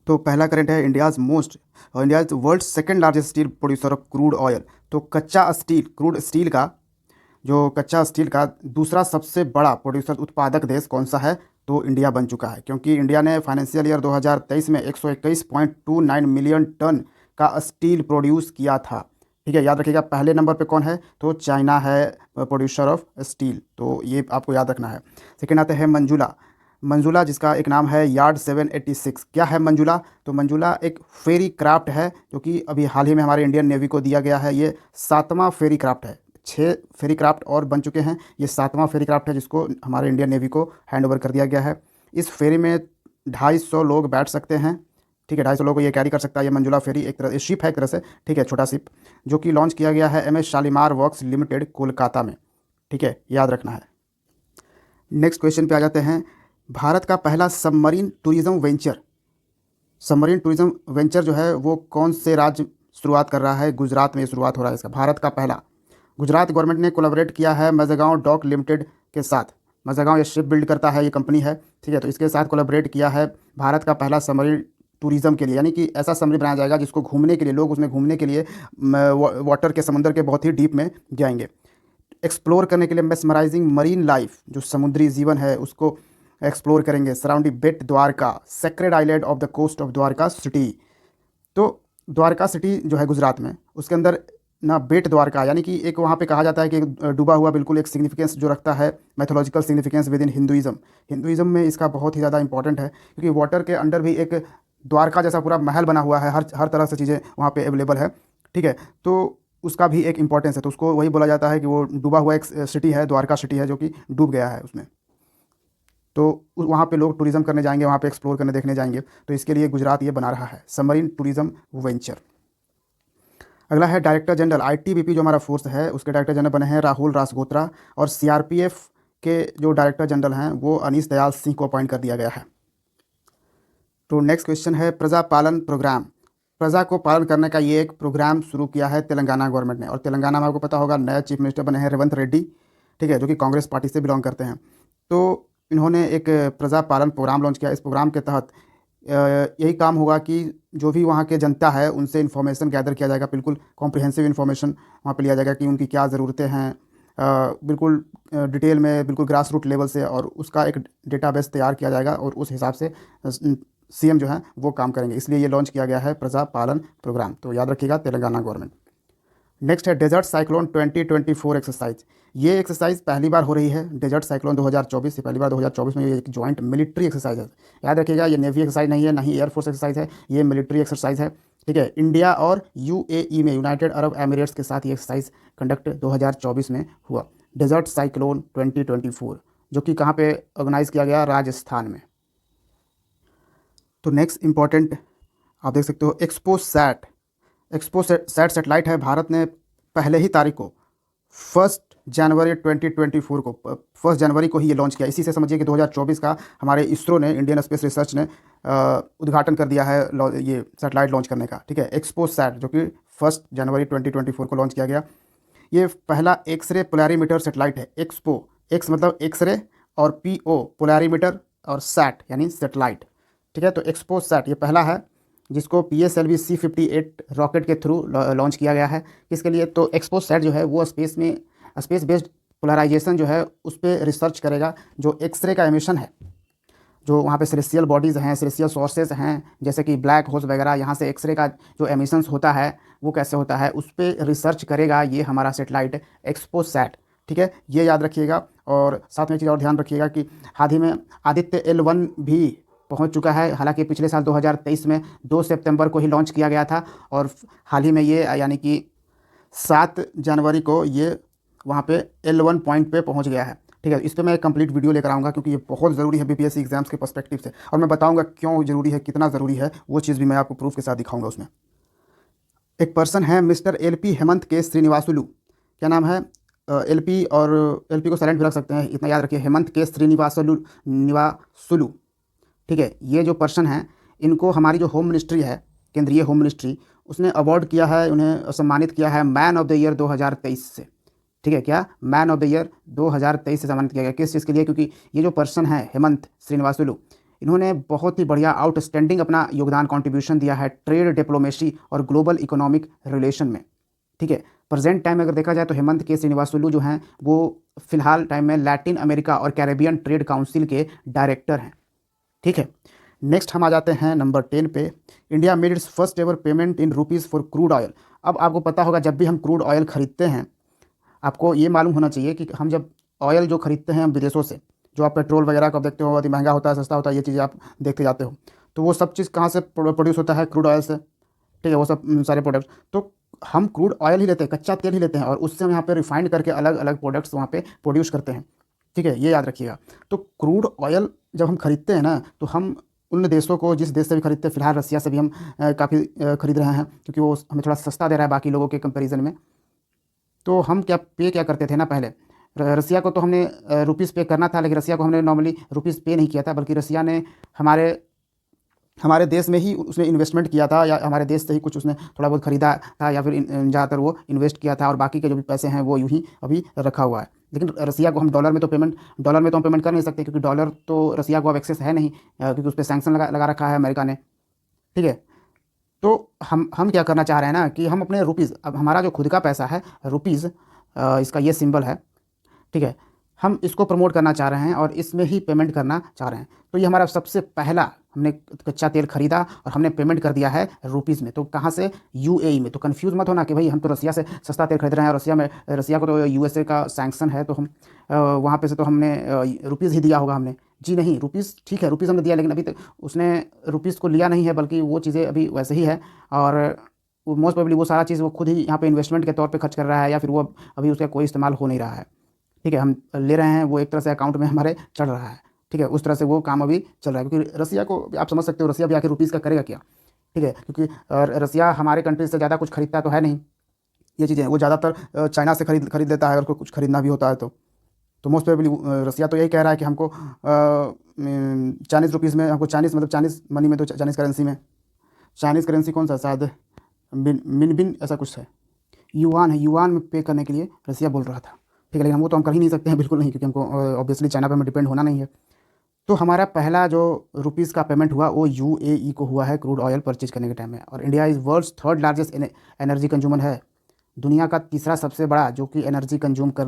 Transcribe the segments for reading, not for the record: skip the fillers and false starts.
तो पहला करंट है India is world second largest steel producer of crude oil. तो क्रूड स्टील का कच्चा स्टील का दूसरा सबसे बड़ा प्रोड्यूसर उत्पादक देश कौन सा है? तो इंडिया बन चुका है, क्योंकि इंडिया ने फाइनेंशियल ईयर 2023 में 121.29 मिलियन टन का स्टील प्रोड्यूस किया था। ठीक है, याद रखिएगा। पहले नंबर पे कौन है? तो चाइना है प्रोड्यूसर ऑफ स्टील, तो ये आपको याद रखना है। सेकेंड आता है मंजूला, जिसका एक नाम है यार्ड 786। क्या है मंजूला? तो मंजूला एक फेरी क्राफ्ट है, जो कि अभी हाल ही में हमारे इंडियन नेवी को दिया गया है। ये 7वां फेरी क्राफ्ट है। 6 फेरी क्राफ्ट और बन चुके हैं, ये 7वां फेरी क्राफ्ट है जिसको हमारे इंडियन नेवी को हैंड ओवर कर दिया गया है। इस फेरी में 250 लोग बैठ सकते हैं। ठीक है, 250 लोगों को ये कैरी कर सकता है। ये मंजूला फेरी एक तरह शिप है, एक तरह से। ठीक है, छोटा शिप, जो कि लॉन्च किया गया है MS Shalimar works limited, Kolkata में। ठीक है, याद रखना है। नेक्स्ट क्वेश्चन पे आ जाते हैं। भारत का पहला सबमरीन टूरिज़्म वेंचर जो है वो कौन से राज्य शुरुआत कर रहा है? गुजरात में शुरुआत हो रहा है इसका। भारत का पहला, गुजरात गवर्नमेंट ने कोलैबोरेट किया है मज़गांव डॉक लिमिटेड के साथ। मज़गांव ये शिप बिल्ड करता है, ये कंपनी है। ठीक है, तो इसके साथ कोलैबोरेट किया है भारत का पहला सबमरीन टूरिज़्म के लिए, यानी कि ऐसा सबमरीन बनाया जाएगा जिसको घूमने के लिए लोग उसमें घूमने के लिए वाटर के समुद्र के बहुत ही डीप में जाएंगे, एक्सप्लोर करने के लिए। मेस्मराइजिंग मरीन लाइफ, जो समुद्री जीवन है उसको एक्सप्लोर करेंगे। Surrounding Bet Dwarka, sacred island off the coast of Dwarka city. तो द्वारका सिटी जो है गुजरात में, उसके अंदर ना बेट द्वारका, यानी कि एक वहाँ पे कहा जाता है कि डूबा हुआ बिल्कुल एक सिग्निफिकेंस जो रखता है, mythological significance with in Hinduism में इसका बहुत ही ज़्यादा इंपॉर्टेंट है, क्योंकि वाटर के अंडर भी एक द्वारका जैसा पूरा महल बना हुआ है। हर तरह से चीज़ें वहाँ पे अवेलेबल है। ठीक है, तो उसका भी एक इंपॉर्टेंस है। तो उसको वही बोला जाता है कि वो डूबा हुआ एक सिटी है, द्वारका सिटी है, जो कि डूब गया है उसमें। तो वहाँ पे लोग टूरिज़्म करने जाएंगे, वहाँ पे एक्सप्लोर करने देखने जाएंगे। तो इसके लिए गुजरात ये बना रहा है सबमरीन टूरिज़्म वेंचर। अगला है डायरेक्टर जनरल ITBP, जो हमारा फोर्स है उसके डायरेक्टर जनरल बने हैं राहुल रासगोत्रा, और CRPF के जो डायरेक्टर जनरल हैं वो अनीश दयाल सिंह को अपॉइंट कर दिया गया है। तो नेक्स्ट क्वेश्चन है प्रजा पालन प्रोग्राम। प्रजा को पालन करने का ये एक प्रोग्राम शुरू किया है तेलंगाना गवर्नमेंट ने, और तेलंगाना में आपको पता होगा नए चीफ मिनिस्टर बने हैं रेवंत रेड्डी। ठीक है, जो कि कांग्रेस पार्टी से बिलोंग करते हैं। तो इन्होंने एक प्रजा पालन प्रोग्राम लॉन्च किया। इस प्रोग्राम के तहत यही काम होगा कि जो भी वहाँ के जनता है उनसे इन्फॉर्मेशन गैदर किया जाएगा, बिल्कुल कॉम्प्रिहेंसिव इन्फॉर्मेशन वहाँ पे लिया जाएगा कि उनकी क्या ज़रूरतें हैं, बिल्कुल डिटेल में, बिल्कुल ग्रास रूट लेवल से, और उसका एक डेटाबेस तैयार किया जाएगा और उस हिसाब से CM जो है वो काम करेंगे। इसलिए ये लॉन्च किया गया है प्रजा पालन प्रोग्राम। तो याद रखिएगा, तेलंगाना गवर्नमेंट। नेक्स्ट है डेजर्ट साइक्लोन 2024 एक्सरसाइज। ये एक्सरसाइज पहली बार हो रही है। डेजर्ट साइक्लोन 2024 से पहली बार 2024 में ये एक जॉइंट मिलिट्री एक्सरसाइज है। याद रखिएगा, ये नेवी एक्सरसाइज नहीं है, ना ही एयरफोर्स एक्सरसाइज है, ये मिलिट्री एक्सरसाइज है। ठीक है, इंडिया और UAE में, यूनाइटेड अरब एमिरेट्स के साथ ये एक्सरसाइज कंडक्ट 2024 में हुआ। डेजर्ट साइक्लोन 2024, जो कि कहाँ पे ऑर्गेनाइज़ किया गया? राजस्थान में। तो नेक्स्ट इंपॉर्टेंट आप देख सकते हो, एक्सपोसैट सैटेलाइट है। भारत ने पहले ही तारीख को 1 जनवरी 2024 को 1 जनवरी को ही ये लॉन्च किया। इसी से समझिए कि 2024 का हमारे इसरो ने, इंडियन स्पेस रिसर्च ने उद्घाटन कर दिया है ये सैटेलाइट लॉन्च करने का। ठीक है, एक्सपोसैट, जो कि 1 जनवरी 2024 को लॉन्च किया गया। ये पहला एक्सरे पोलैरीमीटर सैटेलाइट है। एक्स मतलब एक्सरे, और PO पोलैरीमीटर, और सैट यानी सैटेलाइट। ठीक है, तो एक्सपोसैट ये पहला है जिसको PSLV C-58 रॉकेट के थ्रू लॉन्च किया गया है। किसके लिए? तो एक्सपोसैट जो है वो स्पेस बेस्ड पोलराइजेशन जो है उस पर रिसर्च करेगा। जो एक्सरे का एमिशन है, जो वहाँ पे सेलेस्टियल बॉडीज़ हैं, सेलेस्टियल सोर्सेज हैं, जैसे कि ब्लैक होल्स वगैरह, यहाँ से एक्सरे का जो एमिशंस होता है वो कैसे होता है, उस पर रिसर्च करेगा ये हमारा सैटेलाइट एक्सपोसैट। ठीक है, ये याद रखिएगा। और साथ में एक चीज़ और ध्यान रखिएगा कि हाल ही में आदित्य L1 भी पहुंच चुका है। हालांकि पिछले साल 2023 में 2 सितंबर को ही लॉन्च किया गया था, और हाल ही में ये यानी कि 7 जनवरी को ये वहाँ पे L1 पॉइंट पे पहुँच गया है। ठीक है, इस पर मैं एक कंप्लीट वीडियो लेकर आऊँगा, क्योंकि ये बहुत ज़रूरी है BPSC एग्जाम्स के पर्सपेक्टिव से, और मैं बताऊँगा क्यों ज़रूरी है, कितना ज़रूरी है, वो चीज़ भी मैं आपको प्रूफ के साथ दिखाऊँगा उसमें। एक पर्सन है मिस्टर LP हेमंत के श्रीनिवासुलू। क्या नाम है? LP, और LP को साइलेंट भी रख सकते हैं, इतना याद रखिए, हेमंत के श्रीनिवासुलू। ठीक है, ये जो पर्सन हैं इनको हमारी जो होम मिनिस्ट्री है, केंद्रीय होम मिनिस्ट्री, उसने अवार्ड किया है, उन्हें सम्मानित किया है मैन ऑफ द ईयर 2023 से। ठीक है, क्या? मैन ऑफ द ईयर 2023 से सम्मानित किया गया। किस चीज़ के लिए? क्योंकि ये जो पर्सन है हेमंत श्रीनिवासुलू, इन्होंने बहुत ही बढ़िया आउटस्टैंडिंग अपना योगदान कंट्रीब्यूशन दिया है ट्रेड डिप्लोमेसी और ग्लोबल इकोनॉमिक रिलेशन में। ठीक है, प्रेजेंट टाइम में अगर देखा जाए तो हेमंत के श्रीनिवासुलु जो हैं वो फिलहाल टाइम में लैटिन अमेरिका और कैरेबियन ट्रेड काउंसिल के डायरेक्टर हैं। ठीक है, नेक्स्ट हम आ जाते हैं नंबर 10 पे। India made it's first ever payment in rupees for crude oil. अब आपको पता होगा जब भी हम क्रूड ऑयल खरीदते हैं, आपको ये मालूम होना चाहिए कि हम जब ऑयल जो खरीदते हैं विदेशों से, जो आप पेट्रोल वगैरह का देखते हो बहुत ही महंगा होता है सस्ता होता है, ये चीज़ें आप देखते जाते हो, तो वो सब चीज़ कहाँ से प्रोड्यूस होता है? क्रूड ऑयल से। ठीक है, वो सब सारे प्रोडक्ट्स, तो हम क्रूड ऑयल ही लेते हैं, कच्चा तेल ही लेते हैं और उससे हम यहाँ पे रिफाइंड करके अलग अलग प्रोडक्ट्स वहाँ पे प्रोड्यूस करते हैं। ठीक है, ये याद रखिएगा। तो क्रूड ऑयल जब हम खरीदते हैं ना, तो हम उन देशों को, जिस देश से भी खरीदते हैं, फिलहाल रसिया से भी हम काफ़ी खरीद रहे हैं क्योंकि वो हमें थोड़ा सस्ता दे रहा है बाकी लोगों के कंपेरिजन में। तो हम क्या करते थे ना पहले, रसिया को तो हमने रुपीज़ पे करना था, लेकिन रसिया को हमने नॉर्मली रुपीज़ पे नहीं किया था, बल्कि रसिया ने हमारे हमारे देश में ही उसने इन्वेस्टमेंट किया था, या हमारे देश से ही कुछ उसने थोड़ा बहुत ख़रीदा था, या फिर ज़्यादातर वो इन्वेस्ट किया था और बाकी के जो भी पैसे हैं वो यूँ ही अभी रखा हुआ है। लेकिन रसिया को हम डॉलर में तो हम पेमेंट कर नहीं सकते, क्योंकि डॉलर तो रसिया को अब एक्सेस है नहीं, क्योंकि उस पर सैंक्शन लगा रखा है अमेरिका ने। ठीक है, तो हम क्या करना चाह रहे हैं ना कि हम अपने रुपीज़, अब हमारा जो खुद का पैसा है रुपीज़, इसका ये सिंबल है। ठीक है, हम इसको प्रमोट करना चाह रहे हैं और इसमें ही पेमेंट करना चाह रहे हैं। तो ये हमारा सबसे पहला, हमने कच्चा तेल खरीदा और हमने पेमेंट कर दिया है रुपीज़ में। तो कहाँ से? यूएई में। तो कंफ्यूज मत होना कि भाई हम तो रसिया से सस्ता तेल खरीद रहे हैं और रसिया को तो यूएसए का सैंक्शन है, तो हम वहाँ पे से तो हमने रुपीज़ ही दिया होगा हमने। जी नहीं, रुपीज़ ठीक है, रुपीज़ हमने दिया, लेकिन अभी तक उसने रुपीज़ को लिया नहीं है, बल्कि वो चीज़ें अभी वैसे ही है और मोस्ट प्रोबेबली वो सारा चीज़ वो खुद ही यहाँ पे इन्वेस्टमेंट के तौर पे खर्च कर रहा है, या फिर वो अभी उसका कोई इस्तेमाल हो नहीं रहा है। ठीक है, हम ले रहे हैं, वो एक तरह से अकाउंट में हमारे चढ़ रहा है। ठीक है, उस तरह से वो काम अभी चल रहा है, क्योंकि रसिया को आप समझ सकते हो, रसिया भी आखिर रुपीज़ का करेगा क्या? ठीक है, क्योंकि रसिया हमारे कंट्री से ज़्यादा कुछ खरीदता तो है नहीं, ये चीज़ें वो ज़्यादातर चाइना से खरीद लेता है अगर उसको कुछ खरीदना भी होता है तो मोस्ट प्रोबेबली रसिया तो यही कह रहा है कि हमको चाइनीज़ रुपीज़ में, हमको चाइनीज़ मतलब चाइनीज़ मनी में, तो चाइनीज़ करेंसी में, चाइनीज़ करेंसी कौन सा, शायद मिनबिन ऐसा कुछ है, युआन है, युआन में पे करने के लिए रसिया बोल रहा था। ठीक है, लेकिन हम वो तो हम कर ही नहीं सकते हैं, बिल्कुल नहीं, क्योंकि हमको ऑब्वियसली चाइना पे हमें डिपेंड होना नहीं है। तो हमारा पहला जो रुपीज़ का पेमेंट हुआ वो यूएई को हुआ है क्रूड ऑयल परचेज करने के टाइम में। और India is world's third largest energy consumer है, दुनिया का तीसरा सबसे बड़ा जो कि एनर्जी कंज्यूम कर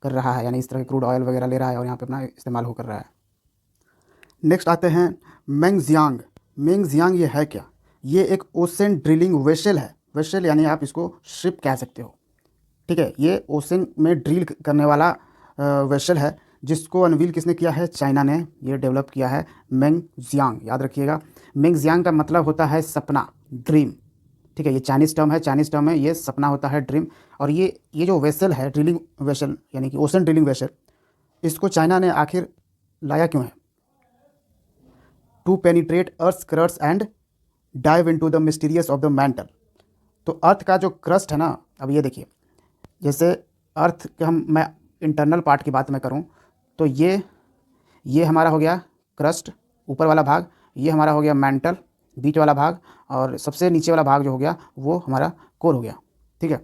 रहा है, यानी इस तरह के क्रूड ऑयल वगैरह ले रहा है और यहाँ पे अपना इस्तेमाल हो कर रहा है। नेक्स्ट आते हैं मेंगजियांग। मेंगजियांग ये है क्या? ये एक ओशन ड्रिलिंग वेसल है। वेसल यानी आप इसको शिप कह सकते हो। ठीक है, ये ओशन में ड्रिल करने वाला वेसल है, जिसको अनवील किसने किया है? चाइना ने ये डेवलप किया है, मेंगजियांग। याद रखिएगा, मेंगजियांग का मतलब होता है सपना, ड्रीम। ठीक है, ये चाइनीज़ टर्म है, चाइनीज़ टर्म है, ये सपना होता है, ड्रीम। और ये जो वेसल है, ड्रिलिंग वेसल यानी कि ओशन ड्रिलिंग वेसल, इसको चाइना ने आखिर लाया क्यों है? To penetrate earth crust and dive into the mysterious of the mantle. तो अर्थ का जो क्रस्ट है ना, अब ये देखिए, जैसे अर्थ के मैं इंटरनल पार्ट की बात मैं करूं, तो ये हमारा हो गया क्रस्ट, ऊपर वाला भाग, ये हमारा हो गया मैंटल, बीच वाला भाग, और सबसे नीचे वाला भाग जो हो गया वो हमारा कोर हो गया। ठीक है,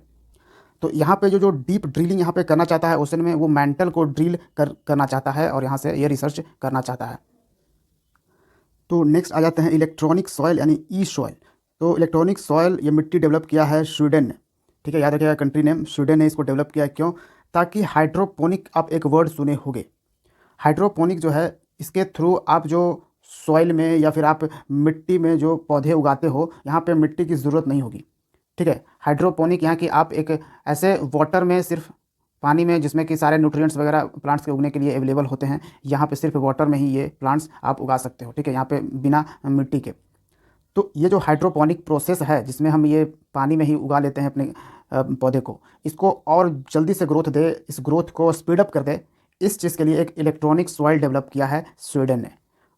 तो यहाँ पे जो डीप ड्रिलिंग यहाँ पे करना चाहता है ओशन में, वो मैंटल को ड्रिल करना चाहता है और यहाँ से ये रिसर्च करना चाहता है। तो नेक्स्ट आ जाते हैं इलेक्ट्रॉनिक सॉइल यानी ई सॉइल। तो इलेक्ट्रॉनिक सॉइल ये मिट्टी डेवलप किया है स्वीडन ने। ठीक है, याद रखिएगा कंट्री नेम, स्वीडन ने इसको डेवलप किया। क्यों? ताकि हाइड्रोपोनिक, आप एक वर्ड सुने होंगे, हाइड्रोपोनिक जो है, इसके थ्रू आप जो सॉइल में या फिर आप मिट्टी में जो पौधे उगाते हो, यहाँ पे मिट्टी की ज़रूरत नहीं होगी। ठीक है, हाइड्रोपोनिक यहाँ की आप एक ऐसे वाटर में, सिर्फ पानी में, जिसमें कि सारे न्यूट्रिएंट्स वगैरह प्लांट्स के उगने के लिए अवेलेबल होते हैं, यहाँ पे सिर्फ वाटर में ही ये प्लांट्स आप उगा सकते हो। ठीक है, यहाँ पे बिना मिट्टी के। तो ये जो हाइड्रोपोनिक प्रोसेस है, जिसमें हम ये पानी में ही उगा लेते हैं अपने पौधे को, इसको और जल्दी से ग्रोथ दे, इस ग्रोथ को स्पीड अप कर दे, इस चीज़ के लिए एक इलेक्ट्रॉनिक सॉइल डेवलप किया है स्वीडन ने।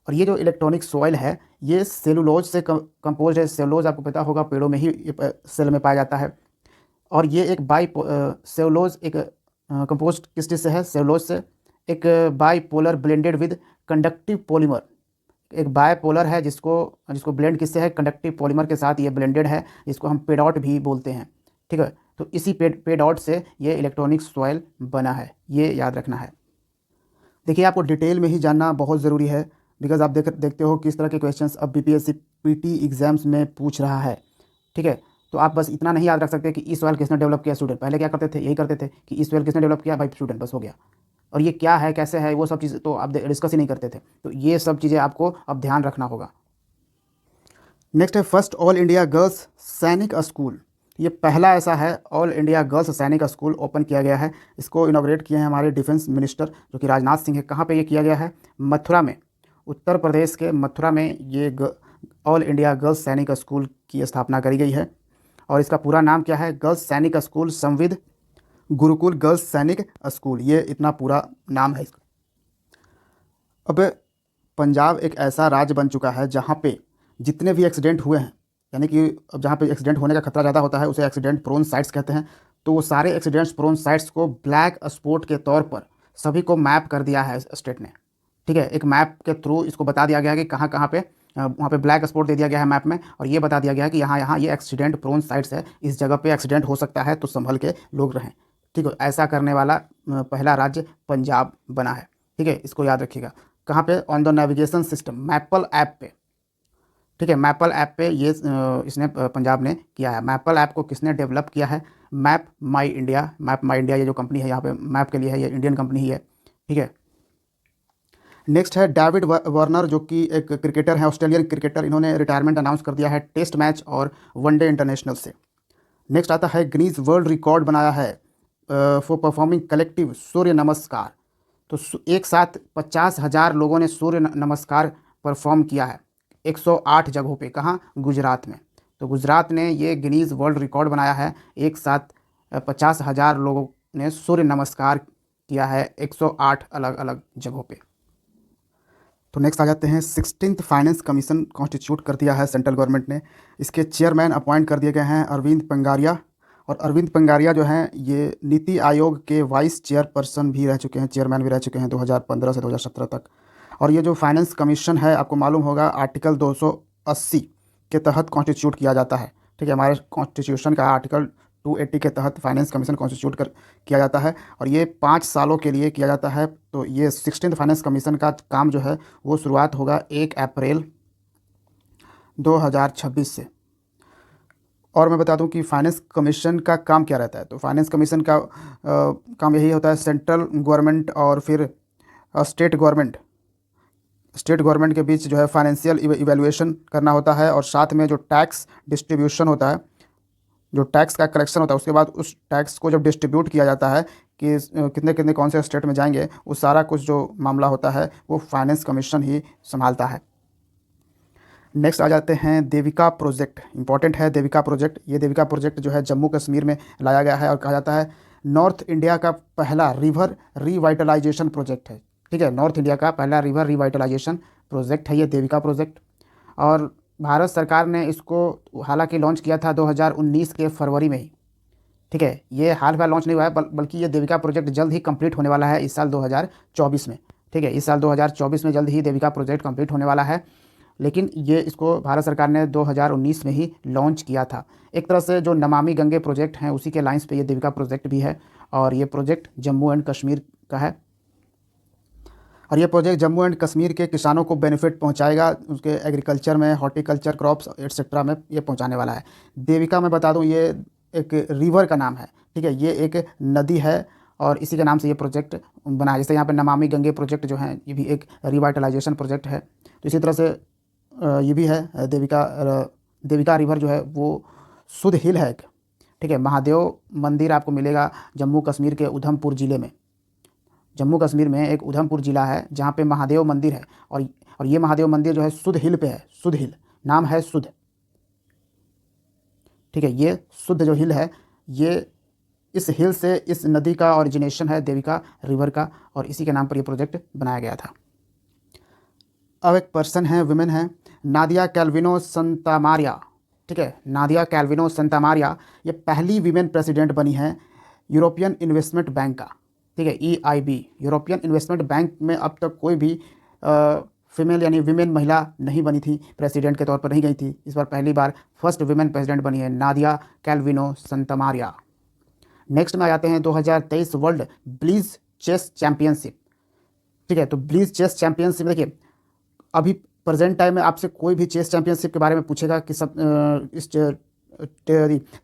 और ये जो इलेक्ट्रॉनिक सॉइल है, ये सेलुलोज से कंपोज है। सेलुलोज आपको पता होगा, पेड़ों में ही सेल में पाया जाता है। और ये एक सेलुलोज एक कंपोस्ट किस चीज़ से है? सेलुलोज से। एक bipolar blended with conductive polymer, एक बायपोलर है जिसको ब्लेंड किससे है? कंडक्टिव पॉलीमर के साथ ये ब्लेंडेड है, जिसको हम पेडॉट भी बोलते हैं। ठीक है, तो इसी पेडॉट से ये इलेक्ट्रॉनिक सॉइल बना है, ये याद रखना है। देखिए, आपको डिटेल में ही जानना बहुत ज़रूरी है, बिकॉज आप देखते हो किस तरह के क्वेश्चंस अब बीपीएससी पीटी एग्जाम्स में पूछ रहा है। ठीक है, तो आप बस इतना नहीं याद रख सकते कि इस सवाल किसने डेवलप किया, स्टूडेंट। पहले क्या करते थे, यही करते थे कि इस सवाल किसने डेवलप किया, भाई स्टूडेंट, बस हो गया। और ये क्या है, कैसे है, वो सब चीज़ तो आप डिस्कस ही नहीं करते थे। तो ये सब चीज़ें आपको अब ध्यान रखना होगा। नेक्स्ट है फर्स्ट ऑल इंडिया गर्ल्स सैनिक स्कूल। ये पहला ऐसा है ऑल इंडिया गर्ल्स सैनिक स्कूल ओपन किया गया है। इसको इनॉग्रेट किए हैं हमारे डिफेंस मिनिस्टर जो कि राजनाथ सिंह है। कहाँ पे ये किया गया है, मथुरा में, उत्तर प्रदेश के मथुरा में ये ऑल इंडिया गर्ल्स सैनिक स्कूल की स्थापना करी गई है। और इसका पूरा नाम क्या है, गर्ल्स सैनिक स्कूल संविद गुरुकुल गर्ल्स सैनिक स्कूल, ये इतना पूरा नाम है इसका। अब पंजाब एक ऐसा राज्य बन चुका है जहाँ पे जितने भी एक्सीडेंट हुए हैं, यानी कि अब जहाँ पे एक्सीडेंट होने का खतरा ज़्यादा होता है उसे एक्सीडेंट प्रोन साइट्स कहते हैं। तो वो सारे एक्सीडेंट्स प्रोन साइट्स को ब्लैक स्पॉट के तौर पर सभी को मैप कर दिया है स्टेट ने। ठीक है, एक मैप के थ्रू इसको बता दिया गया है कि कहाँ कहाँ पे वहाँ पे ब्लैक स्पॉट दे दिया गया है मैप में, और ये बता दिया गया है कि यहाँ यहाँ ये एक्सीडेंट प्रोन साइट्स है, इस जगह पे एक्सीडेंट हो सकता है, तो संभल के लोग रहें। ठीक है, ऐसा करने वाला पहला राज्य पंजाब बना है। ठीक है, इसको याद रखिएगा। कहाँ पे, on the navigation system maple app पे। ठीक है, मैपल ऐप पे ये इसने पंजाब ने किया है। मैपल ऐप को किसने डेवलप किया है, मैप माई इंडिया। मैप माई इंडिया ये जो कंपनी है यहाँ पे मैप के लिए है, ये इंडियन कंपनी ही है। ठीक है, नेक्स्ट है डेविड वार्नर जो कि एक क्रिकेटर है, ऑस्ट्रेलियन क्रिकेटर। इन्होंने रिटायरमेंट अनाउंस कर दिया है टेस्ट मैच और वनडे इंटरनेशनल से। नेक्स्ट आता है गिनीज वर्ल्ड रिकॉर्ड बनाया है फॉर परफॉर्मिंग कलेक्टिव सूर्य नमस्कार। तो एक साथ 50,000 लोगों ने सूर्य नमस्कार परफॉर्म किया है 108 जगहों पे। कहाँ, गुजरात में। तो गुजरात ने ये गिनीज वर्ल्ड रिकॉर्ड बनाया है, एक साथ 50,000 लोगों ने सूर्य नमस्कार किया है 108 अलग अलग जगहों पे। तो नेक्स्ट आ जाते हैं 16th फाइनेंस कमीशन कॉन्स्टिट्यूट कर दिया है सेंट्रल गवर्नमेंट ने। इसके चेयरमैन अपॉइंट कर दिए गए हैं अरविंद पंगारिया। और अरविंद पंगारिया जो हैं ये नीति आयोग के वाइस चेयरपर्सन भी रह चुके हैं, चेयरमैन भी रह चुके हैं 2015 से 2017 तक। और ये जो फाइनेंस कमीशन है आपको मालूम होगा आर्टिकल 280 के तहत कॉन्स्टिट्यूट किया जाता है। ठीक है, हमारे कॉन्स्टिट्यूशन का आर्टिकल 280 के तहत फाइनेंस कमीशन कॉन्स्टिट्यूट किया जाता है, और ये 5 सालों के लिए किया जाता है। तो ये 16th फाइनेंस कमीशन का काम जो है वो शुरुआत होगा 1 अप्रैल 2026 से। और मैं बता दूं कि फाइनेंस कमीशन का काम क्या रहता है। तो फाइनेंस कमीशन का काम यही होता है, सेंट्रल गवर्नमेंट और फिर स्टेट गवर्नमेंट के बीच जो है फाइनेंशियल इवैल्यूएशन करना होता है, और साथ में जो टैक्स डिस्ट्रीब्यूशन होता है, जो टैक्स का कलेक्शन होता है, उसके बाद उस टैक्स को जब डिस्ट्रीब्यूट किया जाता है कि कितने कितने कौन से स्टेट में जाएंगे, वो सारा कुछ जो मामला होता है वो फाइनेंस कमीशन ही संभालता है। नेक्स्ट आ जाते हैं देविका प्रोजेक्ट। इंपॉर्टेंट है देविका प्रोजेक्ट। ये देविका प्रोजेक्ट जो है जम्मू कश्मीर में लाया गया है, और कहा जाता है नॉर्थ इंडिया का पहला रिवर रिवाइटलाइजेशन प्रोजेक्ट है। ठीक है, नॉर्थ इंडिया का पहला रिवर रिवाइटलाइजेशन प्रोजेक्ट है ये देविका प्रोजेक्ट। और भारत सरकार ने इसको हालांकि लॉन्च किया था 2019 के फरवरी में ही। ठीक है, ये हाल फिलहाल लॉन्च नहीं हुआ है, बल्कि ये देविका प्रोजेक्ट जल्द ही कंप्लीट होने वाला है इस साल 2024 में। ठीक है, इस साल 2024 में जल्द ही देविका प्रोजेक्ट कंप्लीट होने वाला है, लेकिन ये इसको भारत सरकार ने 2019 में ही लॉन्च किया था। एक तरह से जो नमामि गंगे प्रोजेक्ट हैं उसी के लाइंस पे ये देविका प्रोजेक्ट भी है, और ये प्रोजेक्ट जम्मू एंड कश्मीर का है। और ये प्रोजेक्ट जम्मू एंड कश्मीर के किसानों को बेनिफिट पहुंचाएगा, उसके एग्रीकल्चर में, हॉर्टिकल्चर, क्रॉप्स एट्सेट्रा में ये पहुंचाने वाला है। देविका मैं बता दूं ये एक रिवर का नाम है। ठीक है, ये एक नदी है और इसी के नाम से ये प्रोजेक्ट बना है। जैसे यहाँ पे नमामि गंगे प्रोजेक्ट जो है ये भी एक रिवाइटलाइजेशन प्रोजेक्ट है, तो इसी तरह से ये भी है देविका रिवर जो है वो सुध हिल है एक। ठीक है, महादेव मंदिर आपको मिलेगा जम्मू कश्मीर के उधमपुर ज़िले में। जम्मू कश्मीर में एक उधमपुर ज़िला है जहाँ पे महादेव मंदिर है, और ये महादेव मंदिर जो है सुध हिल पे है। सुध हिल नाम है सुध। ठीक है, ये सुध जो हिल है, ये इस हिल से इस नदी का ओरिजिनेशन है देविका रिवर का, और इसी के नाम पर ये प्रोजेक्ट बनाया गया था। अब एक पर्सन है, विमेन है, नादिया कैल्विनो संतामारिया। ठीक है, नादिया कैल्विनो संतामारिया ये पहली वीमेन प्रेसिडेंट बनी है यूरोपियन इन्वेस्टमेंट बैंक का। ठीक है, EIB यूरोपियन इन्वेस्टमेंट बैंक में अब तक कोई भी फीमेल यानी विमेन महिला नहीं बनी थी, प्रेसिडेंट के तौर पर नहीं गई थी। इस बार पहली बार फर्स्ट विमेन प्रेसिडेंट बनी है नादिया कैल्विनो संतामारिया। नेक्स्ट में आ जाते हैं 2023 वर्ल्ड ब्लीज चेस चैंपियनशिप। ठीक है, तो ब्लीज चेस चैंपियनशिप देखिए अभी प्रेजेंट टाइम में आपसे कोई भी चेस चैंपियनशिप के बारे में पूछेगा कि इस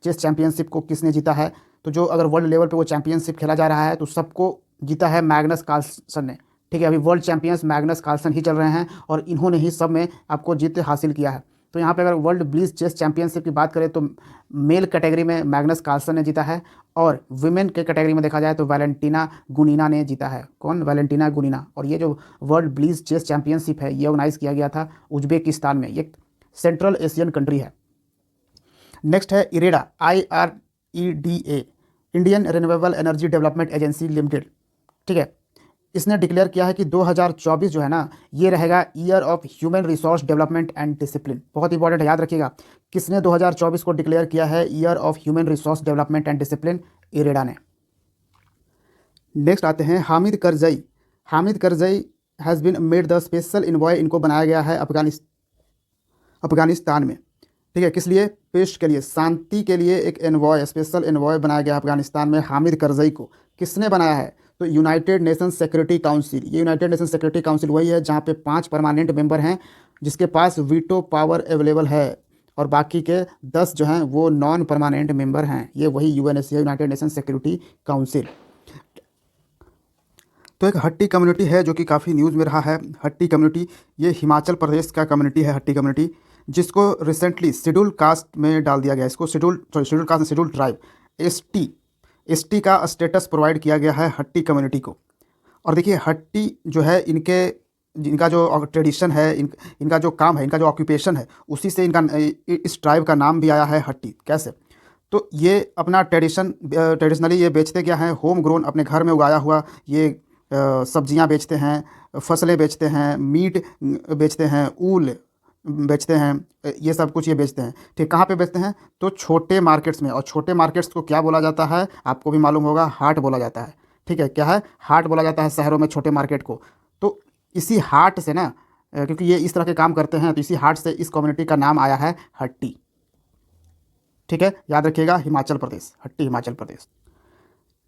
चेस चैंपियनशिप को किसने जीता है, तो जो अगर वर्ल्ड लेवल पे वो चैंपियनशिप खेला जा रहा है तो सबको जीता है मैग्नस कार्लसन ने। ठीक है, अभी वर्ल्ड चैंपियंस मैग्नस कार्लसन ही चल रहे हैं और इन्होंने ही सब में आपको जीत हासिल किया है। तो यहाँ पे अगर वर्ल्ड ब्लिट्ज चेस चैंपियनशिप की बात करें तो मेल कैटेगरी में मैग्नस कार्लसन ने जीता है, और विमेन के कैटेगरी में देखा जाए तो वैलेंटिना गुनिना ने जीता है। कौन? वैलेंटिना गुनिना। और ये जो वर्ल्ड ब्लिट्ज चेस चैंपियनशिप है ये ऑर्गेनाइज किया गया था उज्बेकिस्तान में, ये सेंट्रल एशियन कंट्री है। नेक्स्ट है IREDA, IREDA, Indian renewable energy development agency limited. ठीक है, इसने डिक्लेयर किया है कि 2024 जो है ना ये रहेगा year of human resource development and discipline. बहुत इंपॉर्टेंट है, याद रखिएगा। किसने 2024 को डिक्लेयर किया है year of human resource development and discipline? IREDA ने। नेक्स्ट आते हैं Hamid Karzai. Hamid Karzai has been made the special envoy, इनको बनाया गया है अफगानिस्तान में। ठीक है, किस लिए? पेश के लिए, शांति के लिए एक एनवॉय, स्पेशल एनवॉय बनाया गया अफगानिस्तान में हामिद करजई को। किसने बनाया है? तो यूनाइटेड नेशंस सिक्योरिटी काउंसिल। ये यूनाइटेड नेशंस सिक्योरिटी काउंसिल वही है जहाँ पे 5 परमानेंट मेंबर हैं जिसके पास वीटो पावर अवेलेबल है, और बाकी के 10 जो हैं वो नॉन परमानेंट मेंबर हैं। ये वही UNSC है, यूनाइटेड नेशंस सिक्योरिटी काउंसिल। तो एक हट्टी कम्युनिटी है जो कि काफ़ी न्यूज़ में रहा है। हट्टी कम्युनिटी ये हिमाचल प्रदेश का कम्युनिटी है, हट्टी कम्युनिटी, जिसको रिसेंटली शेड्यूल कास्ट में डाल दिया गया। इसको schedule caste, schedule tribe, ST का स्टेटस प्रोवाइड किया गया है हट्टी कम्युनिटी को। और देखिए हट्टी जो है इनका जो ट्रेडिशन है, इनका जो काम है, इनका जो ऑक्यूपेशन है, उसी से इस ट्राइब का नाम भी आया है हट्टी। कैसे? तो ये अपना ट्रेडिशनली ये बेचते क्या है? होम ग्रोन, अपने घर में उगाया हुआ ये सब्जियां बेचते हैं, फसलें बेचते हैं, मीट बेचते हैं, ऊल बेचते हैं, ये सब कुछ ये बेचते हैं। ठीक, कहाँ पे बेचते हैं? तो छोटे मार्केट्स में। और छोटे मार्केट्स को क्या बोला जाता है? आपको भी मालूम होगा, हाट बोला जाता है। ठीक है, क्या है? हाट बोला जाता है शहरों में छोटे मार्केट को। तो इसी हाट से ना, क्योंकि ये इस तरह के काम करते हैं, तो इसी हाट से इस कम्युनिटी का नाम आया है हट्टी। ठीक है, याद रखिएगा, हिमाचल प्रदेश, हट्टी हिमाचल प्रदेश।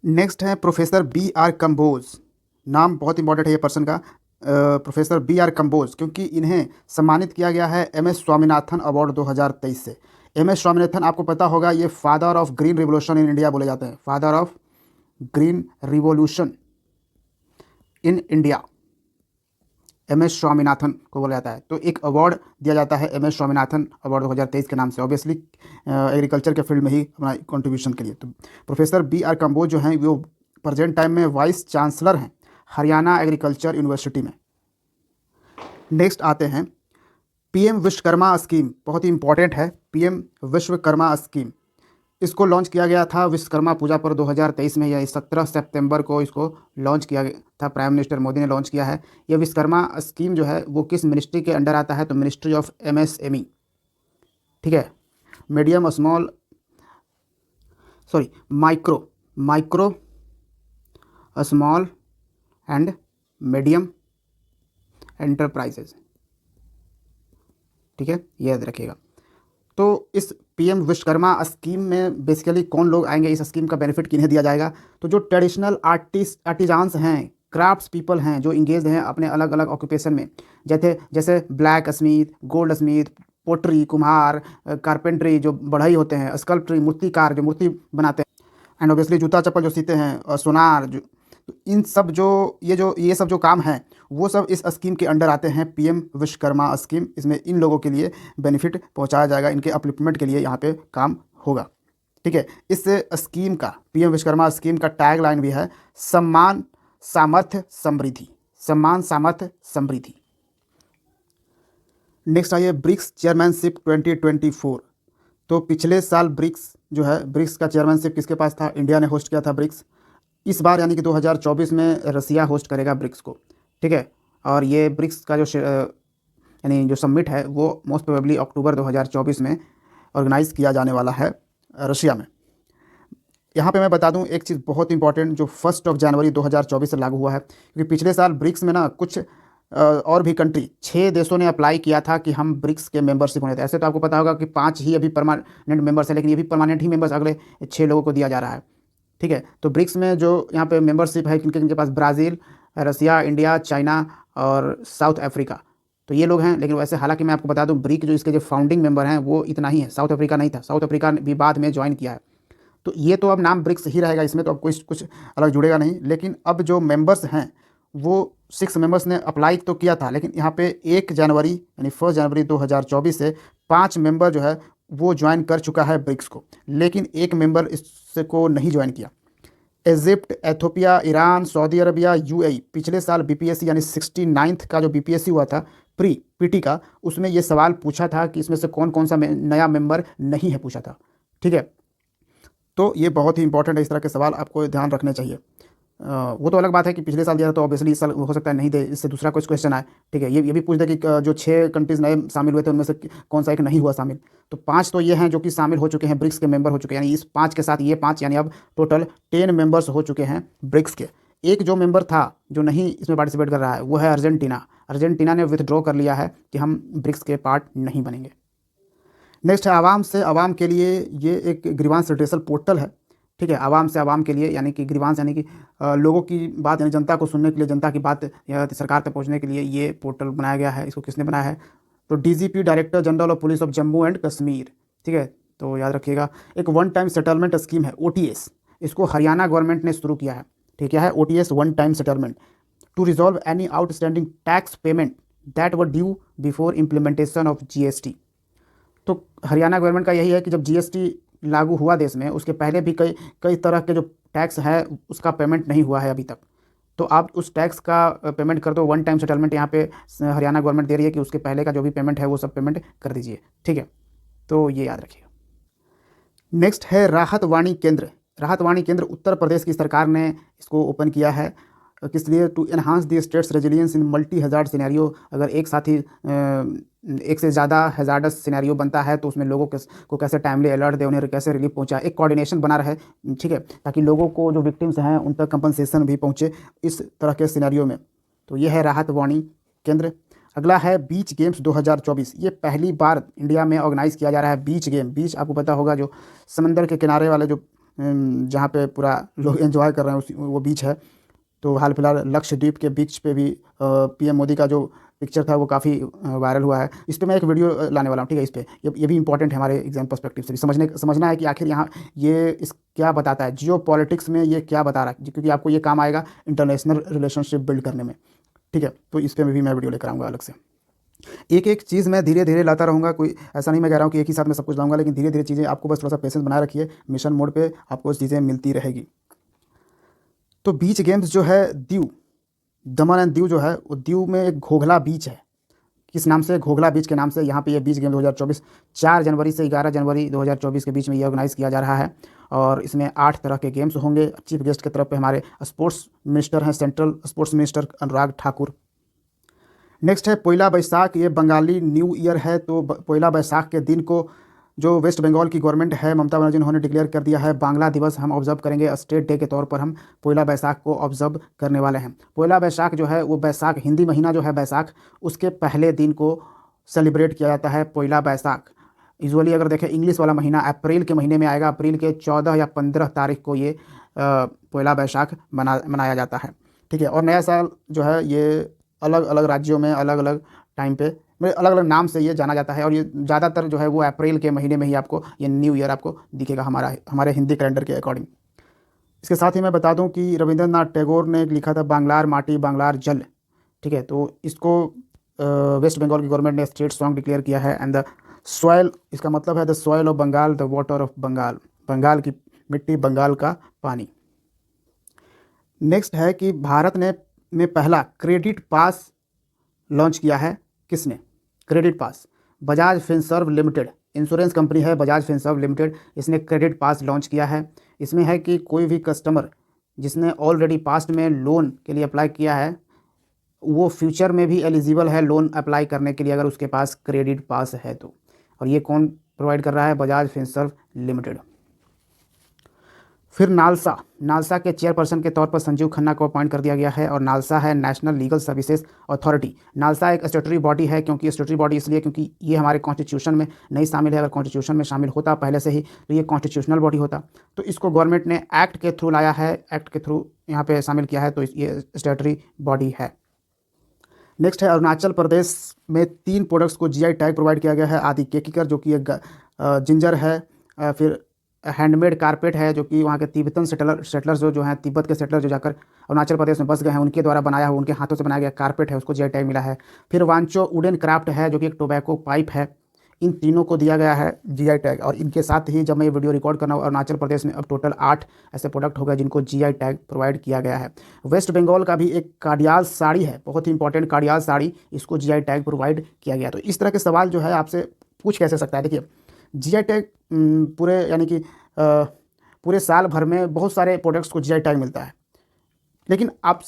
नेक्स्ट है प्रोफेसर BR कंबोज। नाम बहुत इंपॉर्टेंट है ये पर्सन का, प्रोफेसर BR कंबोज, क्योंकि इन्हें सम्मानित किया गया है MS स्वामीनाथन अवार्ड 2023 से। MS स्वामीनाथन आपको पता होगा, ये father of green revolution in India बोले जाते हैं, father of green revolution in India, MS Swaminathan को बोला जाता है। तो एक अवार्ड दिया जाता है MS स्वामीनाथन अवार्ड 2023 के नाम से, ऑब्वियसली एग्रीकल्चर के फील्ड में ही अपना कंट्रीब्यूशन के लिए। तो प्रोफेसर BR कंबोज जो हैं वो प्रेजेंट टाइम में वाइस चांसलर हैं हरियाणा एग्रीकल्चर यूनिवर्सिटी में। नेक्स्ट आते हैं PM विश्वकर्मा स्कीम, बहुत ही इंपॉर्टेंट है। PM विश्वकर्मा स्कीम, इसको लॉन्च किया गया था विश्वकर्मा पूजा पर 2023 में, या 17 सितंबर को इसको लॉन्च किया गया था, प्राइम मिनिस्टर मोदी ने लॉन्च किया है। यह विश्वकर्मा स्कीम जो है वो किस मिनिस्ट्री के अंडर आता है? तो मिनिस्ट्री ऑफ MSME। ठीक है, medium small micro small and medium enterprises. ठीक है, ये याद रखिएगा। तो इस PM विश्वकर्मा स्कीम में बेसिकली कौन लोग आएंगे? इस स्कीम का बेनिफिट किन्हें दिया जाएगा? तो जो ट्रेडिशनल आर्टिजान्स हैं, क्राफ्ट्स पीपल हैं, जो इंगेज हैं अपने अलग अलग ऑक्यूपेशन में, जैसे blacksmith, goldsmith, pottery, कुम्हार, कारपेंट्री जो बढ़ई होते हैं, स्कल्पट्री मूर्तिकार जो मूर्ति बनाते हैं, एंड ऑब्वियसली जूता चप्पल जो सीते हैं, और सोनार जो, इन सब ये सब जो काम हैं वो सब इस स्कीम के अंडर आते हैं, PM विश्वकर्मा स्कीम। इसमें इन लोगों के लिए बेनिफिट पहुंचाया जाएगा, इनके अपलिफ्टमेंट के लिए यहाँ पे काम होगा। ठीक है, इस स्कीम का, PM विश्वकर्मा स्कीम का टैग लाइन भी है सम्मान सामर्थ्य समृद्धि, सम्मान सामर्थ्य समृद्धि। नेक्स्ट आइए ब्रिक्स चेयरमैनशिप 2024। तो पिछले साल ब्रिक्स का चेयरमैनशिप किसके पास था? इंडिया ने होस्ट किया था ब्रिक्स। इस बार यानी कि 2024 में रसिया होस्ट करेगा ब्रिक्स को। ठीक है, और ये ब्रिक्स का जो समिट है वो मोस्ट प्रोबेबली अक्टूबर 2024 में ऑर्गेनाइज किया जाने वाला है रशिया में। यहाँ पे मैं बता दूँ एक चीज़ बहुत इंपॉर्टेंट, जो 1 जनवरी 2024 से लागू हुआ है, क्योंकि पिछले साल ब्रिक्स में ना कुछ और भी कंट्री 6 देशों ने अप्लाई किया था कि हम ब्रिक्स के मेंबरशिप होने थे। ऐसे तो आपको पता होगा कि 5 ही अभी परमानेंट मेंबर्स है, लेकिन ये भी परमानेंट ही मेंबर्स अगले 6 लोगों को दिया जा रहा है। ठीक है, तो ब्रिक्स में जो यहाँ पे मेंबरशिप है, किनके पास? ब्राज़ील, रसिया, इंडिया, चाइना और साउथ अफ्रीका। तो ये लोग हैं। लेकिन वैसे हालांकि मैं आपको बता दूं, ब्रिक जो इसके जो फाउंडिंग मेंबर हैं वो इतना ही है, साउथ अफ्रीका नहीं था, साउथ अफ्रीका भी बाद में ज्वाइन किया है। तो ये तो अब नाम ब्रिक्स ही रहेगा, इसमें तो अब कुछ कुछ अलग जुड़ेगा नहीं। लेकिन अब जो मेंबर्स हैं वो 6 मेंबर्स ने अप्लाई तो किया था, लेकिन यहाँ पे 1 जनवरी यानी 1 जनवरी 2024 से 5 मेंबर जो है वो ज्वाइन कर चुका है ब्रिक्स को, लेकिन एक मेंबर इसको नहीं ज्वाइन किया। Egypt, Ethiopia, Iran, Saudi Arabia, UAE. पिछले साल बीपीएससी यानी 69th का जो बीपीएससी हुआ था प्री पीटी का, उसमें ये सवाल पूछा था कि इसमें से कौन कौन सा नया मेंबर नहीं है, पूछा था। ठीक है, तो ये बहुत ही इंपॉर्टेंट है, इस तरह के सवाल आपको ध्यान रखने चाहिए। वो तो अलग बात है कि पिछले साल दिया था तो ऑब्वियसली इस साल हो सकता है नहीं दे, इससे दूसरा कुछ क्वेश्चन आए। ठीक है, ये भी पूछ दे कि जो 6 कंट्रीज़ नए शामिल हुए थे उनमें से कौन सा एक नहीं हुआ शामिल। तो 5 तो ये हैं जो कि शामिल हो चुके हैं, ब्रिक्स के मेंबर हो चुके हैं, यानी इस 5 के साथ ये 5, यानी अब टोटल 10 मेंबर्स हो चुके हैं ब्रिक्स के। एक जो मेंबर था जो नहीं इसमें पार्टिसिपेट कर रहा है वो है अर्जेंटीना। अर्जेंटीना ने विथड्रॉ कर लिया है कि हम ब्रिक्स के पार्ट नहीं बनेंगे। नेक्स्ट है आवाम से आवाम के लिए। ये एक ग्रीवांस रिड्रेसल पोर्टल है। ठीक है, आवाम से आवाम के लिए, यानी कि ग्रीवांस यानी कि लोगों की बात, यानी जनता को सुनने के लिए, जनता की बात सरकार तक पहुंचने के लिए ये पोर्टल बनाया गया है। इसको किसने बनाया है? तो DGP, director general of police of Jammu and Kashmir. ठीक है, तो याद रखिएगा। एक वन टाइम सेटलमेंट स्कीम है ओटीएस, इसको हरियाणा गवर्नमेंट ने शुरू किया है। ठीक है, OTS one time settlement to resolve any outstanding tax payment that were due before implementation of GST. तो हरियाणा गवर्नमेंट का यही है कि जब जीएसटी लागू हुआ देश में, उसके पहले भी कई कई तरह के जो टैक्स है उसका पेमेंट नहीं हुआ है अभी तक, तो आप उस टैक्स का पेमेंट कर दो। वन टाइम सेटलमेंट यहाँ पे हरियाणा गवर्नमेंट दे रही है कि उसके पहले का जो भी पेमेंट है वो सब पेमेंट कर दीजिए। ठीक है, तो ये याद रखिएगा। नेक्स्ट है राहत वाणी केंद्र। राहत वाणी केंद्र उत्तर प्रदेश की सरकार ने इसको ओपन किया है। किस लिए? To enhance the state's resilience in multi hazard scenario. अगर एक साथ ही एक से ज़्यादा हज़ार्डस सिनेरियो बनता है तो उसमें लोगों को कैसे टाइमली अलर्ट दे, उन्हें कैसे रिलीफ पहुंचाए, एक कोऑर्डिनेशन बना रहे। ठीक है, ताकि लोगों को जो विक्टिम्स हैं उन तक कंपनसेशन भी पहुंचे इस तरह के सिनेरियो में। तो ये है राहत वाणी केंद्र। अगला है बीच गेम्स 2024। ये पहली बार इंडिया में ऑर्गेनाइज़ किया जा रहा है बीच गेम। बीच आपको पता होगा, जो समंदर के किनारे वाले जो जहाँ पे पूरा लोग एंजॉय कर रहे हैं वो बीच है। तो हाल फिलहाल लक्षद्वीप के बीच पे भी पीएम मोदी का जो पिक्चर था वो काफ़ी वायरल हुआ है। इस पे मैं एक वीडियो लाने वाला हूँ। ठीक है, इस पे ये भी इंपॉर्टेंट है हमारे एग्जाम पर्सपेक्टिव से भी समझना है कि आखिर यहाँ ये इस क्या बताता है, जियो पॉलिटिक्स में ये क्या बता रहा है, क्योंकि आपको ये काम आएगा इंटरनेशनल रिलेशनशिप बिल्ड करने में। ठीक है, तो इस पर भी मैं वीडियो लेकर आऊँगा अलग से। एक एक चीज़ मैं धीरे धीरे लाता रहूँगा, कोई ऐसा नहीं मैं कह रहा हूँ कि एक ही साथ में सब कुछ लाऊंगा, लेकिन धीरे धीरे चीज़ें आपको बस थोड़ा सा पेशेंस बनाए रखिए, मिशन मोड पे आपको चीज़ें मिलती रहेगी। तो बीच गेम्स जो है दीव, दमन एंड दीव जो है, वो दीव में एक घोघला बीच है। किस नाम से? घोघला बीच के नाम से यहाँ पे ये बीच गेम 2024 4 जनवरी से 11 जनवरी 2024 के बीच में ये ऑर्गेनाइज़ किया जा रहा है। और इसमें 8 तरह के गेम्स होंगे। चीफ गेस्ट की तरफ पे हमारे स्पोर्ट्स मिनिस्टर हैं, central sports minister Anurag Thakur. Next है पोइला बैसाख। ये बंगाली न्यू ईयर है। तो पोइला बैसाख के दिन को जो वेस्ट बंगाल की गवर्नमेंट है, ममता बनर्जी, उन्होंने डिक्लेयर कर दिया है बांग्ला दिवस हम ऑब्जर्व करेंगे। स्टेट डे के तौर पर हम पोइला बैसाख को ऑब्जर्व करने वाले हैं। पोइला बैसाख जो है वो बैसाख हिंदी महीना जो है बैसाख, उसके पहले दिन को सेलिब्रेट किया जाता है पोइला बैसाख। यूजुअली अगर देखें इंग्लिश वाला महीना अप्रैल के महीने में आएगा, अप्रैल के 14 या 15 तारीख को ये पोइला बैसाख मनाया जाता है। ठीक है, और नया साल जो है ये अलग अलग राज्यों में अलग अलग टाइम पे अलग अलग नाम से ये जाना जाता है, और ये ज़्यादातर जो है वो अप्रैल के महीने में ही आपको ये न्यू ईयर आपको दिखेगा हमारे हिंदी कैलेंडर के अकॉर्डिंग। इसके साथ ही मैं बता दूं कि रविंद्रनाथ टैगोर ने लिखा था बांग्लार माटी बांग्लार जल। ठीक है, तो इसको वेस्ट बंगाल की गवर्नमेंट ने स्टेट सॉन्ग डिक्लेयर किया है। एंड द सॉयल, इसका मतलब है the soil of Bengal, the water of Bengal, Bengal की मिट्टी, बंगाल का पानी। नेक्स्ट है कि भारत में पहला क्रेडिट पास लॉन्च किया है। किसने? Credit pass, Bajaj Finserv limited, insurance company है बजाज फिनसर्व लिमिटेड, इसने क्रेडिट पास लॉन्च किया है। इसमें है कि कोई भी कस्टमर जिसने ऑलरेडी पास्ट में लोन के लिए अप्लाई किया है वो फ्यूचर में भी एलिजिबल है लोन अप्लाई करने के लिए, अगर उसके पास क्रेडिट पास है तो। और ये कौन प्रोवाइड कर रहा है? बजाज फिनसर्व लिमिटेड। फिर नालसा के चेयरपर्सन के तौर पर संजीव खन्ना को अपॉइंट कर दिया गया है। और नालसा है national legal services authority. NALSA एक स्टेटरी बॉडी है, क्योंकि स्टेटरी बॉडी इसलिए क्योंकि ये हमारे कॉन्स्टिट्यूशन में नहीं शामिल है। अगर कॉन्स्टिट्यूशन में शामिल होता पहले से ही तो ये कॉन्स्टिट्यूशनल बॉडी होता। तो इसको गवर्नमेंट ने एक्ट के थ्रू लाया है, एक्ट के थ्रू यहाँ पे शामिल किया है, तो ये स्टेटरी बॉडी है। नेक्स्ट है अरुणाचल प्रदेश में 3 प्रोडक्ट्स को जीआई टैग प्रोवाइड किया गया है। आदि केकिकर जो कि एक जिंजर है, फिर हैंडमेड कारपेट है जो कि वहाँ के तिब्बतन सेटलर्स जो हैं, तिब्बत के सेटलर जो जाकर अरुणाचल प्रदेश में बस गए हैं, उनके द्वारा बनाया हुआ, उनके हाथों से बनाया गया कारपेट है, उसको जीआई टैग मिला है। फिर वांचो वुडन क्राफ्ट है जो कि एक टोबैको पाइप है। इन तीनों को दिया गया है जीआई टैग। और इनके साथ ही जब मैं ये वीडियो रिकॉर्ड कर रहा हूँ, अरुणाचल प्रदेश में अब टोटल 8 ऐसे प्रोडक्ट हो गए जिनको जीआई टैग प्रोवाइड किया गया है। वेस्ट बंगाल का भी एक काडियाल साड़ी है, बहुत ही इंपॉर्टेंट काडियाल साड़ी, इसको जीआई टैग प्रोवाइड किया गया। तो इस तरह के सवाल जो है आपसे पूछ कैसे सकता है। देखिए, जीआई टैग पूरे यानी कि पूरे साल भर में बहुत सारे प्रोडक्ट्स को जीआई टैग मिलता है, लेकिन अब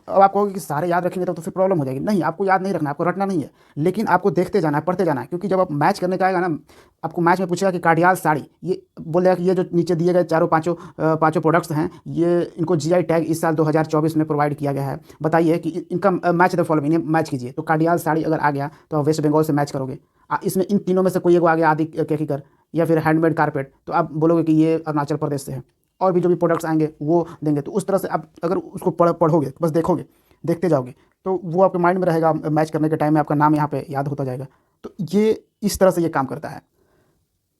आप कहोगे कि सारे याद रखेंगे तो फिर प्रॉब्लम हो जाएगी। नहीं, आपको याद नहीं रखना, आपको रटना नहीं है, लेकिन आपको देखते जाना है, पढ़ते जाना है। क्योंकि जब आप मैच करने का आएगा ना, आपको मैच में पूछेगा कि काडियाल साड़ी, ये बोलेगा कि ये जो नीचे दिए गए पाँचों प्रोडक्ट्स हैं, ये इनको जीआई टैग इस साल 2024 में प्रोवाइड किया गया है। बताइए कि इनका मैच द फॉलोइंग, इन्हें मैच कीजिए। तो काडियाल साड़ी अगर आ गया तो आप वेस्ट बंगाल से मैच करोगे। इसमें इन तीनों में से कोई एक आ गया, आदि केकिकर या फिर हैंडमेड कारपेट, तो आप बोलोगे कि ये अरुणाचल प्रदेश से है। और भी जो भी प्रोडक्ट्स आएंगे वो देंगे। तो उस तरह से आप अगर उसको पढ़ोगे, बस देखोगे, देखते जाओगे, तो वो आपके माइंड में रहेगा। मैच करने के टाइम में आपका नाम यहाँ पे याद होता जाएगा। तो ये इस तरह से ये काम करता है।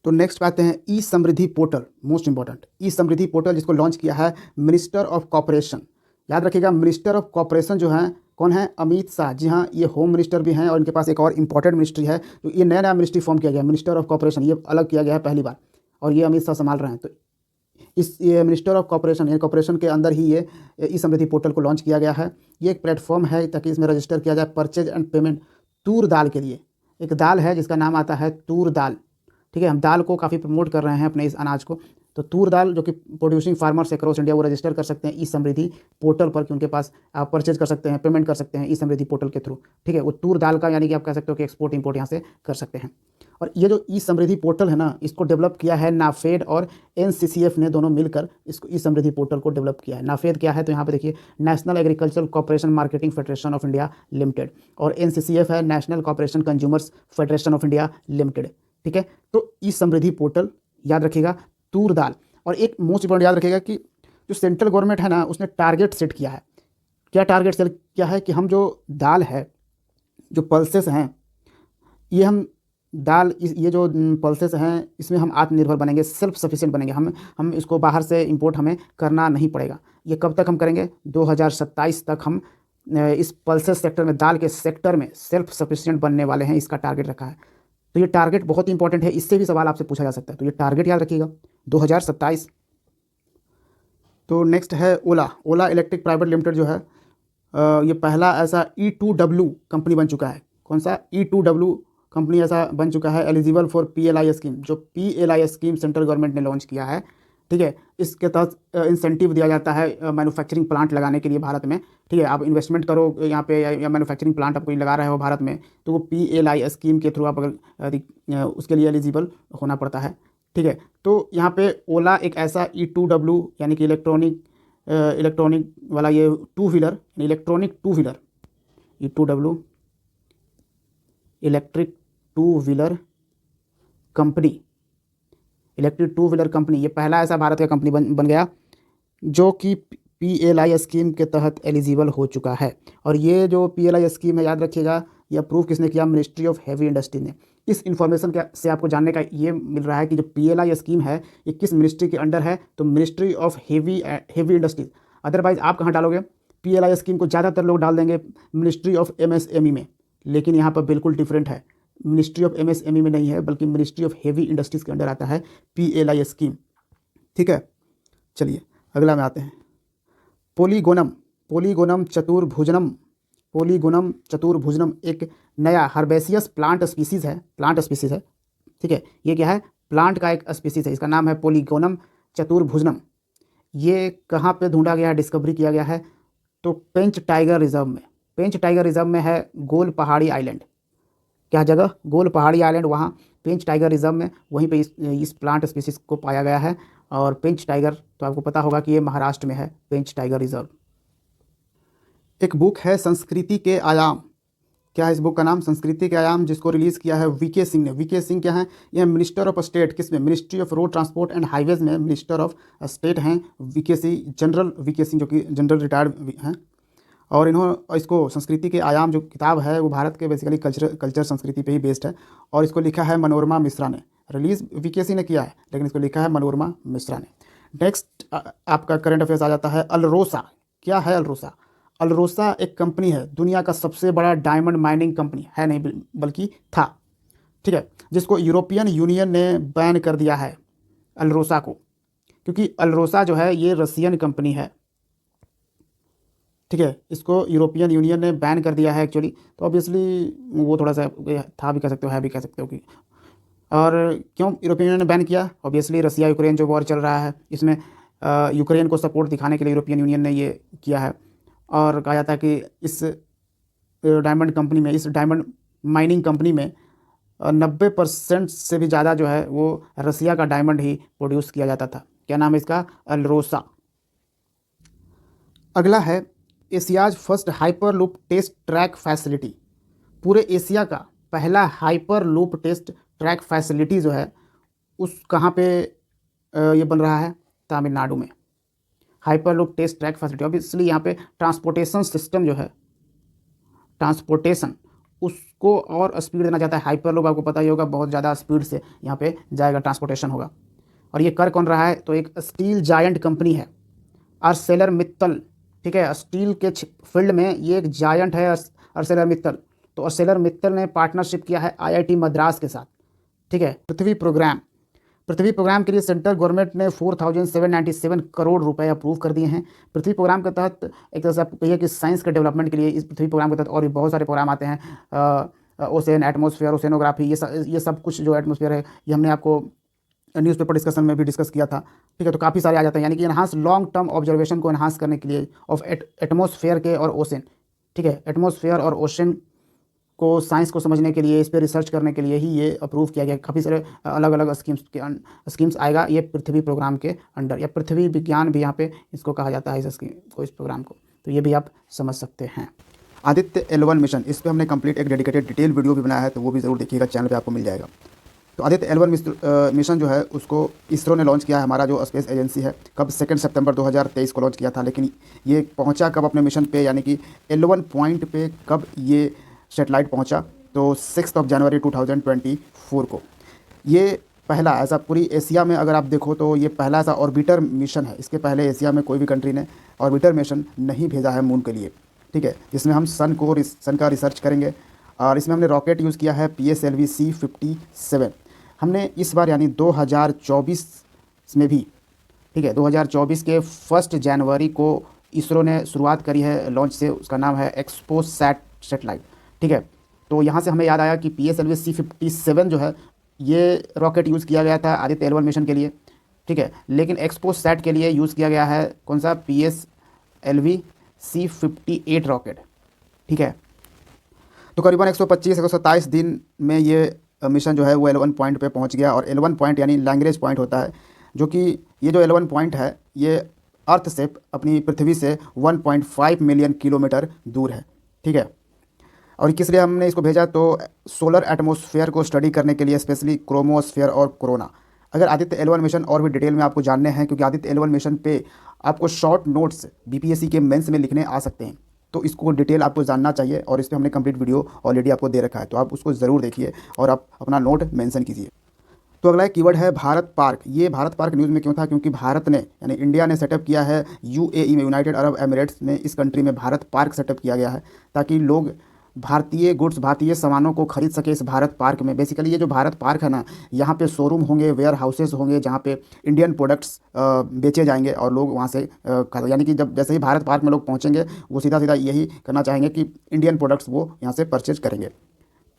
तो नेक्स्ट पे आते हैं ई समृद्धि पोर्टल, मोस्ट इंपॉर्टेंट ई समृद्धि पोर्टल, जिसको लॉन्च किया है मिनिस्टर ऑफ कॉपरेशन। याद रखिएगा, मिनिस्टर ऑफ कॉपरेशन जो है कौन है? अमित शाह। जी हाँ, ये होम मिनिस्टर भी हैं और इनके पास एक और इंपॉर्टेंट मिनिस्ट्री है। तो ये नया मिनिस्ट्री फॉर्म किया गया, मिनिस्टर ऑफ कॉपरेशन, ये अलग किया गया है पहली बार, और ये अमित शाह संभाल रहे हैं। तो ये मिनिस्टर ऑफ कॉपरेशन, यानी कॉपरेशन के अंदर ही ये ई समृद्धि पोर्टल को लॉन्च किया गया है। ये एक प्लेटफॉर्म है ताकि इसमें रजिस्टर किया जाए परचेज एंड पेमेंट तूर दाल के लिए। एक दाल है जिसका नाम आता है तूर दाल, ठीक है। हम दाल को काफ़ी प्रमोट कर रहे हैं, अपने इस अनाज को। तो तूर दाल जो कि प्रोड्यूसिंग फार्मर्स अक्रॉस इंडिया, वो रजिस्टर कर सकते हैं ई समृद्धि पोर्टल पर, कि उनके पास आप परचेज कर सकते हैं, पेमेंट कर सकते हैं ई समृद्धि पोर्टल के थ्रू, ठीक है। वो तूर दाल का यानी कि आप कह सकते हो कि एक्सपोर्ट इंपोर्ट यहाँ से कर सकते हैं। और ये जो ई समृद्धि पोर्टल है ना, इसको डेवलप किया है नाफेड और एनसीसीएफ ने, दोनों मिलकर इसको ई समृद्धि पोर्टल को डेवलप किया है। नाफेड क्या है? तो यहाँ पे देखिए, national agriculture cooperation marketing federation of India limited, और एनसीसीएफ है national cooperation consumers federation of India limited, ठीक है। तो ई समृद्धि पोर्टल याद रखिएगा, तूर दाल। और एक मोस्ट इंपॉर्टेंट याद रखिएगा कि जो सेंट्रल गवर्नमेंट है ना, उसने टारगेट सेट किया है। क्या टारगेट सेट किया है? कि हम जो दाल है, जो पल्सेस हैं, ये हम दाल ये जो पल्सेस हैं, इसमें हम आत्मनिर्भर बनेंगे, सेल्फ सफिशिएंट बनेंगे। हम इसको बाहर से इंपोर्ट हमें करना नहीं पड़ेगा। ये कब तक हम करेंगे? 2027 तक हम इस पल्सेस सेक्टर में, दाल के सेक्टर में सेल्फ सफिशिएंट बनने वाले हैं। इसका टारगेट रखा है। तो ये टारगेट बहुत इंपॉर्टेंट है, इससे भी सवाल आपसे पूछा जा सकता है। तो ये टारगेट याद रखिएगा, 2027। तो नेक्स्ट है ओला इलेक्ट्रिक प्राइवेट लिमिटेड जो है, ये पहला ऐसा E2W कंपनी बन चुका है। कौन सा? E2W कंपनी ऐसा बन चुका है एलिजिबल फॉर PLI स्कीम। जो PLI स्कीम सेंट्रल गवर्नमेंट ने लॉन्च किया है, ठीक है। इसके तहत इंसेंटिव दिया जाता है मैन्युफैक्चरिंग प्लांट लगाने के लिए भारत में, ठीक है। आप इन्वेस्टमेंट करो यहाँ पे, या मैन्युफैक्चरिंग प्लांट आप कोई लगा रहे हो भारत में, तो वो PLI स्कीम के थ्रू आप अगर उसके लिए एलिजिबल होना पड़ता है, ठीक है। तो यहाँ पे ओला एक ऐसा E2W यानी कि इलेक्ट्रॉनिक वाला ये two wheeler, electronic two wheeler, E2W electric two wheeler company, electric two wheeler company, ये पहला ऐसा भारत का कंपनी बन गया जो कि PLI स्कीम के तहत एलिजिबल हो चुका है। और ये जो PLI स्कीम है, याद रखिएगा, ये अप्रूव किसने किया? मिनिस्ट्री ऑफ हैवी इंडस्ट्री ने। इस इन्फॉर्मेशन से आपको जानने का ये मिल रहा है कि जो PLI स्कीम है, ये किस मिनिस्ट्री के अंडर है? तो ministry of heavy industries. Otherwise आप कहाँ डालोगे? PLI स्कीम को ज़्यादातर लोग डाल देंगे मिनिस्ट्री ऑफ MSME में, लेकिन यहाँ पर बिल्कुल डिफरेंट है। मिनिस्ट्री ऑफ MSME में नहीं है, बल्कि मिनिस्ट्री ऑफ हैवी इंडस्ट्रीज़ के अंडर आता है PLI स्कीम, ठीक है। चलिए अगला में आते हैं। पोलीगोनम चतुर्भुजनम एक नया हर्बेसियस प्लांट स्पीसीज़ है, ठीक है। ये क्या है? प्लांट का एक स्पीसीज़ है, इसका नाम है पोलीगोनम चतुर्भुजनम। ये कहाँ पे ढूंढा गया है, डिस्कवरी किया गया है? तो पेंच टाइगर रिजर्व में है गोल पहाड़ी आइलैंड। क्या जगह? गोल पहाड़ी आइलैंड, वहाँ पेंच टाइगर रिजर्व में, वहीं पे इस प्लांट स्पीसीज को पाया गया है। और पेंच टाइगर तो आपको पता होगा कि ये महाराष्ट्र में है, पेंच टाइगर रिजर्व। एक बुक है संस्कृति के आयाम। क्या है इस बुक का नाम? संस्कृति के आयाम, जिसको रिलीज़ किया है VK सिंह ने। VK सिंह क्या है? यह मिनिस्टर ऑफ स्टेट, किसमें? Ministry of road transport and highways में मिनिस्टर ऑफ स्टेट हैं VK Singh, general VK Singh, जो कि जनरल रिटायर्ड हैं। और इन्होंने इसको संस्कृति के आयाम जो किताब है वो भारत के बेसिकली कल्चर संस्कृति पे ही बेस्ड है, और इसको लिखा है मनोरमा मिश्रा ने। रिलीज़ वीकेसी ने किया है लेकिन इसको लिखा है मनोरमा मिश्रा ने। नेक्स्ट आपका करंट अफेयर्स आ जाता है अल्रोसा। क्या है अल्रोसा? अल्रोसा एक कंपनी है, दुनिया का सबसे बड़ा डायमंड माइनिंग कंपनी है, नहीं बल्कि था, ठीक है, जिसको यूरोपियन यूनियन ने बैन कर दिया है अल्रोसा को, क्योंकि अल्रोसा जो है ये रसियन कंपनी है, ठीक है। इसको यूरोपियन यूनियन ने बैन कर दिया है एक्चुअली, तो ऑब्वियसली वो थोड़ा सा था भी कह सकते हो, है भी कह सकते हो कि, और क्यों यूरोपियन यूनियन ने बैन किया? ऑब्वियसली रसिया यूक्रेन जो वॉर चल रहा है इसमें यूक्रेन को सपोर्ट दिखाने के लिए यूरोपियन यूनियन ने ये किया है। और कहा जाता है कि इस डायमंड कंपनी में, इस डायमंड माइनिंग कंपनी में 90% से भी ज़्यादा जो है वो रसिया का डायमंड ही प्रोड्यूस किया जाता था। क्या नाम है इसका? अल्रोसा। अगला है Asia's first hyperloop test track facility. पूरे एशिया का पहला hyperloop test track facility जो है उस कहाँ पे ये बन रहा है? तमिलनाडु में। Hyperloop test track facility, obviously यहाँ पे ट्रांसपोर्टेशन सिस्टम जो है, ट्रांसपोर्टेशन उसको और स्पीड देना चाहता है। हाइपर लूप आपको पता ही होगा, बहुत ज़्यादा स्पीड से यहाँ पे जाएगा, ट्रांसपोर्टेशन होगा। और ये कर कौन रहा है? तो एक स्टील जायंट कंपनी है, आर्सेलर मित्तल, ठीक है। स्टील के फील्ड में ये एक जायंट है आर्सेलर मित्तल। तो आर्सेलर मित्तल ने पार्टनरशिप किया है आईआईटी मद्रास के साथ, ठीक है। पृथ्वी प्रोग्राम के लिए सेंट्रल गवर्नमेंट ने 4797 करोड़ रुपए अप्रूव कर दिए हैं। पृथ्वी प्रोग्राम के तहत एक तरह से आप कहिए कि साइंस के डेवलपमेंट के लिए इस पृथ्वी प्रोग्राम के तहत और भी बहुत सारे प्रोग्राम आते हैं। ओशन, एटमॉस्फेयर, ओशेनोग्राफी, ये सब कुछ जो एटमॉस्फेयर है ये हमने आपको न्यूज़पेपर डिस्कशन में भी डिस्कस किया था, ठीक है। तो काफ़ी सारे आ जाते हैं, यानी कि एनहांस लॉन्ग टर्म ऑब्जर्वेशन को एनहांस करने के लिए ऑफ एटमॉस्फेयर के और ओशन, ठीक है। एटमॉस्फेयर और ओशन को साइंस को समझने के लिए, इस पर रिसर्च करने के लिए ही ये अप्रूव किया गया। काफ़ी सारे अलग अलग स्कीम्स आएगा ये पृथ्वी प्रोग्राम के अंडर, या पृथ्वी विज्ञान भी यहाँ पे इसको कहा जाता है, इस स्कीम को, इस प्रोग्राम को। तो ये भी आप समझ सकते हैं। आदित्य L1 मिशन, इस पर हमने कंप्लीट एक डेडिकेटेड डिटेल वीडियो भी बनाया है, तो वो भी ज़रूर देखिएगा, चैनल पे आपको मिल जाएगा। तो आदित्य L1 मिशन जो है उसको इसरो ने लॉन्च किया है, हमारा जो स्पेस एजेंसी है। कब? 2 सितंबर 2023 को लॉन्च किया था, लेकिन ये पहुंचा कब अपने मिशन पे, यानी कि L1 पॉइंट पे कब ये सैटेलाइट पहुंचा? तो 6 जनवरी 2024 को। ये पहला ऐसा पूरी एशिया में अगर आप देखो तो ये पहला ऐसा ऑर्बिटर मिशन है। इसके पहले एशिया में कोई भी कंट्री ने ऑर्बिटर मिशन नहीं भेजा है मून के लिए, ठीक है। जिसमें हम सन का रिसर्च करेंगे, और इसमें हमने रॉकेट यूज़ किया है PSLV C57। हमने इस बार यानी 2024 में भी, ठीक है, 2024 के 1 जनवरी को इसरो ने शुरुआत करी है लॉन्च से, उसका नाम है एक्सपोसैट सैटेलाइट, ठीक है। तो यहाँ से हमें याद आया कि PSLV C57 जो है ये रॉकेट यूज़ किया गया था आदित्य L1 मिशन के लिए, ठीक है। लेकिन एक्सपोसैट के लिए यूज़ किया गया है कौन सा? PSLV C58 रॉकेट, ठीक है। तो करीबन 125-127 दिन में ये मिशन जो है वो L1 पॉइंट पे पहुंच गया। और L1 पॉइंट यानी लैग्रेंज पॉइंट होता है, जो कि ये जो L1 पॉइंट है ये अर्थ से, अपनी पृथ्वी से 1.5 मिलियन किलोमीटर दूर है, ठीक है। और किस लिए हमने इसको भेजा? तो सोलर एटमॉस्फेयर को स्टडी करने के लिए, स्पेशली क्रोमोस्फेयर और कोरोना। अगर आदित्य L1 मिशन और भी डिटेल में आपको जानने हैं, क्योंकि आदित्य L1 मिशन पे आपको शॉर्ट नोट्स BPSC के मेंस में लिखने आ सकते हैं, तो इसको डिटेल आपको जानना चाहिए, और इस पर हमने कंप्लीट वीडियो ऑलरेडी आपको दे रखा है, तो आप उसको ज़रूर देखिए और आप अपना नोट मेंशन कीजिए। तो अगला कीवर्ड है भारत पार्क। ये भारत पार्क न्यूज़ में क्यों था? क्योंकि भारत ने यानी इंडिया ने सेटअप किया है UAE में, यूनाइटेड अरब एमिरेट्स में, इस कंट्री में भारत पार्क सेटअप किया गया है ताकि लोग भारतीय गुड्स, भारतीय सामानों को खरीद सके इस भारत पार्क में। बेसिकली ये जो भारत पार्क है ना, यहाँ पे शोरूम होंगे, वेयर हाउसेस होंगे, जहाँ पे इंडियन प्रोडक्ट्स बेचे जाएंगे और लोग वहाँ से यानी कि जब जैसे ही भारत पार्क में लोग पहुँचेंगे वो सीधा सीधा यही करना चाहेंगे कि इंडियन प्रोडक्ट्स वो यहाँ से परचेज करेंगे,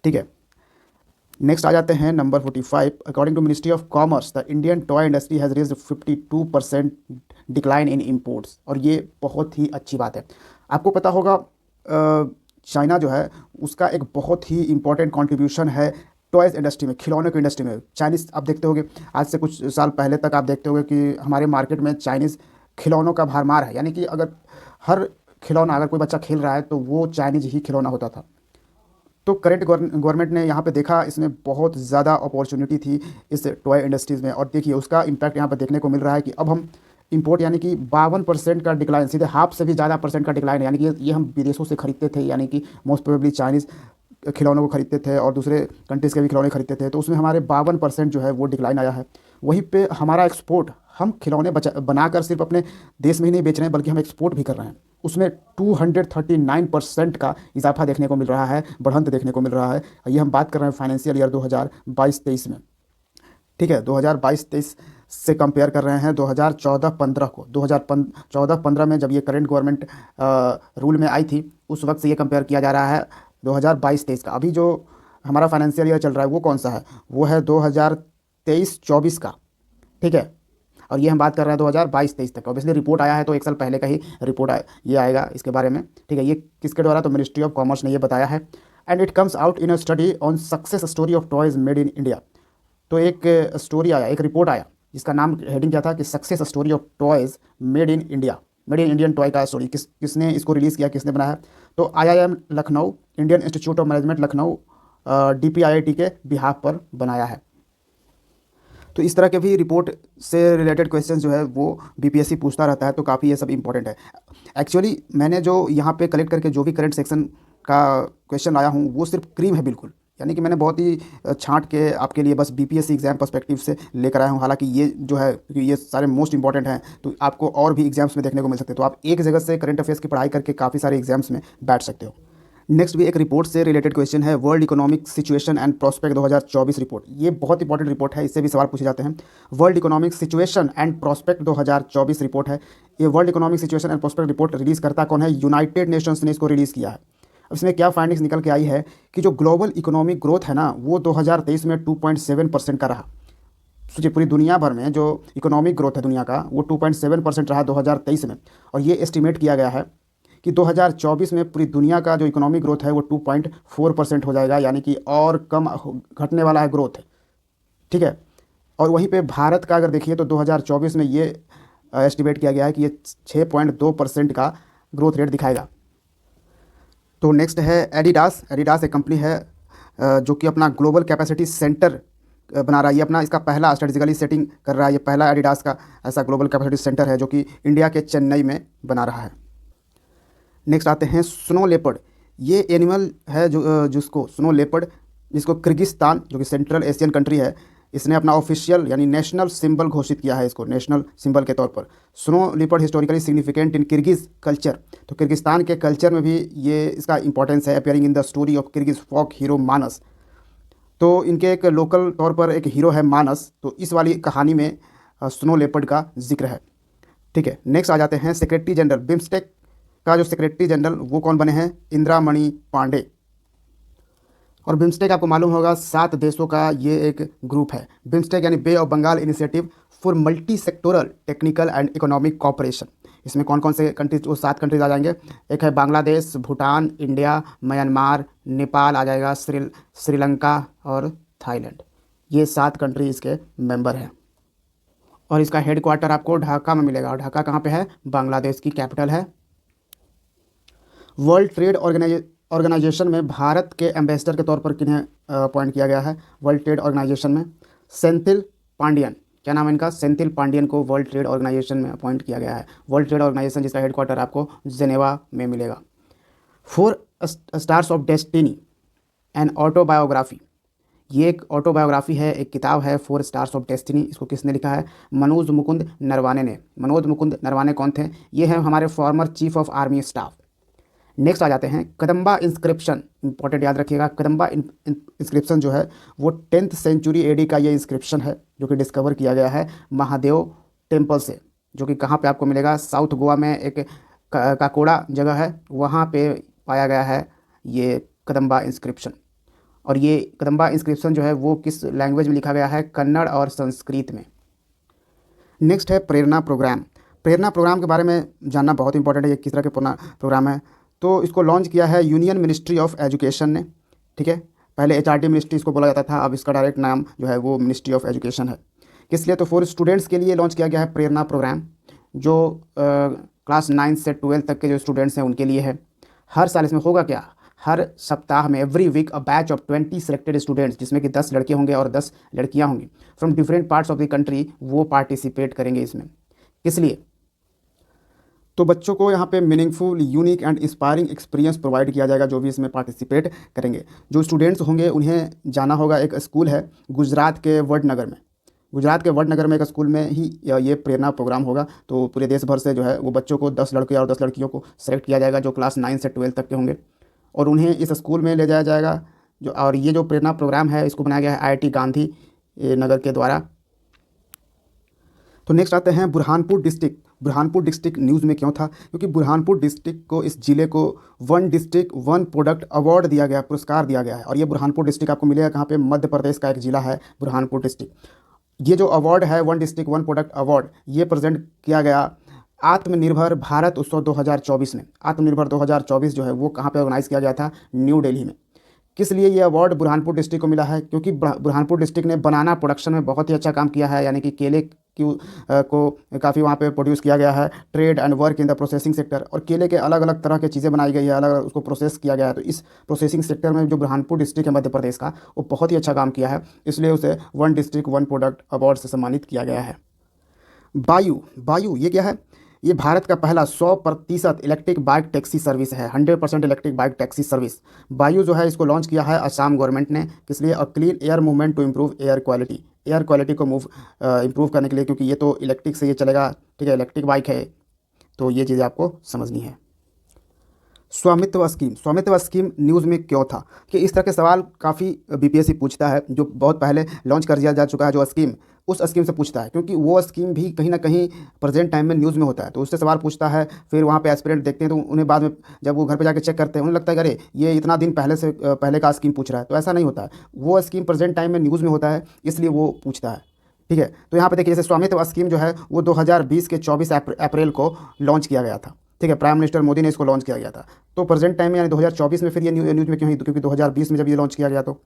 ठीक है। नेक्स्ट आ जाते हैं number 45। According to ministry of commerce, the Indian toy industry has raised 52% decline in imports. और ये बहुत ही अच्छी बात है। आपको पता होगा चाइना जो है उसका एक बहुत ही इंपॉर्टेंट कंट्रीब्यूशन है टॉयज़ इंडस्ट्री में, खिलौनों की इंडस्ट्री में। चाइनीज़ आप देखते होंगे, आज से कुछ साल पहले तक आप देखते होंगे कि हमारे मार्केट में चाइनीज़ खिलौनों का भरमार है, यानी कि अगर हर खिलौना, अगर कोई बच्चा खेल रहा है तो वो चाइनीज़ ही खिलौना होता था। तो करेंट गवर्नमेंट ने यहाँ पे देखा इसमें बहुत ज़्यादा अपॉर्चुनिटी थी इस टॉय इंडस्ट्रीज़ में, और देखिए उसका इम्पैक्ट यहाँ पर देखने को मिल रहा है कि अब हम इंपोर्ट यानी कि 52% का डिक्लाइन, सीधे हाफ से भी ज़्यादा परसेंट का डिक्लाइन है। यानी कि ये हम विदेशों से खरीदते थे, यानी कि मोस्ट प्रोबेबली चाइनीज़ खिलौनों को खरीदते थे और दूसरे कंट्रीज़ के भी खिलौने खरीदते थे, तो उसमें हमारे 52% जो है वो डिक्लाइन आया है। वहीं पे हमारा एक्सपोर्ट, हम खिलौने बनाकर सिर्फ अपने देश में ही नहीं बेच रहे हैं बल्कि हम एक्सपोर्ट भी कर रहे हैं, उसमें 239% का इजाफा देखने को मिल रहा है, बढ़ंत देखने को मिल रहा है। ये हम बात कर रहे हैं फाइनेंशियल ईयर 2022-23 में, ठीक है। 2022-23 से कंपेयर कर रहे हैं 2014-15 को। 2014-15 में जब ये करंट गवर्नमेंट रूल में आई थी, उस वक्त से ये कंपेयर किया जा रहा है 2022-23 का। अभी जो हमारा फाइनेंशियल ईयर चल रहा है वो कौन सा है, वो है 2023-24 का, ठीक है। और ये हम बात कर रहे हैं 2022-23 तक। ऑब्वियसली रिपोर्ट आया है तो एक साल पहले का ही रिपोर्ट ये आएगा इसके बारे में, ठीक है। ये किसके द्वारा, तो मिनिस्ट्री ऑफ कॉमर्स ने ये बताया है। And it comes out in a study on success story of toys made in India. तो एक स्टोरी आया, एक रिपोर्ट आया, जिसका नाम हेडिंग क्या था कि success story of toys made in India, made in Indian toy का स्टोरी। किसने इसको रिलीज़ किया, किसने बनाया, तो IIM Lucknow, Indian institute of management Lucknow, DPIIT के बिहाफ पर बनाया है। तो इस तरह के भी रिपोर्ट से रिलेटेड क्वेश्चन जो है वो BPSC पूछता रहता है, तो काफ़ी ये सब इंपॉर्टेंट है। एक्चुअली मैंने जो यहाँ पे कलेक्ट करके जो भी करंट सेक्शन का क्वेश्चन लाया हूँ वो सिर्फ क्रीम है बिल्कुल, यानी कि मैंने बहुत ही छांट के आपके लिए बस BPSC एग्ज़ाम पर्सपेक्टिव से लेकर आया हूँ। हालांकि ये जो है, ये सारे मोस्ट इंपॉर्टेंट हैं, तो आपको और भी एग्जाम्स में देखने को मिल सकते हैं। तो आप एक जगह से करंट अफेयर्स की पढ़ाई करके काफ़ी सारे एग्जाम्स में बैठ सकते हो। नेक्स्ट भी एक रिपोर्ट से रिलेटेड क्वेश्चन है, world economic situation and prospect 2024 report. ये बहुत इंपॉर्टेंट रिपोर्ट है, इससे भी सवाल पूछे जाते हैं। World economic situation and prospect 2024 report है। ये world economic situation and prospect report release करता कौन है, यूनाइटेड नेशंस ने इसको रिलीज़ किया है। अब इसमें क्या फाइंडिंग्स निकल के आई है कि जो ग्लोबल इकोनॉमिक ग्रोथ है ना, वो 2023 में 2.7% का रहा। सोचिए, पूरी दुनिया भर में जो इकोनॉमिक ग्रोथ है दुनिया का, वो 2.7% रहा 2023 में। और ये एस्टिमेट किया गया है कि 2024 में पूरी दुनिया का जो इकोनॉमिक ग्रोथ है वो 2.4% हो जाएगा, यानी कि और कम घटने वाला है ग्रोथ, ठीक है। और वहीं पे भारत का अगर देखिए तो 2024 में ये एस्टिमेट किया गया है कि ये 6.2% का ग्रोथ रेट दिखाएगा। तो नेक्स्ट है एडिडास। एडिडास एक कंपनी है जो कि अपना ग्लोबल कैपेसिटी सेंटर बना रहा है। ये अपना इसका पहला स्ट्रेटेजिकली सेटिंग कर रहा है। ये पहला एडिडास का ऐसा ग्लोबल कैपेसिटी सेंटर है जो कि इंडिया के चेन्नई में बना रहा है। नेक्स्ट आते हैं स्नो लेपर्ड। ये एनिमल है जिसको स्नो लेपर्ड, जिसको किर्गिस्तान, जो कि सेंट्रल एशियन कंट्री है, इसने अपना ऑफिशियल यानी नेशनल सिंबल घोषित किया है, इसको नेशनल सिंबल के तौर पर। Snow leopard historically significant in Kyrgyz culture. तो किर्गिस्तान के कल्चर में भी ये इसका इंपॉर्टेंस है। Appearing in the story of Kyrgyz folk hero Manas. तो इनके एक लोकल तौर पर एक हीरो है मानस, तो इस वाली कहानी में स्नो लेपर्ड का जिक्र है, ठीक है। नेक्स्ट आ जाते हैं सेक्रेटरी जनरल। बिम्स्टेक का जो सेक्रेटरी जनरल वो कौन बने हैं, इंदिरामणि पांडे। और बिम्स्टेक आपको मालूम होगा 7 देशों का ये एक ग्रुप है। बिम्स्टेक यानी bay of Bengal initiative for multi sectoral technical and economic cooperation. इसमें कौन कौन से कंट्रीज, वो 7 कंट्रीज आ जाएंगे। एक है बांग्लादेश, भूटान, इंडिया, म्यांमार, नेपाल आ जाएगा, श्रीलंका और थाईलैंड। ये 7 कंट्री इसके मेंबर हैं। और इसका हेडक्वार्टर आपको ढाका में मिलेगा। और ढाका कहाँ पे है, बांग्लादेश की कैपिटल है। वर्ल्ड ट्रेड ऑर्गेनाइजेशन में भारत के एम्बेसडर के तौर पर किन्हें अपॉइंट किया गया है, वर्ल्ड ट्रेड ऑर्गेनाइजेशन में, सेंथिल पांडियन। क्या नाम है इनका, सेंथिल पांडियन को वर्ल्ड ट्रेड ऑर्गेनाइजेशन में अपॉइंट किया गया है। वर्ल्ड ट्रेड ऑर्गेनाइजेशन जिसका हेडक्वार्टर आपको जेनेवा में मिलेगा। 4 stars of destiny and autobiography. ये एक ऑटोबायोग्राफी है, एक किताब है 4 स्टार्स ऑफ डेस्टिनी। इसको किसने लिखा है, मनोज मुकुंद नरवाने ने। मनोज मुकुंद नरवाने कौन थे, ये हैं हमारे former chief of army staff. Next आ जाते हैं कदम्बा इंस्क्रिप्शन। इंपॉर्टेंट याद रखिएगा, कदम्बा इंस्क्रिप्शन जो है वो 10th सेंचुरी AD का ये इंस्क्रिप्शन है, जो कि डिस्कवर किया गया है महादेव टेम्पल से, जो कि कहाँ पे आपको मिलेगा, साउथ गोवा में एक काकोड़ा जगह है, वहाँ पे पाया गया है ये कदम्बा इंस्क्रिप्शन। और ये कदम्बा इंस्क्रिप्शन जो है वो किस लैंग्वेज में लिखा गया है, कन्नड़ और संस्कृत में। नेक्स्ट है प्रेरणा प्रोग्राम। प्रेरणा प्रोग्राम के बारे में जानना बहुत इंपॉर्टेंट है, ये किस तरह के प्रोग्राम है। तो इसको लॉन्च किया है यूनियन मिनिस्ट्री ऑफ एजुकेशन ने, ठीक है। पहले HRD मिनिस्ट्री इसको बोला जाता था, अब इसका डायरेक्ट नाम जो है वो मिनिस्ट्री ऑफ एजुकेशन है। किस लिए, तो फॉर स्टूडेंट्स के लिए लॉन्च किया गया है प्रेरणा प्रोग्राम, जो क्लास 9 से 12 तक के जो स्टूडेंट्स हैं उनके लिए है। हर साल इसमें होगा क्या, हर सप्ताह में every week a batch of 20 selected students, जिसमें कि 10 लड़के होंगे और 10 लड़कियां होंगी, from different parts of the country, वो पार्टिसिपेट करेंगे इसमें। किस लिए? तो बच्चों को यहाँ पे meaningful, unique and inspiring experience provide किया जाएगा जो भी इसमें पार्टिसिपेट करेंगे। जो स्टूडेंट्स होंगे उन्हें जाना होगा, एक स्कूल है गुजरात के वडनगर में। गुजरात के वडनगर में एक स्कूल में ही ये प्रेरणा प्रोग्राम होगा। तो पूरे देश भर से जो है वो बच्चों को 10 लड़के और 10 लड़कियों को सेलेक्ट किया जाएगा जो क्लास 9 से 12 तक के होंगे, और उन्हें इस स्कूल में ले जाया जाएगा। और ये जो प्रेरणा प्रोग्राम है इसको बनाया गया है IIT गांधी नगर के द्वारा। तो नेक्स्ट आते हैं Burhanpur district. Burhanpur district news में क्यों था? क्योंकि बुरहानपुर डिस्ट्रिक्ट को, इस ज़िले को one district one product award दिया गया, पुरस्कार दिया गया है। और ये बुरहानपुर डिस्ट्रिक्ट आपको मिलेगा कहाँ पे? मध्य प्रदेश का एक ज़िला है बुरहानपुर डिस्ट्रिक्ट। ये जो अवार्ड है one district one product award, ये प्रेजेंट किया गया आत्मनिर्भर भारत उत्सव 2024 में। आत्मनिर्भर 2024 जो है वो कहाँ पे ऑर्गेनाइज़ किया गया था? न्यू दिल्ली में। किस लिए ये अवार्ड बुरहानपुर डिस्ट्रिक्ट को मिला है? क्योंकि बुरहानपुर डिस्ट्रिक्ट ने बनाना प्रोडक्शन में बहुत ही अच्छा काम किया है, यानी कि केले को काफ़ी वहाँ पे प्रोड्यूस किया गया है। Trade and work in the processing sector, और केले के अलग अलग तरह की चीज़ें बनाई गई है, अलग अलग उसको प्रोसेस किया गया है। तो इस प्रोसेसिंग सेक्टर में जो बुरहानपुर डिस्ट्रिक्ट है मध्य प्रदेश का, वो बहुत ही अच्छा काम किया है, इसलिए उसे one district one product award से सम्मानित किया गया है। बायू, बायू ये क्या है? ये भारत का पहला 100% इलेक्ट्रिक बाइक टैक्सी सर्विस है। 100% इलेक्ट्रिक बाइक टैक्सी सर्विस बायू जो है इसको लॉन्च किया है असम गवर्नमेंट ने। किस लिए? A clean air movement to improve air quality, air quality को इम्प्रूव करने के लिए, क्योंकि ये तो इलेक्ट्रिक से ये चलेगा, ठीक है, इलेक्ट्रिक बाइक है। तो ये चीज़ें आपको समझनी है। स्वामित्व स्कीम, स्वामित्व स्कीम न्यूज़ में क्यों था? कि इस तरह के सवाल काफ़ी BPSC पूछता है, जो बहुत पहले लॉन्च कर दिया जा चुका है जो स्कीम, उस स्कीम से पूछता है, क्योंकि वो स्कीम भी कहीं ना कहीं प्रेजेंट टाइम में न्यूज़ में होता है, तो उससे सवाल पूछता है। फिर वहाँ पे एस्पिरेंट देखते हैं तो उन्हें बाद में जब वो घर पे जाके चेक करते हैं उन्हें लगता है कि अरे ये इतना दिन पहले का स्कीम पूछ रहा है। तो ऐसा नहीं होता है, वो स्कीम प्रेजेंट टाइम में न्यूज़ में होता है, इसलिए वो पूछता है, ठीक है। तो यहाँ पे देखिए, जैसे स्वामित्व स्कीम जो है वो 2020 के 24 अप्रैल को लॉन्च किया गया था, ठीक है। प्राइम मिनिस्टर मोदी ने इसको लॉन्च किया गया था। तो प्रेजेंट टाइम में यानी 2024 में फिर ये न्यूज़ में क्यों है? क्योंकि 2020 में जब ये लॉन्च किया गया तो,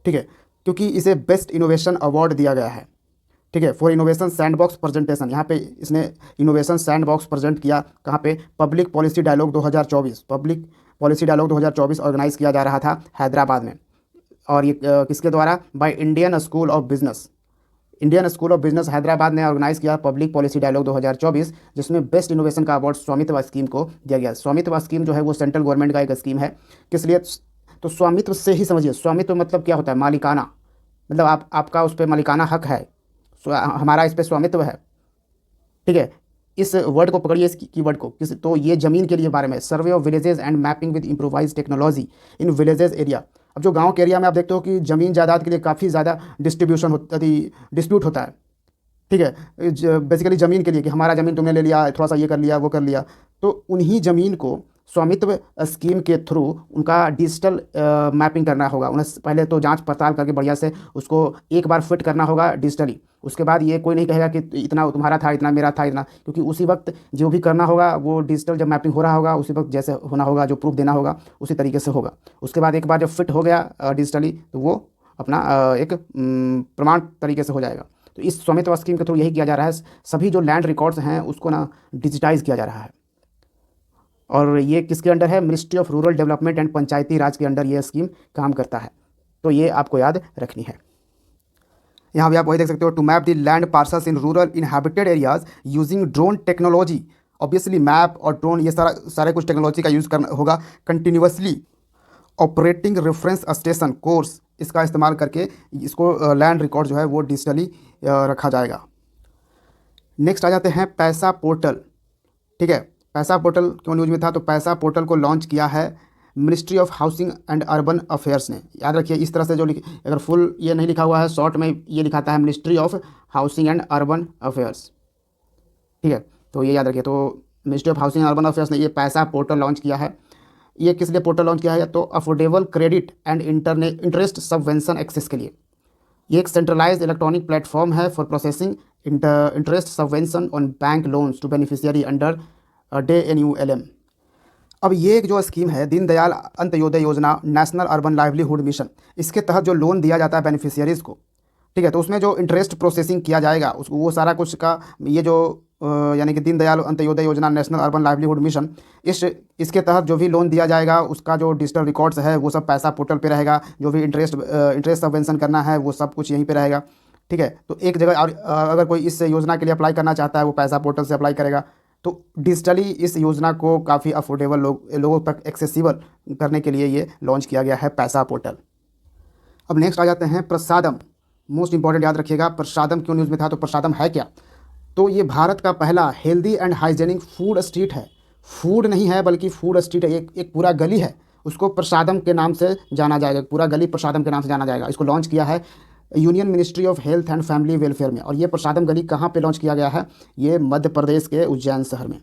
ठीक है, क्योंकि इसे बेस्ट इनोवेशन अवार्ड दिया गया है, ठीक है, फॉर इनोवेशन सैंडबॉक्स प्रेजेंटेशन। यहाँ पे इसने इनोवेशन सैंडबॉक्स प्रेजेंट किया कहाँ पे? Public policy dialogue 2024, public policy dialogue 2024 organise किया जा रहा था हैदराबाद में। और ये किसके द्वारा? By Indian school of business. Indian school of business Hyderabad ने ऑर्गेनाइज किया पब्लिक पॉलिसी डायलॉग 2024, जिसमें बेस्ट इनोवेशन का अवार्ड स्वामित्व स्कीम को दिया गया। स्वामित्व स्कीम जो है वो सेंट्रल गवर्नमेंट का एक स्कीम है। किस लिए? तो स्वामित्व से ही समझिए, स्वामित्व मतलब क्या होता है? मालिकाना, मतलब आपका उस पर मालिकाना हक है, हमारा इस पर स्वामित्व है, ठीक है। इस वर्ड को पकड़िए, इस कीवर्ड को। तो ये ज़मीन के लिए बारे में, survey of villages and mapping with improvise technology in villages area. अब जो गांव के एरिया में आप देखते हो कि ज़मीन जायदाद के लिए काफ़ी ज़्यादा डिस्प्यूट होता है, ठीक है। बेसिकली ज़मीन के लिए कि हमारा ज़मीन तुमने ले लिया, थोड़ा सा ये कर लिया, वो कर लिया। तो उन्हीं ज़मीन को स्वामित्व स्कीम के थ्रू उनका डिजिटल मैपिंग करना होगा। उन्हें पहले तो जांच पड़ताल करके बढ़िया से उसको एक बार फिट करना होगा डिजिटली। उसके बाद ये कोई नहीं कहेगा कि इतना तुम्हारा था, इतना मेरा था, इतना, क्योंकि उसी वक्त जो भी करना होगा वो डिजिटल जब मैपिंग हो रहा होगा उसी वक्त जैसे होना होगा, जो प्रूफ देना होगा उसी तरीके से होगा। उसके बाद एक बार जब फिट हो गया डिजिटली तो वो अपना एक प्रमाण तरीके से हो जाएगा। तो इस स्वामित्व स्कीम के थ्रू यही किया जा रहा है, सभी जो लैंड रिकॉर्ड्स हैं उसको ना डिजिटाइज किया जा रहा है। और ये किसके अंडर है? Ministry of rural development and panchayati raj के अंडर ये स्कीम काम करता है। तो ये आपको याद रखनी है। यहाँ भी आप वही देख सकते हो, to map the land parcels in rural inhabited areas using drone technology. Obviously map और ड्रोन ये सारे कुछ टेक्नोलॉजी का यूज़ करना होगा। Continuously operating reference station course, इसका इस्तेमाल करके इसको लैंड रिकॉर्ड जो है वो डिजिटली रखा जाएगा। नेक्स्ट आ जाते हैं पैसा पोर्टल, ठीक है। पैसा पोर्टल क्यों न्यूज़ में था? तो पैसा पोर्टल को लॉन्च किया है ministry of housing and urban affairs ने। याद रखिए, इस तरह से जो अगर फुल ये नहीं लिखा हुआ है, शॉर्ट में ये लिखाता है ministry of housing and urban affairs, ठीक है। तो ये याद रखिए, तो ministry of housing and urban affairs ने ये पैसा पोर्टल लॉन्च किया है। ये किस लिए पोर्टल लॉन्च किया है? तो affordable credit and interest subvention access के लिए। ये एक सेंट्रलाइज्ड इलेक्ट्रॉनिक प्लेटफॉर्म है for processing interest subvention on bank loans to beneficiary under DNULM। अब ये एक जो स्कीम है दीनदयाल अंत्योदय योजना, नेशनल अर्बन लाइवलीहुड मिशन, इसके तहत जो लोन दिया जाता है बेनिफिशियरीज़ को, ठीक है। तो उसमें जो इंटरेस्ट प्रोसेसिंग किया जाएगा उसको, वो सारा कुछ का ये जो यानी कि दीनदयाल अंत्योदय योजना, नेशनल अर्बन लाइवलीहुड मिशन, इसके तहत जो भी लोन दिया जाएगा उसका जो डिजिटल रिकॉर्ड्स है वो सब पैसा पोर्टल पे रहेगा। जो भी इंटरेस्ट सबवेंशन करना है वो सब कुछ यहीं पे रहेगा। ठीक है। तो एक जगह और अगर कोई इस योजना के लिए अप्लाई करना चाहता है वो पैसा पोर्टल से अप्लाई करेगा। तो डिजिटली इस योजना को काफ़ी अफोर्डेबल लोगों तक एक्सेसिबल करने के लिए ये लॉन्च किया गया है पैसा पोर्टल। अब नेक्स्ट आ जाते हैं प्रसादम। मोस्ट इंपॉर्टेंट याद रखिएगा, प्रसादम क्यों न्यूज़ में था, तो प्रसादम है क्या। तो ये भारत का पहला healthy and hygienic food street है। फूड नहीं है बल्कि फूड स्ट्रीट है। एक पूरा गली है, उसको प्रसादम के नाम से जाना जाएगा, पूरा गली प्रसादम के नाम से जाना जाएगा। इसको लॉन्च किया है union ministry of health and family welfare में। और ये प्रसादम गली कहाँ पे लॉन्च किया गया है, ये मध्य प्रदेश के उज्जैन शहर में।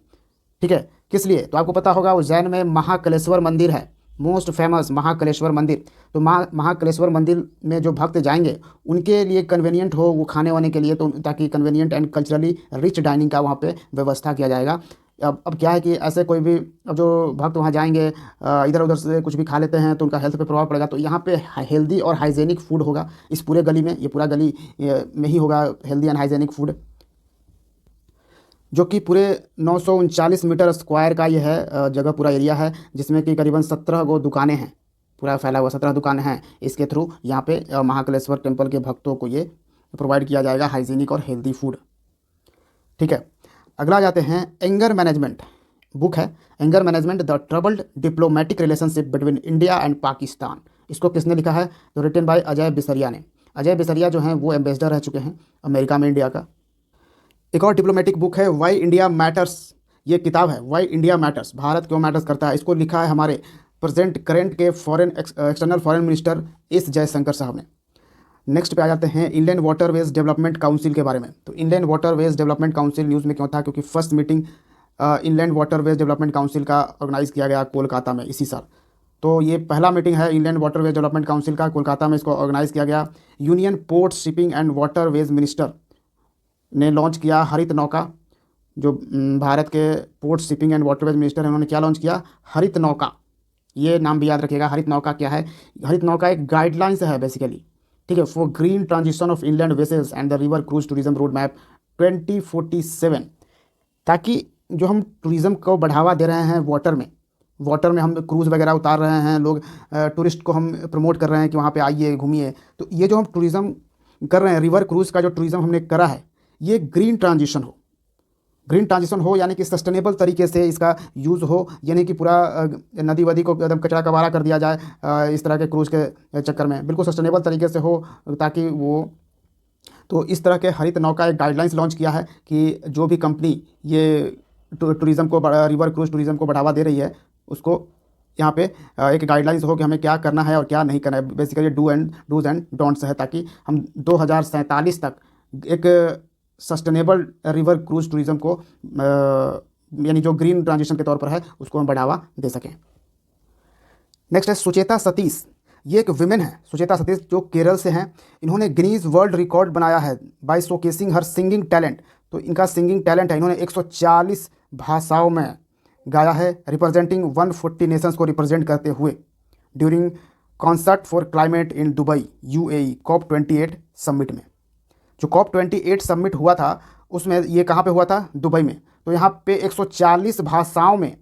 ठीक है, किस लिए, तो आपको पता होगा उज्जैन में महाकालेश्वर मंदिर है, मोस्ट फेमस महाकालेश्वर मंदिर। तो महाकालेश्वर मंदिर में जो भक्त जाएंगे उनके लिए कन्वीनियंट हो वो खाने वाने के लिए, तो ताकि convenient and culturally rich dining का वहाँ पे व्यवस्था किया जाएगा। अब क्या है कि ऐसे कोई भी अब जो भक्त वहाँ जाएंगे इधर उधर से कुछ भी खा लेते हैं तो उनका हेल्थ पे प्रभाव पड़ेगा। तो यहाँ पे हेल्दी और हाइजेनिक फूड होगा इस पूरे गली में, ये पूरा गली में ही होगा हेल्दी एंड हाइजेनिक फूड, जो कि पूरे 939 मीटर स्क्वायर का ये है जगह, पूरा एरिया है, जिसमें कि करीबन 17 गो दुकानें हैं, पूरा फैला हुआ 17 दुकानें हैं। इसके थ्रू यहाँ पे महाकालेश्वर टेम्पल के भक्तों को ये प्रोवाइड किया जाएगा हाइजीनिक और हेल्दी फूड। ठीक है, अगला जाते हैं एंगर मैनेजमेंट। बुक है anger management the troubled diplomatic relationship between India and Pakistan. इसको किसने लिखा है, तो रिटन बाय अजय बिसरिया ने। अजय बिसरिया जो हैं वो एम्बेसडर रह चुके हैं अमेरिका में इंडिया का। एक और डिप्लोमेटिक बुक है वाई इंडिया मैटर्स, ये किताब है वाई इंडिया मैटर्स, भारत क्यों मैटर्स करता है। इसको लिखा है हमारे करंट के external foreign minister S Jaishankar साहब ने। नेक्स्ट पे आ जाते हैं इंडियन वाटरवेज डेवलपमेंट काउंसिल के बारे में। तो Indian waterways development council news में क्यों था, क्योंकि first meeting Indian waterways development council का ऑर्गेनाइज किया गया कोलकाता में इसी साल। तो ये पहला मीटिंग है इंडियन वाटरवेज डेवलपमेंट काउंसिल का, कोलकाता में इसको ऑर्गेनाइज किया गया। Union port shipping and waterways minister ने लॉन्च किया हरित नौका, जो भारत के port shipping and waterways minister हैं उन्होंने क्या लॉन्च किया, हरित नौका। ये नाम भी याद रखिएगा, हरित नौका क्या है। हरित नौका एक गाइडलाइंस है बेसिकली, ठीक है, for green transition of inland vessels and the river cruise tourism road map 2047, ताकि जो हम टूरिज़्म को बढ़ावा दे रहे हैं वाटर में हम क्रूज़ वगैरह उतार रहे हैं, लोग टूरिस्ट को हम प्रमोट कर रहे हैं कि वहाँ पे आइए घूमिए। तो ये जो हम टूरिज़्म कर रहे हैं, रिवर क्रूज़ का जो टूरिज़्म हमने करा है, ये ग्रीन ट्रांजिशन हो यानी कि सस्टेनेबल तरीके से इसका यूज़ हो, यानी कि पूरा नदी वदी को एकदम कचरा कबाड़ा कर दिया जाए इस तरह के क्रूज़ के चक्कर में, बिल्कुल सस्टेनेबल तरीके से हो ताकि वो। तो इस तरह के हरित नौका एक गाइडलाइंस लॉन्च किया है कि जो भी कंपनी ये टूरिज़्म को रिवर क्रूज़ टूरिज़्म को बढ़ावा दे रही है उसको यहाँ पे एक गाइडलाइंस हो कि हमें क्या करना है और क्या नहीं करना है। बेसिकली डूज एंड डोंट्स है, ताकि हम 2047 तक एक सस्टेनेबल रिवर क्रूज टूरिज़्म को यानी जो ग्रीन ट्रांजिशन के तौर पर है उसको हम बढ़ावा दे सकें। नेक्स्ट है सुचेता सतीश। ये एक विमेन है सुचेता सतीश, जो केरल से हैं। इन्होंने गिनीज वर्ल्ड रिकॉर्ड बनाया है बाय शोकेसिंग हर सिंगिंग टैलेंट। तो इनका सिंगिंग टैलेंट है, इन्होंने 140 भाषाओं में गाया है, रिप्रेजेंटिंग 140 नेशंस को रिप्रेजेंट करते हुए during concert for climate in Dubai UAE COP28 summit में। जो COP28 समिट हुआ था उसमें ये कहाँ पे हुआ था, दुबई में। तो यहाँ पे 140 भाषाओं में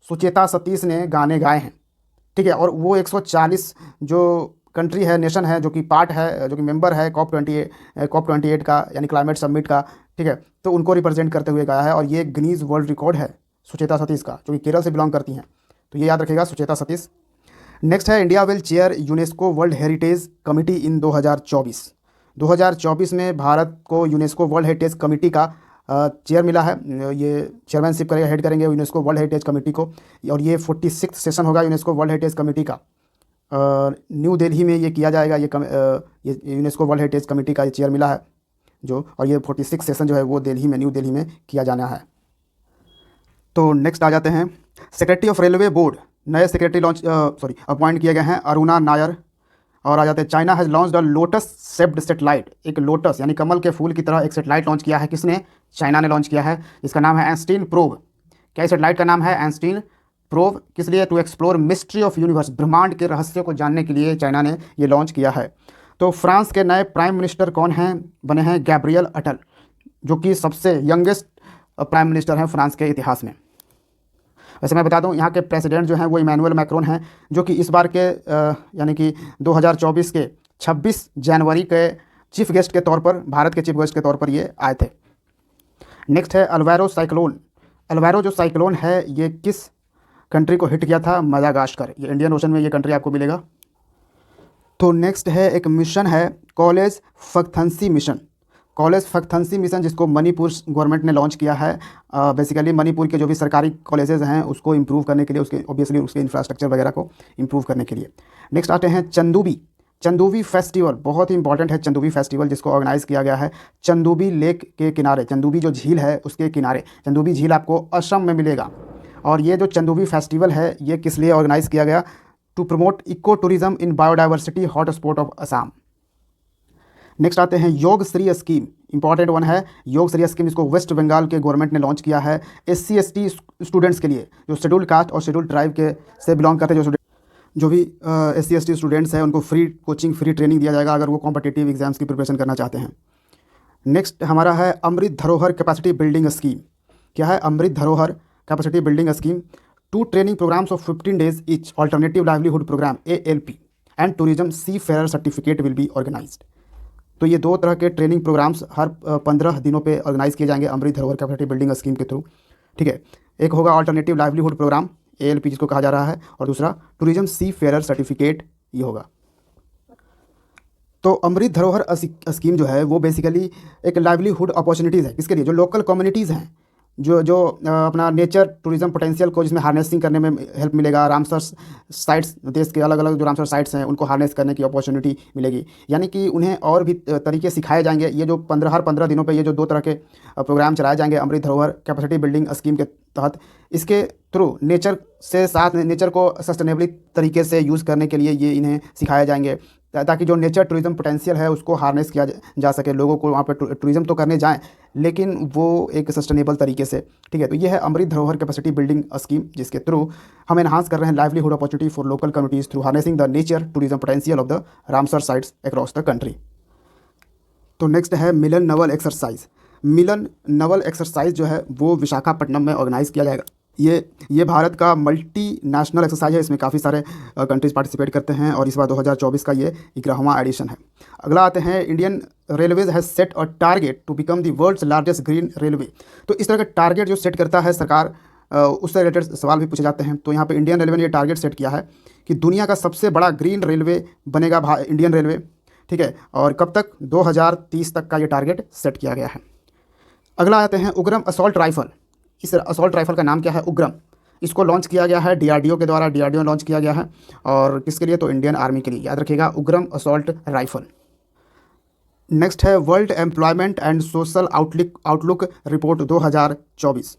सुचेता सतीश ने गाने गाए हैं, ठीक है। और वो 140 जो कंट्री है, नेशन है, जो कि पार्ट है, जो कि मेंबर है COP28 का यानी क्लाइमेट समिट का, ठीक है, तो उनको रिप्रेजेंट करते हुए गाया है। और ये गिनीज वर्ल्ड रिकॉर्ड है सुचेता सतीश का, जो कि केरल से बिलोंग करती हैं। तो ये याद रखिएगा सुचेता सतीश। नेक्स्ट है India will chair UNESCO world heritage committee इन 2024 में भारत को यूनेस्को वर्ल्ड हेरिटेज कमेटी का चेयर मिला है। ये चेयरमैनशिप करेगा, हेड करेंगे यूनेस्को वर्ल्ड हेरिटेज कमेटी को। और ये 46th सेशन होगा यूनेस्को वर्ल्ड हेरिटेज कमेटी का, न्यू दिल्ली में ये किया जाएगा। ये यूनेस्को वर्ल्ड हेरिटेज कमेटी का ये चेयर मिला है जो, और ये 46 सेशन जो है वो न्यू दिल्ली में किया जाना है। तो नेक्स्ट आ जाते हैं सेक्रेटरी ऑफ रेलवे बोर्ड, नए सेक्रेटरी अपॉइंट किए गए हैं अरुणा नायर। और आ जाते हैं China has launch the lotus shaped satellite. एक लोटस यानी कमल के फूल की तरह एक सेटेलाइट लॉन्च किया है। किसने, चाइना ने लॉन्च किया है। इसका नाम है एंस्टीन प्रोब। क्या इस सेटेलाइट का नाम है एंस्टीन प्रोब, किस लिए, to explore mystery of universe, ब्रह्मांड के रहस्य को जानने के लिए चाइना ने ये लॉन्च किया है। तो फ्रांस के नए प्राइम मिनिस्टर कौन हैं, बने हैं गैब्रियल अटल, जो कि सबसे यंगेस्ट प्राइम मिनिस्टर हैं फ्रांस के इतिहास में। वैसे मैं बता दूं यहाँ के प्रेसिडेंट जो हैं वो इमैनुअल मैक्रोन हैं, जो कि इस बार के यानी कि 2024 के 26 जनवरी के चीफ गेस्ट के तौर पर, भारत के चीफ गेस्ट के तौर पर ये आए थे। नेक्स्ट है अल्वारो साइक्लोन। अल्वारो जो साइक्लोन है ये किस कंट्री को हिट किया था? मडागास्कर। ये इंडियन ओशन में ये कंट्री आपको मिलेगा। तो नेक्स्ट है एक मिशन है कॉलेज फकथनसी मिशन। कॉलेज फकथनसी मिशन जिसको मणिपुर गवर्नमेंट ने लॉन्च किया है। बेसिकली मणिपुर के जो भी सरकारी कॉलेजेस हैं उसको इम्प्रूव करने के लिए, उसके ऑब्वियसली उसके इंफ्रास्ट्रक्चर वगैरह को इम्प्रूव करने के लिए। नेक्स्ट आते हैं चंदूबी। चंदूबी फेस्टिवल बहुत ही इंपॉर्टेंट है। चंदूबी फेस्टिवल जिसको ऑर्गेनाइज़ किया गया है चंदूबी लेक के किनारे, चंदूबी जो झील है उसके किनारे। चंदूबी झील आपको असम में मिलेगा। और ये जो चंदूबी फेस्टिवल है ये किस लिए ऑर्गेनाइज़ किया गया? To promote eco tourism in biodiversity hot spot of Assam. Next आते हैं Yog Shri scheme. Important one है योग श्री स्कीम, इसको वेस्ट बंगाल के गवर्नमेंट ने लॉन्च किया है SC ST स्टूडेंट्स के लिए, जो शेड्यूल्ड कास्ट और शेड्यूल्ड ट्राइब के से बिलोंग करते हैं जो भी SC ST स्टूडेंट्स हैं उनको फ्री कोचिंग, फ्री ट्रेनिंग दिया जाएगा अगर वो कॉम्पिटिटिव एग्जाम्स की प्रिपरेशन करना चाहते हैं। नेक्स्ट हमारा है Amrit Dharohar capacity building scheme. क्या है Amrit Dharohar capacity building scheme? 2 training programmes of 15 days each, alternative livelihood programme ALP and tourism sea fair certificate will be organised. तो ये 2 तरह के ट्रेनिंग प्रोग्राम्स हर 15 दिनों पे ऑर्गेनाइज किए जाएंगे अमृत धरोहर कैपेसिटी बिल्डिंग स्कीम के थ्रू। ठीक है, एक होगा अल्टरनेटिव लाइवलीहुड प्रोग्राम ALP जिसको कहा जा रहा है, और दूसरा टूरिज्म सी फेयर सर्टिफिकेट ये होगा। तो अमृत धरोहर स्कीम जो है वो बेसिकली एक लाइवलीहुड अपॉर्चुनिटीज़ है। किसके लिए? जो लोकल कम्युनिटीज़ हैं, जो अपना नेचर टूरिज्म पोटेंशियल को जिसमें हार्नेसिंग करने में हेल्प मिलेगा। रामसर साइट्स, देश के अलग अलग जो रामसर साइट्स हैं उनको हार्नेस करने की अपॉर्चुनिटी मिलेगी। यानी कि उन्हें और भी तरीके सिखाए जाएंगे। ये जो हर 15 दिनों पे ये जो 2 तरह के प्रोग्राम चलाए जाएंगे अमृत धरोहर कैपेसिटी बिल्डिंग स्कीम के तहत, इसके थ्रू नेचर को सस्टेनेबली तरीके से यूज़ करने के लिए ये इन्हें सिखाए जाएंगे, ताकि जो नेचर टूरिज्म पोटेंशियल है उसको हार्नेस किया जा सके। लोगों को वहाँ पर टूरिज्म तो करने जाएं लेकिन वो एक सस्टेनेबल तरीके से। ठीक है, तो ये है Amrit Dharohar capacity building scheme जिसके थ्रू हम एनहांस कर रहे हैं livelihood opportunity for local communities through harnessing the nature tourism potential of the Ramsar sites across the country. तो नेक्स्ट है मिलन नवल एक्सरसाइज। मिलन नवल एक्सरसाइज जो है वो विशाखापट्टनम में ऑर्गेनाइज किया जाएगा। ये भारत का मल्टी नेशनल एक्सरसाइज है। इसमें काफ़ी सारे कंट्रीज़ पार्टिसिपेट करते हैं और इस बार 2024 का ये 11वां एडिशन है। अगला आते हैं Indian railways has set a target to become the world's largest green railway. तो इस तरह का टारगेट जो सेट करता है सरकार, उससे रिलेटेड सवाल भी पूछे जाते हैं। तो यहाँ पे इंडियन रेलवे ने ये टारगेट सेट किया है कि दुनिया का सबसे बड़ा ग्रीन रेलवे बनेगा इंडियन रेलवे। ठीक है, और कब तक? 2030 तक का ये टारगेट सेट किया गया है। अगला आते हैं उग्रम असॉल्ट राइफल। इस असॉल्ट राइफल का नाम क्या है? उग्रम। इसको लॉन्च किया गया है DRDO के द्वारा, DRDO लॉन्च किया गया है। और किसके लिए? तो इंडियन आर्मी के लिए। याद रखिएगा उग्रम असॉल्ट राइफल। नेक्स्ट है world employment and social outlook report 2024।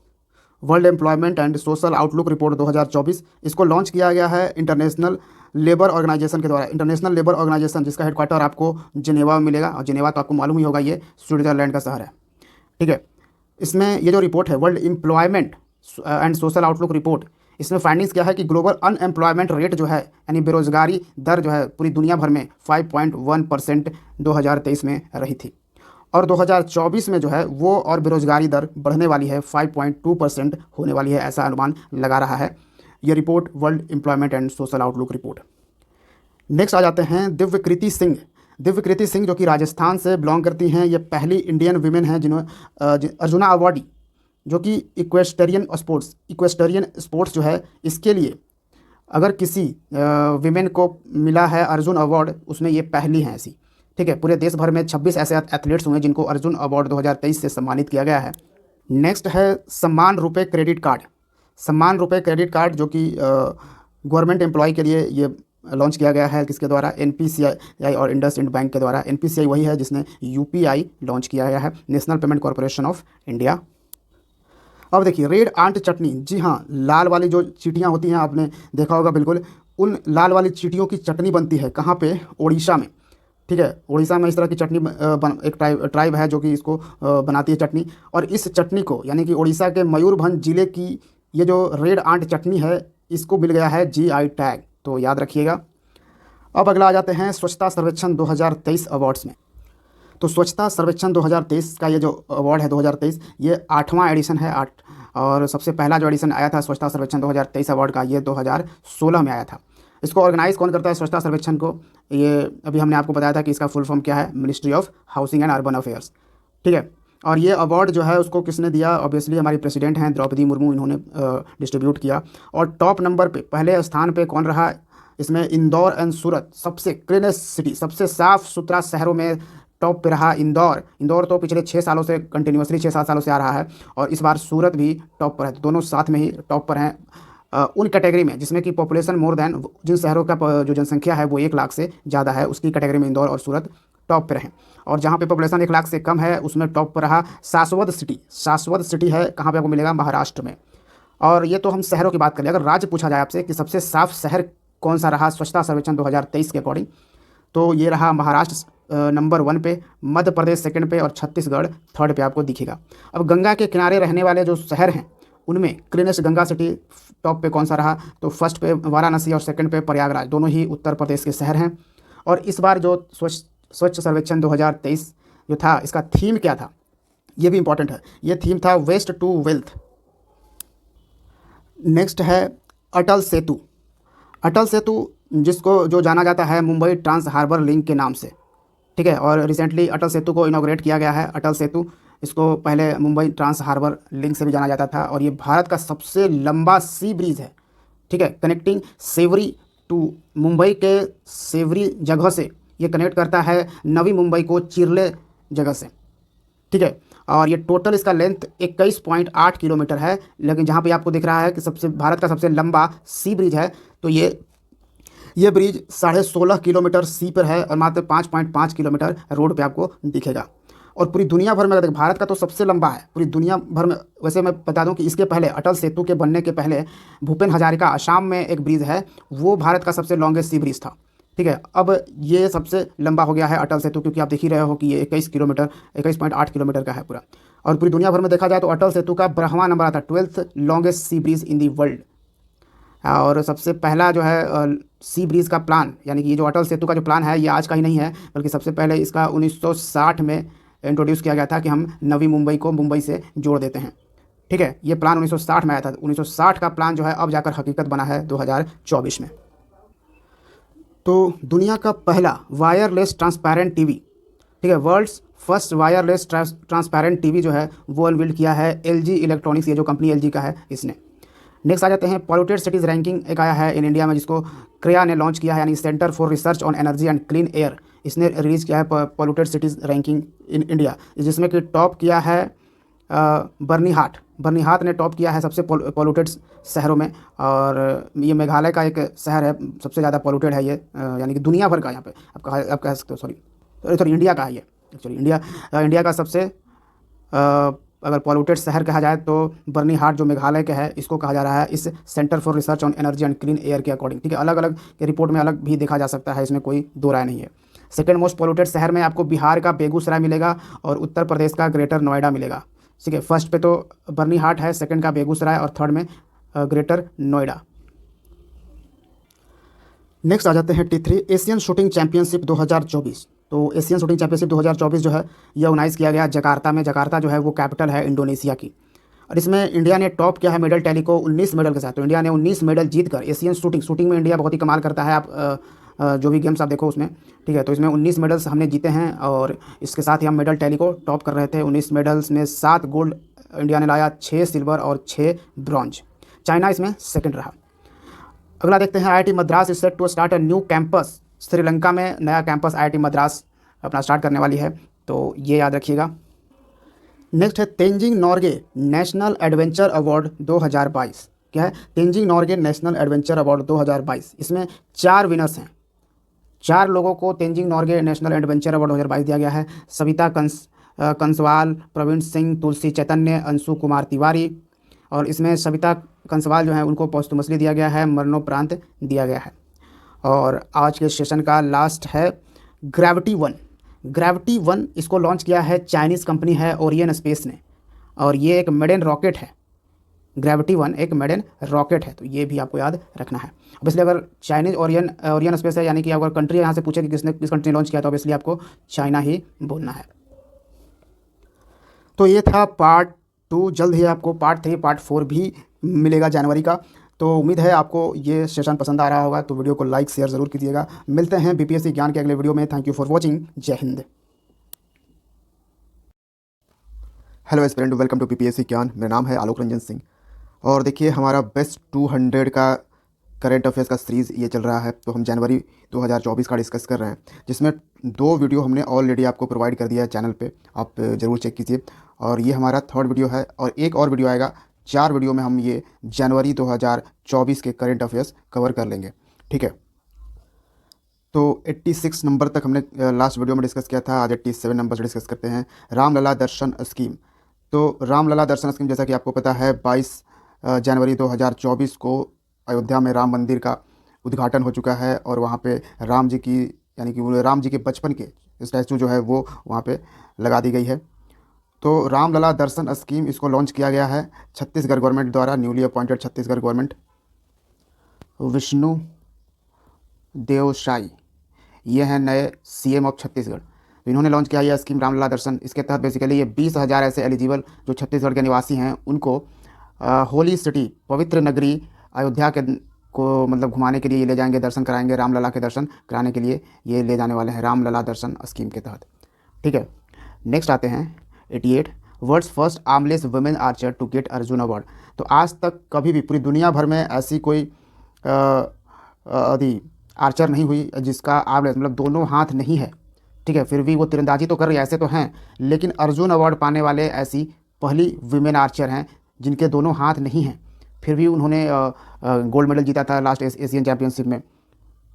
World employment and social outlook report 2024, इसको लॉन्च किया गया है इंटरनेशनल लेबर ऑर्गेनाइजेशन के द्वारा। इंटरनेशनल लेबर ऑर्गेनाइजेशन जिसका हेडक्वार्टर आपको जिनेवा में मिलेगा, और जिनेवा तो आपको मालूम ही होगा ये स्विट्जरलैंड का शहर है। ठीक है, इसमें ये जो रिपोर्ट है world employment and social outlook report, इसमें फाइंडिंग्स क्या है कि ग्लोबल अनएम्प्लॉयमेंट रेट जो है यानी बेरोजगारी दर जो है पूरी दुनिया भर में 5.1% 2023 में रही थी, और 2024 में जो है वो और बेरोजगारी दर बढ़ने वाली है, 5.2% होने वाली है, ऐसा अनुमान लगा रहा है ये report, world employment and social outlook report. Next आ जाते हैं दिव्यकृति सिंह। दिव्यकृति सिंह जो कि राजस्थान से बिलोंग करती हैं, ये पहली इंडियन वीमेन हैं जिन्होंने अर्जुना अवार्डी, जो कि इक्वेस्टेरियन स्पोर्ट्स जो है इसके लिए अगर किसी वीमेन को मिला है अर्जुन अवार्ड, उसमें ये पहली हैं ऐसी। ठीक है, पूरे देश भर में 26 ऐसे एथलीट्स हुए जिनको अर्जुन अवार्ड 2023 से सम्मानित किया गया है। नेक्स्ट है सम्मान रुपये क्रेडिट कार्ड। सम्मान रुपये क्रेडिट कार्ड जो कि गवर्नमेंट एम्प्लॉय के लिए ये लॉन्च किया गया है। किसके द्वारा? NPCI और इंडसइंड बैंक के द्वारा। NPCI वही है जिसने UPI लॉन्च किया गया है, national payment corporation of India. अब देखिए रेड आंट चटनी, जी हाँ, लाल वाली जो चींटियाँ होती हैं आपने देखा होगा बिल्कुल, उन लाल वाली चींटियों की चटनी बनती है। कहाँ पे? उड़ीसा में। ठीक है, उड़ीसा में इस तरह की चटनी एक ट्राइब है जो कि इसको बनाती है चटनी, और इस चटनी को यानी कि उड़ीसा के मयूरभंज जिले की ये जो रेड आंट चटनी है इसको मिल गया है GI टैग, तो याद रखिएगा। अब अगला आ जाते हैं स्वच्छता सर्वेक्षण 2023 अवार्ड्स में। तो स्वच्छता सर्वेक्षण 2023 का ये जो अवार्ड है 2023, ये 8वां एडिशन है। और सबसे पहला जो एडिशन आया था स्वच्छता सर्वेक्षण 2023 अवार्ड का, ये 2016 में आया था। इसको ऑर्गेनाइज कौन करता है स्वच्छता सर्वेक्षण को? ये अभी हमने आपको बताया था कि इसका फुल फॉर्म क्या है, ministry of housing and urban affairs, ठीक है। और ये अवार्ड जो है उसको किसने दिया? ऑब्वियसली हमारी प्रेसिडेंट हैं द्रौपदी मुर्मू, इन्होंने डिस्ट्रीब्यूट किया। और टॉप नंबर पे पहले स्थान पे कौन रहा? इसमें इंदौर एंड सूरत, सबसे क्लीनेस्ट सिटी, सबसे साफ़ सुथरा शहरों में टॉप पे रहा इंदौर। इंदौर तो पिछले 6 सालों से कंटिन्यूसली 6-7 सालों से आ रहा है, और इस बार सूरत भी टॉप पर है। तो दोनों साथ में ही टॉप पर हैं उन कैटेगरी में जिसमें कि पॉपुलेशन मोर देन, जिन शहरों का जो जनसंख्या है वो 1 लाख से ज़्यादा है, उसकी कैटेगरी में इंदौर और सूरत टॉप पर हैं। और जहाँ पे पॉपुलेशन 1 लाख से कम है उसमें टॉप पर रहा सासवद सिटी। सासवद सिटी है कहाँ पे आपको मिलेगा? महाराष्ट्र में। और ये तो हम शहरों की बात करें, अगर राज्य पूछा जाए आपसे कि सबसे साफ शहर कौन सा रहा स्वच्छता सर्वेक्षण 2023 के अकॉर्डिंग, तो ये रहा महाराष्ट्र नंबर 1 पे, मध्य प्रदेश सेकंड पे और छत्तीसगढ़ थर्ड पे आपको दिखेगा। अब गंगा के किनारे रहने वाले जो शहर हैं उनमें क्लीनेस्ट गंगा सिटी टॉप पे कौन सा रहा? तो फर्स्ट पे वाराणसी और सेकंड पे प्रयागराज, दोनों ही उत्तर प्रदेश के शहर हैं। और इस बार जो स्वच्छ सर्वेक्षण 2023 जो था, इसका थीम क्या था? ये भी इंपॉर्टेंट है। ये थीम था वेस्ट टू वेल्थ। नेक्स्ट है अटल सेतु। अटल सेतु जिसको जो जाना जाता है मुंबई ट्रांस हार्बर लिंक के नाम से, ठीक है। और रिसेंटली अटल सेतु को इनॉग्रेट किया गया है। अटल सेतु, इसको पहले मुंबई ट्रांस हार्बर लिंक से भी जाना जाता था, और ये भारत का सबसे लंबा सी ब्रिज है, ठीक है। कनेक्टिंग सेवरी टू, मुंबई के सेवरी जगह से ये कनेक्ट करता है नवी मुंबई को चिरले जगह से, ठीक है। और ये टोटल इसका लेंथ 21.8 किलोमीटर है, लेकिन जहाँ पे आपको दिख रहा है कि सबसे भारत का सबसे लंबा सी ब्रिज है, तो ये ब्रिज 16.5 किलोमीटर सी पर है और मात्र 5.5 किलोमीटर रोड पे आपको दिखेगा। और पूरी दुनिया भर में अगर भारत का तो सबसे लंबा है पूरी दुनिया भर में। वैसे मैं बता दूं कि इसके पहले अटल सेतु के बनने के पहले भूपेन हजारिका असम में एक ब्रिज है, वो भारत का सबसे लॉन्गेस्ट सी ब्रिज था, ठीक है। अब ये सबसे लंबा हो गया है अटल सेतु, क्योंकि आप देख ही रहे हो कि ये 21.8 किलोमीटर का है पूरा। और पूरी दुनिया भर में देखा जाए तो अटल सेतु का 12वां नंबर आता है, 12th longest sea bridge in the world. और सबसे पहला जो है सी ब्रिज का प्लान, यानी कि ये जो अटल सेतु का जो प्लान है ये आज का ही नहीं है, बल्कि सबसे पहले इसका 1960 में इंट्रोड्यूस किया गया था कि हम नवी मुंबई को मुंबई से जोड़ देते हैं, ठीक है। ये प्लान 1960 में आया था। 1960 का प्लान जो है अब जाकर हकीकत बना है 2024 में। तो दुनिया का पहला वायरलेस ट्रांसपेरेंट टीवी, ठीक है, world's first wireless transparent TV जो है वो अनवील्ड किया है एलजी इलेक्ट्रॉनिक्स, ये जो कंपनी एलजी का है इसने। नेक्स्ट आ जाते हैं पॉल्यूटेड सिटीज़ रैंकिंग, एक आया है इन इंडिया में जिसको क्रिया ने लॉन्च किया है, यानी centre for research on energy and clean air. इसने रिलीज़ किया है polluted cities ranking in India, जिसमें कि टॉप किया है बर्नीहाट ने टॉप किया है सबसे पॉल्यूटेड शहरों में। और ये मेघालय का एक शहर है, सबसे ज़्यादा पॉल्यूटेड है ये, यानी कि दुनिया भर का यहाँ पे आप कह सकते हो, सॉरी इंडिया का है ये एक्चुअली। इंडिया का सबसे अगर पॉल्यूटेड शहर कहा जाए तो बर्नीहाट जो मेघालय का है इसको कहा जा रहा है इस centre for research on energy and clean air के अकॉर्डिंग, ठीक है। अलग अलग के रिपोर्ट में अलग भी देखा जा सकता है, इसमें कोई दो राय नहीं है। सेकंड मोस्ट पॉल्यूटेड शहर में आपको बिहार का बेगूसराय मिलेगा और उत्तर प्रदेश का ग्रेटर नोएडा मिलेगा, ठीक है। फर्स्ट पे तो बर्नीहाट है, सेकंड का बेगूसराय और थर्ड में ग्रेटर नोएडा। नेक्स्ट आ जाते हैं T3 एशियन शूटिंग चैंपियनशिप 2024। तो एशियन शूटिंग चैंपियनशिप 2024 जो है ये ऑर्गेनाइज़ किया गया जकार्ता में। जकार्ता जो है वो कैपिटल है इंडोनेशिया की, और इसमें इंडिया ने टॉप किया है मेडल टैली को 19 मेडल के साथ। तो इंडिया ने 19 मेडल जीतकर एशियन शूटिंग में इंडिया बहुत ही कमाल करता है। आप जो भी गेम्स आप देखो उसमें, ठीक है। तो इसमें 19 मेडल्स हमने जीते हैं, और इसके साथ ही हम मेडल टैली को टॉप कर रहे थे। 19 मेडल्स में 7 गोल्ड इंडिया ने लाया, 6 सिल्वर और 6 ब्रॉन्ज। चाइना इसमें सेकेंड रहा। अगला देखते हैं IIT Madras is set to start a new campus. Sri Lanka में नया कैंपस IIT मद्रास अपना स्टार्ट करने वाली है, तो ये याद रखिएगा। नेक्स्ट है Tenzing Norgay national adventure award 2022। क्या है? Tenzing Norgay national adventure award 2022। इसमें 4 विनर्स हैं, 4 लोगों को Tenzing Norgay national adventure award 2022 दिया गया है। सविता कंसवाल, प्रवीण सिंह, तुलसी चैतन्य, अंशु कुमार तिवारी। और इसमें सविता कंसवाल जो है उनको पोस्टुमसली दिया गया है, मरणोपरांत दिया गया है। और आज के सेशन का लास्ट है ग्रेविटी वन इसको लॉन्च किया है चाइनीज़ कंपनी है ओरियन स्पेस ने, और ये एक मेड इन रॉकेट है। ग्रेविटी वन एक मेड इन रॉकेट है, तो ये भी आपको याद रखना है। अब इसलिए अगर चाइनीज़ ओरियन स्पेस है, यानी कि अगर कंट्री यहाँ से पूछे कि किस कंट्री ने लॉन्च किया, तो अब इसलिए आपको चाइना ही बोलना है। तो ये था पार्ट 2। जल्द ही आपको पार्ट 3 पार्ट 4 भी मिलेगा जनवरी का। तो उम्मीद है आपको ये सेशन पसंद आ रहा होगा, तो वीडियो को लाइक शेयर ज़रूर कीजिएगा। मिलते हैं बीपीएससी ज्ञान के अगले वीडियो में। Thank you for watching. जय हिंद। Hello aspirant, welcome to BPSC Gyan. मेरा नाम है आलोक रंजन सिंह और देखिए हमारा बेस्ट 200 का करंट अफेयर्स का सीरीज़ ये चल रहा है। तो हम जनवरी 2024 का डिस्कस कर रहे हैं, जिसमें 2 वीडियो हमने ऑलरेडी आपको प्रोवाइड कर दिया है चैनल पे, आप ज़रूर चेक कीजिए। और ये हमारा 3rd वीडियो है और एक और वीडियो आएगा। 4 वीडियो में हम ये जनवरी 2024 के करंट अफेयर्स कवर कर लेंगे, ठीक है। तो 86 नंबर तक हमने लास्ट वीडियो में डिस्कस किया था। आज 87 नंबर से डिस्कस करते हैं। रामलला दर्शन स्कीम। तो रामलला दर्शन स्कीम, जैसा कि आपको पता है, 22 जनवरी 2024 को अयोध्या में राम मंदिर का उद्घाटन हो चुका है और वहाँ पे राम जी की, यानी कि वो राम जी के बचपन के स्टैचू जो है वो वहाँ पे लगा दी गई है। तो रामलला दर्शन स्कीम, इसको लॉन्च किया गया है छत्तीसगढ़ गवर्नमेंट द्वारा, newly appointed Chhattisgarh government. Vishnu Deo Sai ये हैं नए सीएम ऑफ छत्तीसगढ़। तो इन्होंने लॉन्च किया यह स्कीम रामलला दर्शन। इसके तहत बेसिकली ये 20,000 ऐसे एलिजिबल जो छत्तीसगढ़ के निवासी हैं उनको होली सिटी, पवित्र नगरी अयोध्या के को मतलब घुमाने के लिए ये ले जाएंगे, दर्शन कराएंगे। रामलला के दर्शन कराने के लिए ये ले जाने वाले हैं रामलला दर्शन स्कीम के तहत, ठीक है। नेक्स्ट आते हैं 88, world's first armless women archer to get Arjuna award. तो आज तक कभी भी पूरी दुनिया भर में ऐसी कोई आर्चर नहीं हुई जिसका आर्मलेस मतलब दोनों हाथ नहीं है, ठीक है। फिर भी वो तीरंदाजी तो कर रही है, ऐसे तो हैं, लेकिन अर्जुन अवार्ड पाने वाले ऐसी पहली वीमेन आर्चर हैं जिनके दोनों हाथ नहीं हैं। फिर भी उन्होंने गोल्ड मेडल जीता था लास्ट एशियन चैम्पियनशिप में।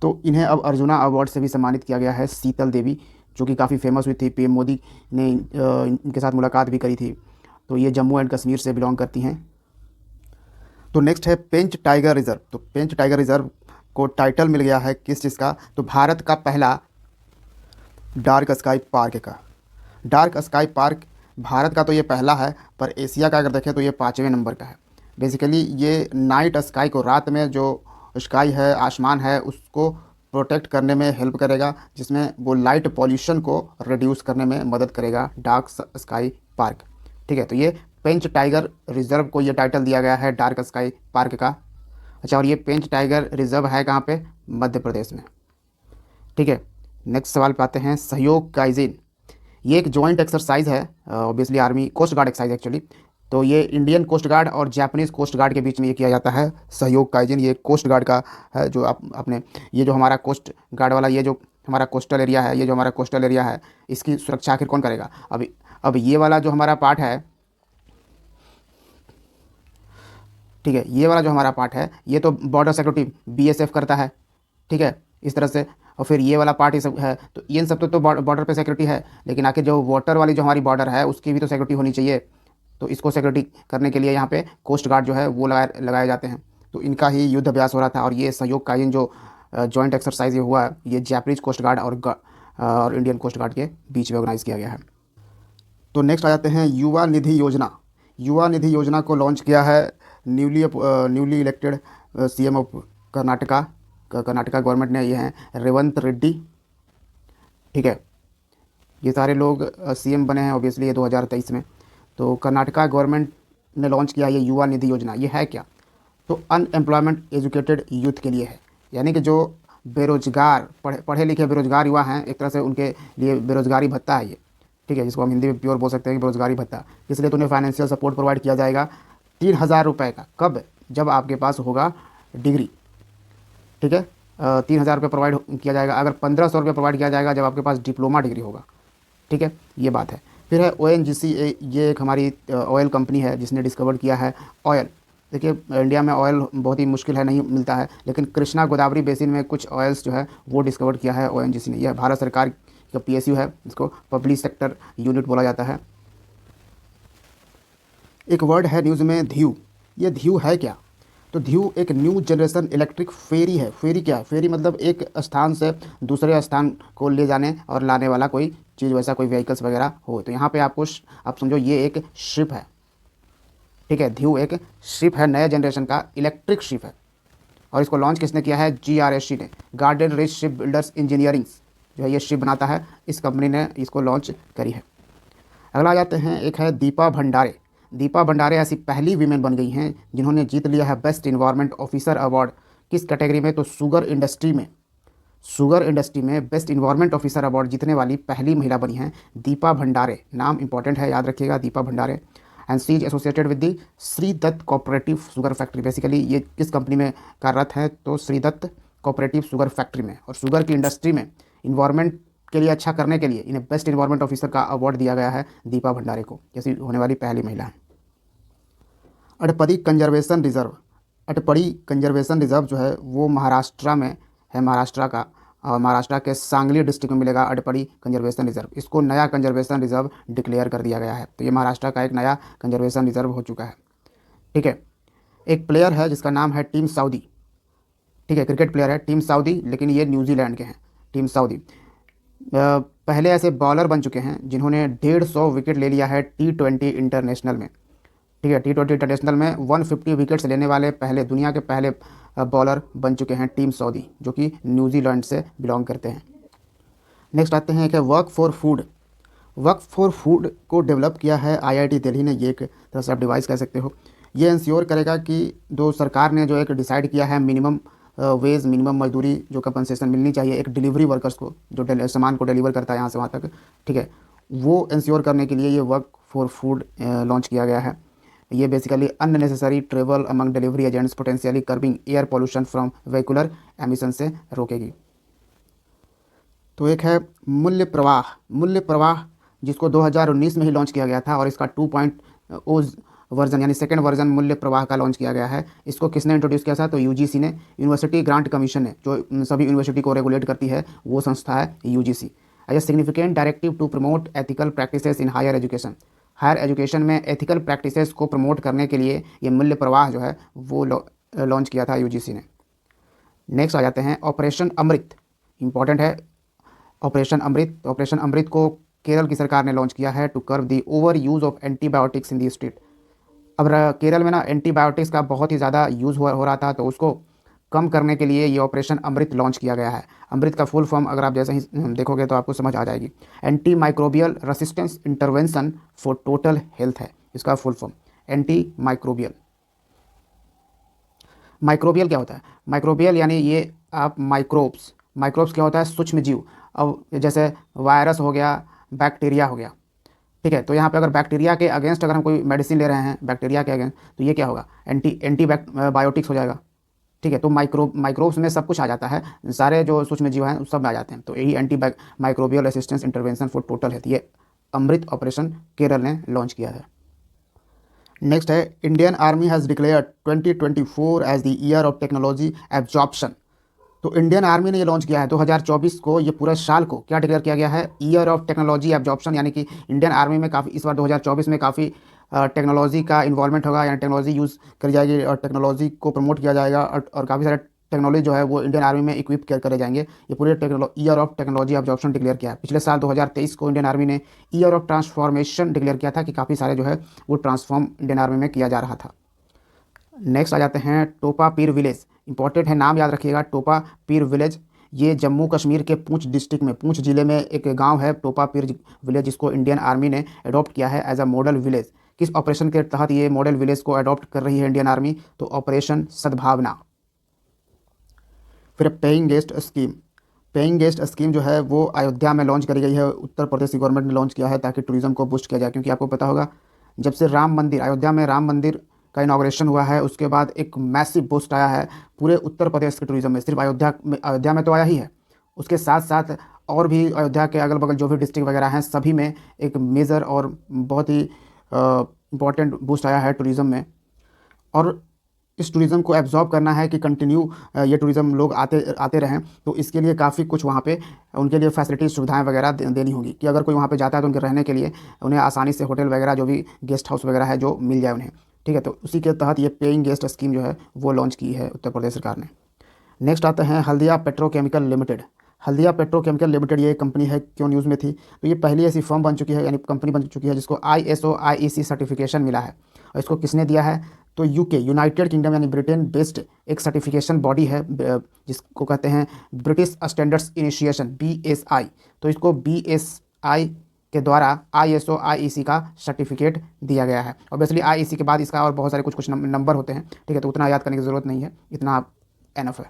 तो इन्हें अब अर्जुना अवार्ड से भी सम्मानित किया गया है। शीतल देवी, जो कि काफ़ी फेमस हुई थी, पीएम मोदी ने इनके साथ मुलाकात भी करी थी। तो ये जम्मू एंड कश्मीर से बिलोंग करती हैं। तो नेक्स्ट है पेंच टाइगर रिजर्व। तो पेंच टाइगर रिजर्व को टाइटल मिल गया है किस चीज़ का? तो भारत का पहला डार्क स्काई पार्क का। डार्क स्काई पार्क भारत का तो ये पहला है, पर एशिया का अगर देखें तो ये 5वें नंबर का है। बेसिकली ये नाइट स्काई को, रात में जो स्काई है, आसमान है, उसको प्रोटेक्ट करने में हेल्प करेगा, जिसमें वो लाइट पॉल्यूशन को रिड्यूस करने में मदद करेगा डार्क स्काई पार्क, ठीक है। तो ये पेंच टाइगर रिजर्व को ये टाइटल दिया गया है डार्क स्काई पार्क का। अच्छा, और ये पेंच टाइगर रिजर्व है कहाँ पे? मध्य प्रदेश में, ठीक है। नेक्स्ट सवाल पे आते हैं। सहयोग काइजिन, ये एक जॉइंट एक्सरसाइज है, obviously army coast guard exercise actually. तो ये इंडियन कोस्ट गार्ड और जापानीज़ कोस्ट गार्ड के बीच में ये किया जाता है सहयोग काइजिन। ये कोस्ट गार्ड का है, जो अपने ये जो हमारा कोस्ट गार्ड वाला, ये जो हमारा कोस्टल एरिया है, ये जो हमारा कोस्टल एरिया है, इसकी सुरक्षा आखिर कौन करेगा? अब ये वाला जो हमारा पार्ट है, ठीक है, ये वाला जो हमारा पार्ट है, ये तो बॉर्डर सिक्योरिटी बीएसएफ करता है, ठीक है, इस तरह से। और फिर ये वाला पार्ट ये सब है, तो इन सब तो बॉर्डर पे सिक्योरिटी है, लेकिन आखिर जो वाटर वाली जो हमारी बॉर्डर है उसकी भी तो सिक्योरिटी होनी चाहिए। तो इसको सिक्योरिटी करने के लिए यहाँ पे कोस्ट गार्ड जो है वो लगाए जाते हैं। तो इनका ही युद्ध अभ्यास हो रहा था। और ये सहयोग काइजिन जो जॉइंट एक्सरसाइज ये हुआ, ये जापानीज कोस्ट गार्ड और इंडियन कोस्ट गार्ड के बीच में ऑर्गेनाइज़ किया गया है। तो नेक्स्ट आ जाते हैं युवा निधि योजना। युवा निधि योजना को लॉन्च किया है newly elected CM of Karnataka government ने। ये हैं रेवंत रेड्डी, ठीक है। ये सारे लोग सीएम बने हैं ऑब्वियसली ये 2023 में। तो कर्नाटका गवर्नमेंट ने लॉन्च किया ये युवा निधि योजना। ये है क्या? तो अनएम्प्लॉयमेंट एजुकेटेड यूथ के लिए है, यानी कि जो बेरोजगार पढ़े लिखे बेरोजगार युवा हैं, एक तरह से उनके लिए बेरोजगारी भत्ता है ये, ठीक है, जिसको हम हिंदी में प्योर बोल सकते हैं कि बेरोजगारी भत्ता। इसलिए तो उन्हें फाइनेंशियल सपोर्ट प्रोवाइड किया जाएगा 3,000 रुपये का। कब? जब आपके पास होगा डिग्री, ठीक है। 3,000 रुपये प्रोवाइड किया जाएगा। अगर 1,500 रुपये प्रोवाइड किया जाएगा जब आपके पास डिप्लोमा डिग्री होगा, ठीक है, ये बात है। फिर है ONGC, ये एक हमारी ऑयल कंपनी है जिसने डिस्कवर किया है ऑयल। देखिए इंडिया में ऑयल बहुत ही मुश्किल है, नहीं मिलता है, लेकिन कृष्णा गोदावरी बेसिन में कुछ ऑयल्स जो है वो डिस्कवर किया है ONGC ने। यह भारत सरकार का PSU है, इसको पब्लिक सेक्टर यूनिट बोला जाता है। एक वर्ड है न्यूज़ में ध्यू। ये ध्यू है क्या? तो ध्यू एक न्यू जनरेशन इलेक्ट्रिक फेरी है। फेरी क्या है? फेरी मतलब एक स्थान से दूसरे स्थान को ले जाने और लाने वाला कोई चीज़, वैसा कोई व्हीकल्स वगैरह हो। तो यहाँ पे आप समझो ये एक शिप है, ठीक है। ध्यू एक शिप है, नए जनरेशन का इलेक्ट्रिक शिप है। और इसको लॉन्च किसने किया है? GRSC ने, garden rich ship builders engineering जो है ये शिप बनाता है, इस कंपनी ने इसको लॉन्च करी है। अगला आ जाते हैं, एक है दीपा भंडारे। दीपा भंडारे ऐसी पहली वीमेन बन गई हैं जिन्होंने जीत लिया है बेस्ट इन्वायरमेंट ऑफिसर अवार्ड। किस कैटेगरी में? तो शुगर इंडस्ट्री में बेस्ट इन्वायरमेंट ऑफिसर अवार्ड जीतने वाली पहली महिला बनी हैं दीपा भंडारे। नाम इंपॉर्टेंट है, याद रखिएगा, Deepa Bhandare. And she is associated with the Shri Datta cooperative sugar factory. Basically ये किस कंपनी में कार्यरत है? तो Shri Datta cooperative sugar factory में। और शुगर की इंडस्ट्री में इन्वायरमेंट के लिए अच्छा करने के लिए इन्हें बेस्ट इन्वायरमेंट ऑफिसर का अवार्ड दिया गया है दीपा भंडारे को, जैसी होने वाली पहली महिला है। अटपदी कंजर्वेशन रिजर्व। अटपड़ी कंजर्वेशन रिजर्व जो है वो महाराष्ट्र में है, महाराष्ट्र का, और महाराष्ट्र के सांगली डिस्ट्रिक्ट में मिलेगा अटपड़ी कंजर्वेशन रिजर्व। इसको नया कंजर्वेशन रिजर्व डिक्लेयर कर दिया गया है। तो ये महाराष्ट्र का एक नया कंजर्वेशन रिजर्व हो चुका है। ठीक है, एक प्लेयर है जिसका नाम है टीम साउदी। ठीक है, क्रिकेट प्लेयर है टीम साउदी, लेकिन ये न्यूजीलैंड के हैं। टीम साउदी पहले ऐसे बॉलर बन चुके हैं जिन्होंने 150 विकेट ले लिया है T20 इंटरनेशनल में। ठीक है, T20 इंटरनेशनल में 150 विकेट्स लेने वाले दुनिया के पहले बॉलर बन चुके हैं टीम सऊदी, जो कि न्यूजीलैंड से बिलोंग करते हैं। नेक्स्ट आते हैं कि work for food. Work for food को डेवलप किया है IIT दिल्ली ने। ये एक तरह से आप डिवाइस कह सकते हो। ये इंश्योर करेगा कि जो सरकार ने जो एक डिसाइड किया है मिनिमम वेज, मिनिमम मजदूरी जो कंपनसेशन मिलनी चाहिए एक डिलीवरी वर्कर्स को, जो सामान को डिलीवर करता है यहाँ से वहाँ तक, ठीक है, वो इंश्योर करने के लिए ये वर्क फॉर फूड लॉन्च किया गया है। ये basically unnecessary travel among delivery agents potentially curbing air pollution from vehicular emission से रोकेगी। तो एक है मूल्य प्रवाह। मूल्य प्रवाह जिसको 2019 में ही लॉन्च किया गया था और इसका 2.0 वर्जन यानी सेकंड वर्जन मूल्य प्रवाह का लॉन्च किया गया है। इसको किसने इंट्रोड्यूस किया था? तो UGC ने, यूनिवर्सिटी ग्रांट कमीशन ने, जो सभी यूनिवर्सिटी को रेगुलेट करती है वो संस्था है UGC। As significant directive to promote ethical practices in higher education. Higher education में एथिकल प्रैक्टिसेस को प्रमोट करने के लिए ये मूल्य प्रवाह जो है वो लॉन्च किया था UGC ने। नेक्स्ट आ जाते हैं ऑपरेशन अमृत। इंपॉर्टेंट है ऑपरेशन अमृत। ऑपरेशन अमृत को केरल की सरकार ने लॉन्च किया है to curb the overuse of antibiotics in the state. अब केरल में ना एंटीबायोटिक्स का बहुत ही ज़्यादा यूज़ हो रहा था, तो उसको कम करने के लिए ये ऑपरेशन अमृत लॉन्च किया गया है। अमृत का फुल फॉर्म अगर आप जैसे ही देखोगे तो आपको समझ आ जाएगी। Anti microbial resistance intervention for total health है इसका full form. Anti microbial, microbial क्या होता है? माइक्रोबियल यानी ये आप माइक्रोब्स, माइक्रोब्स क्या होता है? सूक्ष्म जीव। अब जैसे वायरस हो गया, बैक्टीरिया हो गया, ठीक है, तो यहाँ पे अगर बैक्टीरिया के अगेंस्ट अगर हम कोई मेडिसिन ले रहे हैं बैक्टीरिया के अगेंस्ट, तो ये क्या होगा? एंटीबायोटिक्स हो जाएगा। ठीक है, तो माइक्रोब्स में सब कुछ आ जाता है, सारे जो सूक्ष्म जीव हैं सब में आ जाते हैं। तो यही anti microbial resistance intervention for total health, ये अमृत ऑपरेशन केरल ने लॉन्च किया है। नेक्स्ट है Indian army has declared 2024 as the year of technology absorption. तो इंडियन आर्मी ने ये लॉन्च किया है 2024 को, ये पूरे साल को क्या डिक्लेयर किया गया है? ईयर ऑफ टेक्नोलॉजी एब्जॉर्प्शन, यानी कि इंडियन आर्मी में काफ़ी इस बार 2024 में काफ़ी टेक्नोलॉजी का इन्वॉल्वमेंट होगा, यानी टेक्नोलॉजी यूज़ करी जाएगी और टेक्नोलॉजी को प्रमोट किया जाएगा और काफ़ी सारे टेक्नोलॉजी जो है वो इंडियन आर्मी में इक्विप करे जाएंगे। ये पूरे year of technology absorption declare किया है। पिछले साल 2023 को इंडियन आर्मी ने ईयर ऑफ ट्रांसफॉर्मेशन डिक्लेयर किया था कि काफ़ी सारे जो है वो ट्रांसफॉर्म इंडियन आर्मी में किया जा रहा था। नेक्स्ट आ जाते हैं टोपा पीर विलेज। इंपॉर्टेंट है, नाम याद रखिएगा, टोपा पीर विलेज। ये जम्मू कश्मीर के पूंछ डिस्ट्रिक्ट में, पूंछ जिले में एक गांव है टोपा पीर विलेज, जिसको इंडियन आर्मी ने अडॉप्ट किया है एज अ मॉडल विलेज। किस ऑपरेशन के तहत ये मॉडल विलेज को अडॉप्ट कर रही है इंडियन आर्मी? तो ऑपरेशन सद्भावना। फिर paying guest scheme. Paying guest scheme जो है वो अयोध्या में लॉन्च करी गई है, उत्तर प्रदेश की गवर्नमेंट ने लॉन्च किया है ताकि टूरिज्म को बूस्ट किया जाए। क्योंकि आपको पता होगा जब से राम मंदिर, अयोध्या में राम मंदिर का इनाग्रेशन हुआ है उसके बाद एक मैसिव बूस्ट आया है पूरे उत्तर प्रदेश के टूरिज्म में। सिर्फ अयोध्या में तो आया ही है, उसके साथ साथ और भी अयोध्या के अगल बगल जो भी डिस्ट्रिक्ट वगैरह हैं सभी में एक मेजर और बहुत ही इम्पॉर्टेंट बूस्ट आया है टूरिज़म में। और इस टूरिज़म को एब्जॉर्ब करना है कि कंटिन्यू ये टूरिज़म लोग आते रहें, तो इसके लिए काफ़ी कुछ वहाँ पे उनके लिए फैसिलिटीज़, सुविधाएं वगैरह देनी होगी कि अगर कोई वहाँ पे जाता है तो उनके रहने के लिए उन्हें आसानी से होटल वगैरह जो भी गेस्ट हाउस वगैरह है जो मिल जाए उन्हें। ठीक है, तो उसी के तहत ये पेइंग गेस्ट स्कीम जो है वो लॉन्च की है उत्तर प्रदेश सरकार ने। नेक्स्ट आते हैं Haldia petrochemical limited. Haldia petrochemical limited ये कंपनी है, क्यों न्यूज़ में थी? तो ये पहली ऐसी फर्म बन चुकी है, यानी कंपनी बन चुकी है जिसको ISO IEC सर्टिफिकेशन मिला है। और इसको किसने दिया है? तो UK, यूनाइटेड किंगडम यानी ब्रिटेन बेस्ड एक सर्टिफिकेशन बॉडी है जिसको कहते हैं ब्रिटिश स्टैंडर्ड्स इनिशिएशन, BSI। तो इसको BSI के द्वारा ISO IEC का सर्टिफिकेट दिया गया है। ऑब्वियसली IEC के बाद इसका और बहुत सारे कुछ कुछ नंबर होते हैं, ठीक है, तो उतना याद करने की ज़रूरत नहीं है, इतना आप एनफ है।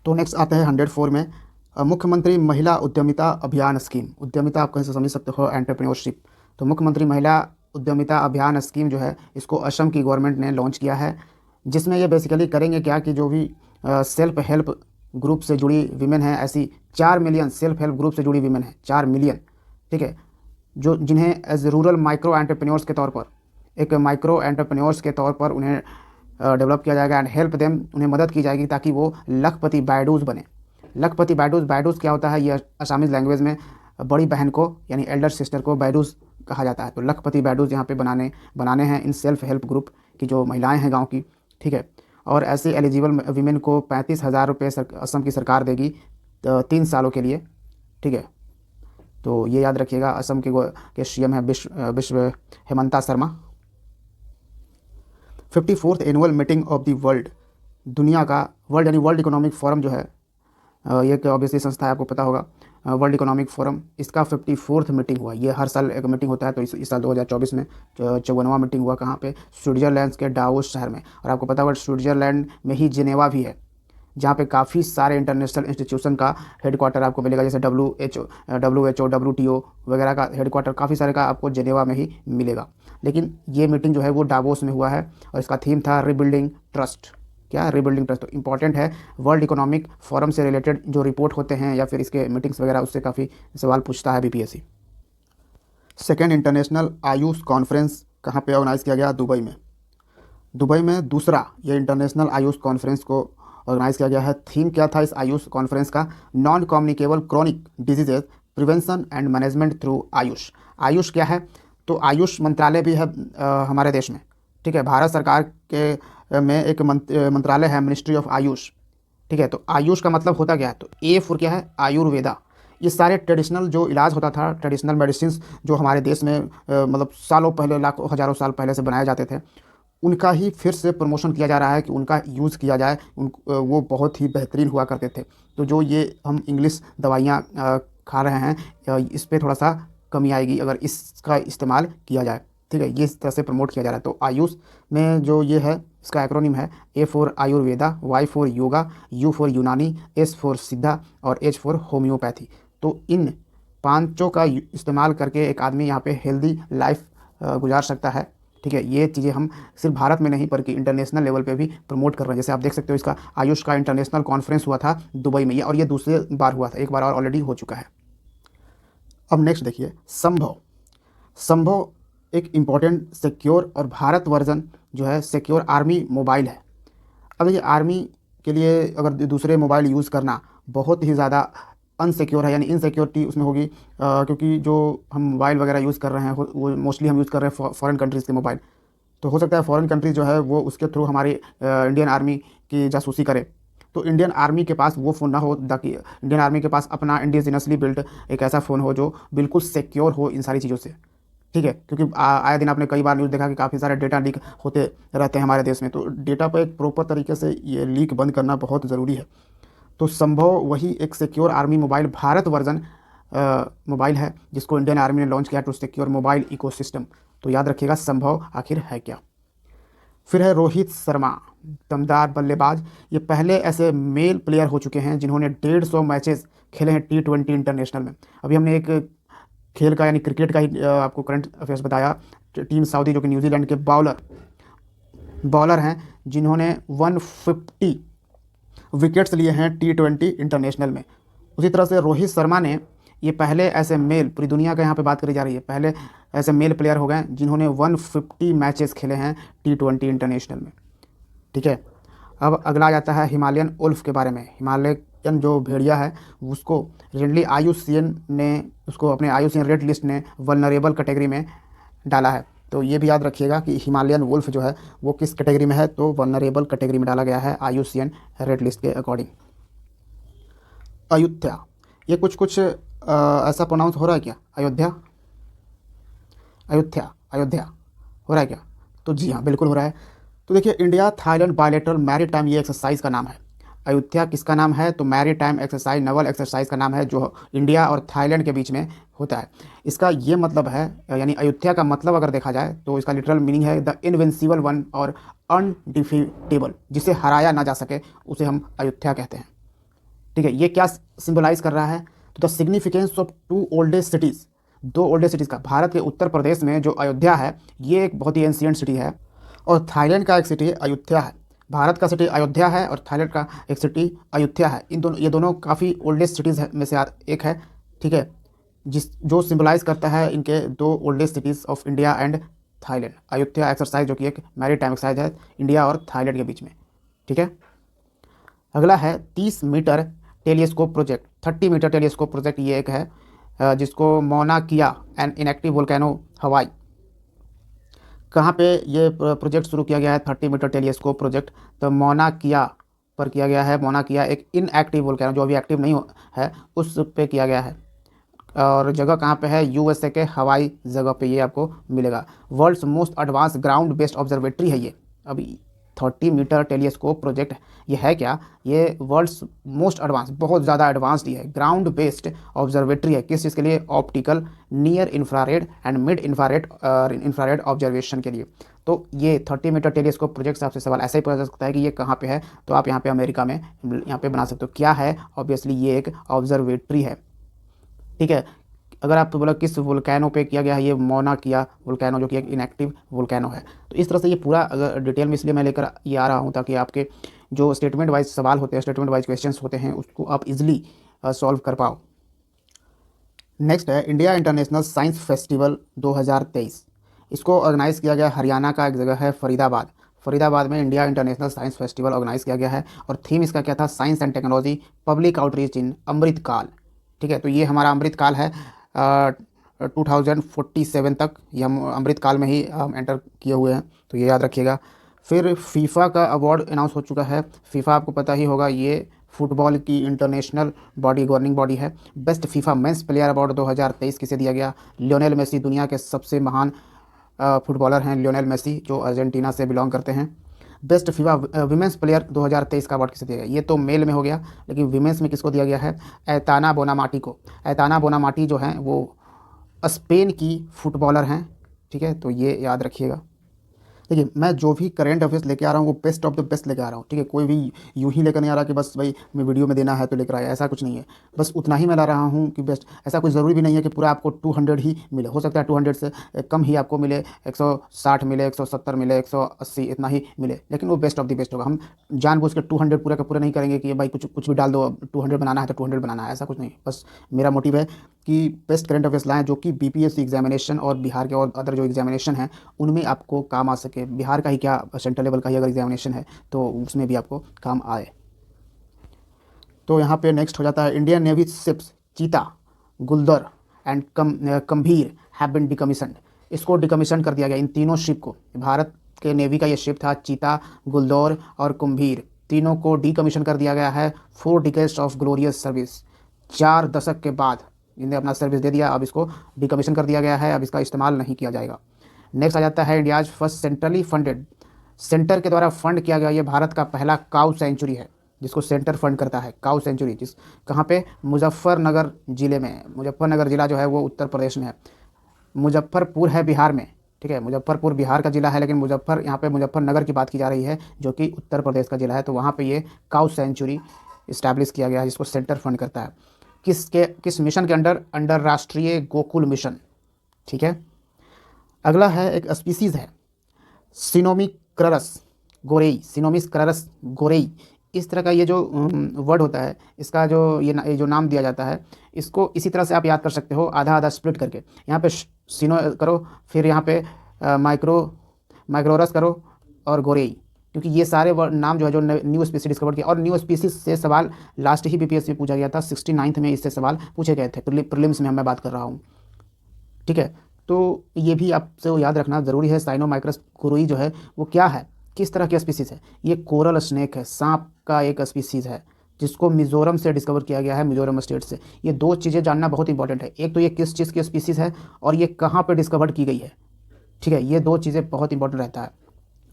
तो नेक्स्ट आते हैं 104 में मुख्यमंत्री महिला उद्यमिता अभियान स्कीम। उद्यमिता आप कहीं से समझ सकते हो, एंटरप्रेन्योरशिप। तो मुख्यमंत्री महिला उद्यमिता अभियान स्कीम जो है, इसको असम की गवर्नमेंट ने लॉन्च किया है, जिसमें ये बेसिकली करेंगे क्या कि जो भी सेल्फ हेल्प ग्रुप से जुड़ी वीमेन हैं, ऐसी 4 मिलियन सेल्फ हेल्प ग्रुप से जुड़ी वीमेन हैं, 4 मिलियन, ठीक है, जो जिन्हें एज रूरल माइक्रो एंटरप्रेन्योर्स के तौर पर, एक माइक्रो एंटरप्रेन्योर्स के तौर पर उन्हें डेवलप किया जाएगा एंड हेल्प देम, उन्हें मदद की जाएगी ताकि वो लखपति बायडूज़ बने। लखपति बायडूज़, बायडूज़ क्या होता है, ये असामीज़ लैंग्वेज में बड़ी बहन को यानी एल्डर सिस्टर को बायडूज़ कहा जाता है। तो लखपति बायडूज़ यहाँ पे बनाने हैं इन सेल्फ हेल्प ग्रुप की जो महिलाएं हैं गांव की, ठीक है। और ऐसे एलिजिबल वीमेन को 35,000 रुपये असम की सरकार देगी 3 सालों के लिए, ठीक है। तो ये याद रखिएगा। असम के CM है Biswa Himanta Sarma. 54th annual meeting of the world, दुनिया का वर्ल्ड यानी वर्ल्ड इकोनॉमिक फोरम जो है, ये एक ऑब्वियसली संस्था है, आपको पता होगा, वर्ल्ड इकोनॉमिक फोरम, इसका 54th मीटिंग हुआ। ये हर साल एक मीटिंग होता है, तो इस साल 2024 में 54वां मीटिंग हुआ। कहाँ पे? स्विट्ज़रलैंड के डावोस शहर में। और आपको पता होगा स्विट्ज़रलैंड में ही जिनेवा भी है, जहाँ पे काफ़ी सारे इंटरनेशनल इंस्टीट्यूशन का हेडक्वार्टर आपको मिलेगा, जैसे WHO WTO वगैरह का हेडक्वार्टर काफ़ी सारे का आपको जिनेवा में ही मिलेगा। लेकिन ये मीटिंग जो है वो डावोस में हुआ है और इसका थीम था रिबिल्डिंग ट्रस्ट। क्या? Rebuilding trust. तो इंपॉर्टेंट है, वर्ल्ड इकोनॉमिक फोरम से रिलेटेड जो रिपोर्ट होते हैं या फिर इसके मीटिंग्स वगैरह, उससे काफ़ी सवाल पूछता है BPSC। Second international Ayush conference कहाँ पे ऑर्गेनाइज़ किया गया? दुबई में। दुबई में दूसरा ये इंटरनेशनल आयुष कॉन्फ्रेंस को ऑर्गेनाइज़ किया गया है। थीम क्या था इस आयुष कॉन्फ्रेंस का? Non communicable chronic diseases prevention and management through Ayush. Ayush क्या है? तो आयुष मंत्रालय भी है हमारे देश में, ठीक है। भारत सरकार के में एक मंत्रालय है, मिनिस्ट्री ऑफ आयुष, ठीक है। तो आयुष का मतलब होता क्या है? तो A फॉर क्या है? आयुर्वेदा। ये सारे ट्रेडिशनल जो इलाज होता था, ट्रेडिशनल मेडिसिन जो हमारे देश में मतलब सालों पहले, लाखों हज़ारों साल पहले से बनाए जाते थे, उनका ही फिर से प्रमोशन किया जा रहा है कि उनका यूज़ किया जाए। वो बहुत ही बेहतरीन हुआ करते थे। तो जो ये हम इंग्लिश दवाइयाँ खा रहे हैं, इस पर थोड़ा सा कमी आएगी अगर इसका इस्तेमाल किया जाए, ठीक है। ये इस तरह से प्रमोट किया जा रहा है। तो आयुष में जो ये है, इसका एक्रोनिम है A for Ayurveda, Y for yoga, U for यूनानी, S फॉर सिद्धा और H फॉर होम्योपैथी। तो इन पांचों का इस्तेमाल करके एक आदमी यहाँ पे हेल्दी लाइफ गुजार सकता है, ठीक है। ये चीज़ें हम सिर्फ भारत में नहीं बल्कि इंटरनेशनल लेवल पे भी प्रमोट कर रहे हैं। जैसे आप देख सकते हो, इसका आयुष का इंटरनेशनल कॉन्फ्रेंस हुआ था दुबई में, और ये दूसरी बार हुआ था, एक बार और ऑलरेडी हो चुका है। अब नेक्स्ट देखिए, संभव। संभव एक इम्पॉर्टेंट सिक्योर और भारत वर्जन जो है सिक्योर आर्मी मोबाइल है। अब ये आर्मी के लिए अगर दूसरे मोबाइल यूज़ करना बहुत ही ज़्यादा अनसिक्योर है, यानी इनसिक्योरिटी उसमें होगी, क्योंकि जो हम मोबाइल वगैरह यूज़ कर रहे हैं वो मोस्टली हम यूज़ कर रहे हैं फॉरेन कंट्रीज़ के मोबाइल। तो हो सकता है फॉरेन कंट्रीज़ जो है वो उसके थ्रू हमारी इंडियन आर्मी की जासूसी करे। तो इंडियन आर्मी के पास वो फ़ोन ना हो, ताकि इंडियन आर्मी के पास अपना इंडिजिनसली बिल्ट एक ऐसा फ़ोन हो जो बिल्कुल सिक्योर हो इन सारी चीज़ों से, ठीक है। क्योंकि आए दिन आपने कई बार न्यूज़ देखा कि काफ़ी सारे डेटा लीक होते रहते हैं हमारे देश में। तो डेटा पर एक प्रॉपर तरीके से ये लीक बंद करना बहुत ज़रूरी है। तो संभव वही एक secure army mobile Bharat version mobile है, जिसको इंडियन आर्मी ने लॉन्च किया टू सिक्योर मोबाइल इकोसिस्टम। तो याद रखिएगा संभव आखिर है क्या। फिर है रोहित शर्मा, दमदार बल्लेबाज। ये पहले ऐसे मेल प्लेयर हो चुके हैं जिन्होंने 150 मैचेस खेले हैं T20 इंटरनेशनल में। अभी हमने एक खेल का यानी क्रिकेट का ही आपको करंट अफेयर्स बताया। टीम साउदी जो कि न्यूजीलैंड के बॉलर हैं, जिन्होंने 150 विकेट्स लिए हैं T20 इंटरनेशनल में। उसी तरह से रोहित शर्मा ने, ये पहले ऐसे मेल, पूरी दुनिया का यहाँ पे बात करी जा रही है, पहले ऐसे मेल प्लेयर हो गए जिन्होंने 150 मैचेस खेले हैं T20 इंटरनेशनल में, ठीक है। अब अगला आ जाता है हिमालयन उल्फ के बारे में। हिमालयन जो भेड़िया है उसको रिसेंटली IUCN ने उसको अपने IUCN रेड लिस्ट ने वल्नरेबल कैटेगरी में डाला है। तो ये भी याद रखिएगा कि हिमालयन वुल्फ जो है वो किस कैटेगरी में है, तो वल्नरेबल कैटेगरी में डाला गया है IUCN रेड लिस्ट के अकॉर्डिंग। अयोध्या, ये कुछ ऐसा प्रोनाउंस हो रहा है क्या? अयोध्या, अयोध्या, अयोध्या हो रहा है क्या? तो जी हाँ, बिल्कुल हो रहा है। तो देखिए, इंडिया थाईलैंड बायलैटरल मैरीटाइम ये एक्सरसाइज का नाम है। अयोध्या किसका नाम है? तो maritime exercise, naval exercise का नाम है, जो इंडिया और थाईलैंड के बीच में होता है। इसका ये मतलब है, यानी अयोध्या का मतलब अगर देखा जाए तो इसका लिटरल मीनिंग है द इनविंसिबल वन और अनडिफीटेबल, जिसे हराया ना जा सके उसे हम अयोध्या कहते हैं। ठीक है, ये क्या सिंबलाइज कर रहा है? तो the significance of two oldest cities, दो ओल्डेस्ट सिटीज़ का, भारत के उत्तर प्रदेश में जो अयोध्या है ये एक बहुत ही एंशियंट सिटी है, और थाईलैंड का एक सिटी अयोध्या है। भारत का सिटी अयोध्या है और थाईलैंड का एक सिटी अयोध्या है। ये दोनों काफ़ी ओल्डेस्ट सिटीज़ में से एक है। ठीक है, जो सिंबलाइज करता है इनके दो oldest cities of India and Thailand. Ayodhya exercise जो कि एक मैरी टाइम एक्सरसाइज है इंडिया और थाईलैंड के बीच में। ठीक है, अगला है 30 metre telescope project. 30 metre telescope project ये एक है, जिसको मौना किया एंड इनएक्टिव वोल्केनो हवाई। कहाँ पे ये प्रोजेक्ट शुरू किया गया है? 30 मीटर टेलीस्कोप प्रोजेक्ट तो मौना किया पर किया गया है। मौना किया एक इनएक्टिव वोल्केनो, जो अभी एक्टिव नहीं है, उस पे किया गया है। और जगह कहाँ पे है? यूएसए के हवाई जगह पे ये आपको मिलेगा। World's most advance ground based observatory है ये। अभी 30 मीटर टेलीस्कोप प्रोजेक्ट ये है क्या? ये वर्ल्ड्स मोस्ट एडवांस, बहुत ज़्यादा एडवांस्ड ये है, ग्राउंड बेस्ड ऑब्जर्वेटरी है। किस चीज़ के लिए? Optical, near infrared and mid infrared observation के लिए। तो ये 30 मीटर टेलीस्कोप प्रोजेक्ट से आपसे सवाल ऐसे ही पूछा जा सकता है कि ये कहाँ पे है, तो आप यहाँ पे अमेरिका में यहाँ पे बना सकते हो। क्या है? ऑब्वियसली ये एक ऑब्जर्वेटरी है। ठीक है, अगर आप तो बोला किस वोल्केनो पे किया गया है, ये मौना किया वोल्केनो, जो कि एक इनएक्टिव वोल्केनो है। तो इस तरह से ये पूरा अगर डिटेल में इसलिए मैं लेकर ये आ रहा हूँ ताकि आपके जो स्टेटमेंट वाइज सवाल होते हैं, स्टेटमेंट वाइज क्वेश्चंस होते हैं, उसको आप इजीली सॉल्व कर पाओ। नेक्स्ट है इंडिया इंटरनेशनल साइंस फेस्टिवल 2023। इसको ऑर्गेनाइज़ किया गया हरियाणा का एक जगह है फरीदाबाद। फरीदाबाद में India international science festival organise किया गया है, और थीम इसका क्या था? Science and technology public outreach in Amritkaal. ठीक है, तो ये हमारा अमृतकाल है 2047 तक, ये हम अमृतकाल में ही हम एंटर किए हुए हैं, तो ये याद रखिएगा। फिर फीफा का अवार्ड अनाउंस हो चुका है। फीफा आपको पता ही होगा, ये फुटबॉल की इंटरनेशनल बॉडी, गवर्निंग बॉडी है। Best FIFA men's player award 2023 किसे दिया गया? लियोनेल मेसी, दुनिया के सबसे महान फुटबॉलर हैं लियोनेल मेसी, जो अर्जेंटीना से बिलोंग करते हैं। बेस्ट फीफा विमेंस प्लेयर 2023 का अवार्ड किसे दिया गया? ये तो मेल में हो गया, लेकिन विमेंस में किसको दिया गया है? एताना बोनामाटी को। एताना बोनामाटी जो हैं वो स्पेन की फुटबॉलर हैं। ठीक है, तो ये याद रखिएगा। देखिए, मैं जो भी करेंट अफेयर्स लेके आ रहा हूँ वो बेस्ट ऑफ द बेस्ट लेके आ रहा हूँ। ठीक है, कोई भी यूँ ही लेकर नहीं आ रहा कि बस भाई मैं वीडियो में देना है तो लेकर आया, ऐसा कुछ नहीं है। बस उतना ही मैं ला रहा हूँ कि बेस्ट, ऐसा कुछ ज़रूरी भी नहीं है कि पूरा आपको 200 ही मिले। हो सकता है 200 से कम ही आपको मिले, 160 मिले, 170 मिले, 180 इतना ही मिले, लेकिन वो बेस्ट ऑफ द बेस्ट होगा। हम जानबूझ के 200 पूरा का पूरा नहीं करेंगे कि भाई कुछ भी डाल दो, 200 बनाना है तो 200 बनाना है, ऐसा कुछ नहीं। बस मेरा मोटिव है कि बेस्ट करंट अफेयर्स लाएँ जो कि बीपीएससी एग्जामिनेशन और बिहार के और अदर जो एग्जामिनेशन हैं उनमें आपको काम आ सके। बिहार का ही क्या, सेंट्रल लेवल का ही अगर एग्जामिनेशन है तो उसमें भी आपको काम आए। तो यहाँ पे नेक्स्ट हो जाता है इंडियन नेवी शिप्स चीता, गुलदर एंड गंभीर हैव बीन डिकमीशन्ड। इसको डिकमीशन कर दिया गया, इन तीनों शिप को। भारत के नेवी का ये शिप था चीता, गुलदौर और कुंभीर, तीनों को डिकमीशन कर दिया गया है। 4 डिकेड्स ऑफ ग्लोरियस सर्विस, 4 दशक के बाद इन्हें अपना सर्विस दे दिया, अब इसको डिकमीशन कर दिया गया है, अब इसका इस्तेमाल नहीं किया जाएगा। नेक्स्ट आ जाता है India's first centrally funded, centre के द्वारा फंड किया गया ये भारत का पहला काउ सेंचुरी है, जिसको सेंटर फंड करता है। काउ सेंचुरी जिस कहाँ पे? मुजफ्फरनगर ज़िले में। मुजफ्फरनगर ज़िला जो है वो उत्तर प्रदेश में है। मुजफ्फरपुर है बिहार में। ठीक है, मुजफ्फरपुर बिहार का ज़िला है, लेकिन यहाँ पे मुजफ्फरनगर की बात की जा रही है जो कि उत्तर प्रदेश का ज़िला है। तो वहाँ पे ये काउ सेंचुरी इस्टेब्लिश किया गया है, जिसको सेंटर फंड करता है। किस मिशन के अंडर राष्ट्रीय गोकुल मिशन। ठीक है, अगला है एक स्पीसीज़ है सिनोमिक्ररस गोरेई, सिनोमिक्ररस गोरेई। इस तरह का ये जो वर्ड होता है, इसका जो ये जो नाम दिया जाता है, इसको इसी तरह से आप याद कर सकते हो, आधा आधा स्प्लिट करके। यहाँ पे सिनो करो, फिर यहाँ पे माइक्रोरस करो और गोरेई, क्योंकि ये सारे नाम जो है जो न्यू स्पीसीज डिस्कवर किया। और न्यू स्पीसीज से सवाल लास्ट ही बीपीएससी पूछा गया था, 69th में इससे सवाल पूछे गए थे, प्रीलिम्स में मैं बात कर रहा हूँ। ठीक है, तो ये भी आपसे वो याद रखना ज़रूरी है। साइनोमाइक्रस गोरेई जो है वो क्या है, किस तरह की स्पीसीज़ है? ये कोरल स्नेक है, सांप का एक स्पीसीज़ है, जिसको मिज़ोरम से डिस्कवर किया गया है, मिज़ोरम स्टेट से। ये 2 चीज़ें जानना बहुत इंपॉर्टेंट है, एक तो ये किस चीज़ की स्पीसीज़ है और ये कहाँ पर डिस्कवर की गई है। ठीक है, ये 2 चीज़ें बहुत इंपॉर्टेंट रहता है,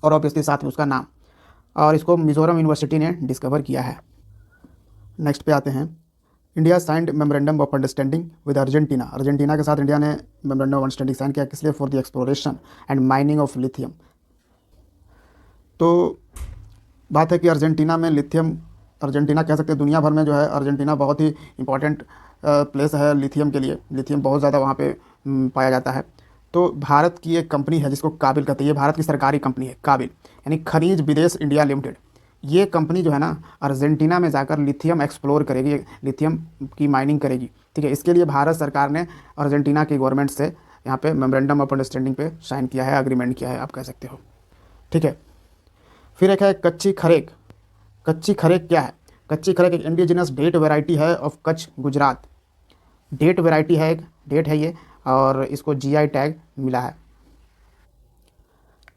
और ऑब्वियसली साथ में उसका नाम। और इसको मिज़ोरम यूनिवर्सिटी ने डिस्कवर किया है। नेक्स्ट पे आते हैं, India signed memorandum of understanding with Argentina. Argentina के साथ इंडिया ने मेमोरेंडम ऑफ अंडरस्टैंडिंग साइन किया, किस लिए? For the exploration and mining of lithium. तो बात है कि अर्जेंटीना में लिथियम, अर्जेंटीना कह सकते हैं दुनिया भर में जो है अर्जेंटीना बहुत ही इंपॉर्टेंट प्लेस है लिथियम के लिए। लिथियम बहुत ज़्यादा वहाँ पे पाया जाता है। तो भारत की एक कंपनी है जिसको काबिल कहते हैं, ये भारत की सरकारी कंपनी है काबिल, यानी खनिज विदेश इंडिया लिमिटेड। ये कंपनी जो है ना अर्जेंटीना में जाकर लिथियम एक्सप्लोर करेगी, लिथियम की माइनिंग करेगी। ठीक है, इसके लिए भारत सरकार ने अर्जेंटीना की गवर्नमेंट से यहाँ पे मेमोरेंडम ऑफ अंडरस्टैंडिंग पे साइन किया है, अग्रीमेंट किया है, आप कह सकते हो। ठीक है, फिर एक है कच्ची खरेक। कच्ची खरेक क्या है? कच्ची खरेक एक इंडिजिनस डेट वैरायटी है of Kutch Gujarat. Date variety है, एक डेट है ये, और इसको जीआई टैग मिला है।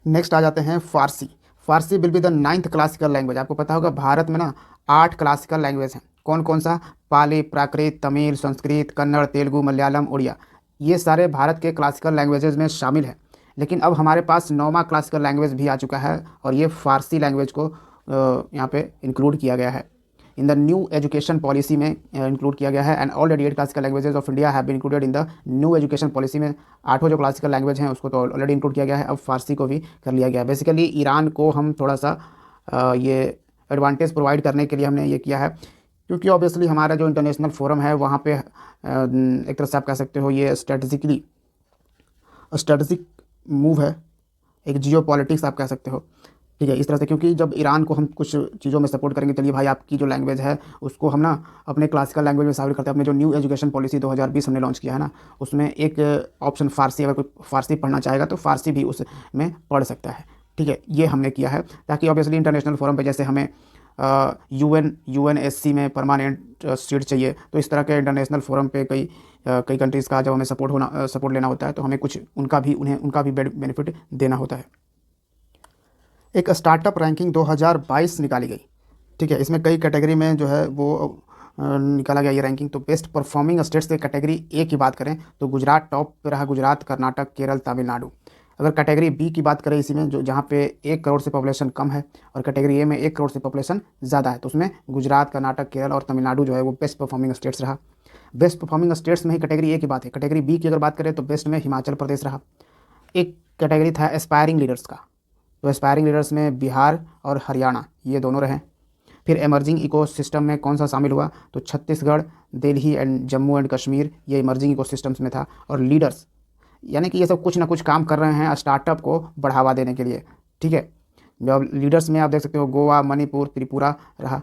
नेक्स्ट आ जाते हैं Farsi. Farsi will be the 9th classical language. आपको पता होगा भारत में ना 8 क्लासिकल लैंग्वेज हैं। कौन कौन सा? पाली, प्राकृत, तमिल, संस्कृत, कन्नड़, तेलुगु, मलयालम, उड़िया। ये सारे भारत के क्लासिकल लैंग्वेजेस में शामिल हैं। लेकिन अब हमारे पास 9वां क्लासिकल लैंग्वेज भी आ चुका है और ये फारसी लैंग्वेज को यहाँ पे इंक्लूड किया गया है। In the new education policy में इंक्लूड किया गया है। And already 8 classical languages of India have been included in the new education policy में 8 जो क्लासिकल लैंग्वेज हैं उसको तो ऑलरेडी इंक्लूड किया गया है, अब फारसी को भी कर लिया गया है। बेसिकली ईरान को हम थोड़ा सा ये एडवांटेज प्रोवाइड करने के लिए हमने ये किया है, क्योंकि ऑब्वियसली हमारा जो इंटरनेशनल फोरम है वहाँ पे एक तरह से आप कह सकते हो ये स्ट्रेटजिक मूव है, एक जियो पॉलिटिक्स आप कह सकते हो। ठीक है, इस तरह से, क्योंकि जब ईरान को हम कुछ चीज़ों में सपोर्ट करेंगे, चलिए भाई आपकी जो लैंग्वेज है उसको हम ना अपने क्लासिकल लैंग्वेज में शामिल करते हैं। अपने जो न्यू एजुकेशन पॉलिसी 2020 हमने लॉन्च किया है ना, उसमें एक ऑप्शन फारसी, अगर कोई फारसी पढ़ना चाहेगा तो फारसी भी उसमें पढ़ सकता है। ठीक है, ये हमने किया है ताकि ऑब्वियसली इंटरनेशनल फोरम पे जैसे हमें यूएनएससी में परमानेंट सीट चाहिए, तो इस तरह के इंटरनेशनल फोरम पे कई कंट्रीज़ का जब हमें सपोर्ट लेना होता है तो हमें कुछ उनका भी बेनिफिट देना होता है। एक स्टार्टअप रैंकिंग 2022 निकाली गई। ठीक है, इसमें कई कैटेगरी में जो है वो निकाला गया ये रैंकिंग। तो बेस्ट परफॉर्मिंग स्टेट्स के कैटेगरी ए की बात करें तो गुजरात टॉप पे रहा, गुजरात, कर्नाटक, केरल, तमिलनाडु। अगर कैटेगरी बी की बात करें इसी में, जो जहाँ पे 1 करोड़ से पॉपुलेशन कम है और कैटेगरी ए में 1 करोड़ से पॉपुलेशन ज़्यादा है, तो उसमें गुजरात, कर्नाटक, केरल और तमिलनाडु जो है वो बेस्ट परफॉर्मिंग स्टेट्स रहा। बेस्ट परफॉर्मिंग स्टेट्स में ही कैटेगरी ए की बात है। कैटेगरी बी की अगर बात करें तो बेस्ट में हिमाचल प्रदेश रहा। एक कैटेगरी था एस्पायरिंग लीडर्स का, तो एस्पायरिंग लीडर्स में बिहार और हरियाणा ये दोनों रहे। फिर एमर्जिंग इकोसिस्टम में कौन सा शामिल हुआ? तो छत्तीसगढ़, दिल्ली एंड जम्मू एंड कश्मीर ये इमर्जिंग इकोसिस्टम्स में था। और लीडर्स यानी कि ये सब कुछ ना कुछ काम कर रहे हैं स्टार्टअप को बढ़ावा देने के लिए। ठीक है, जब लीडर्स में आप देख सकते हो गोवा, मणिपुर, त्रिपुरा रहा।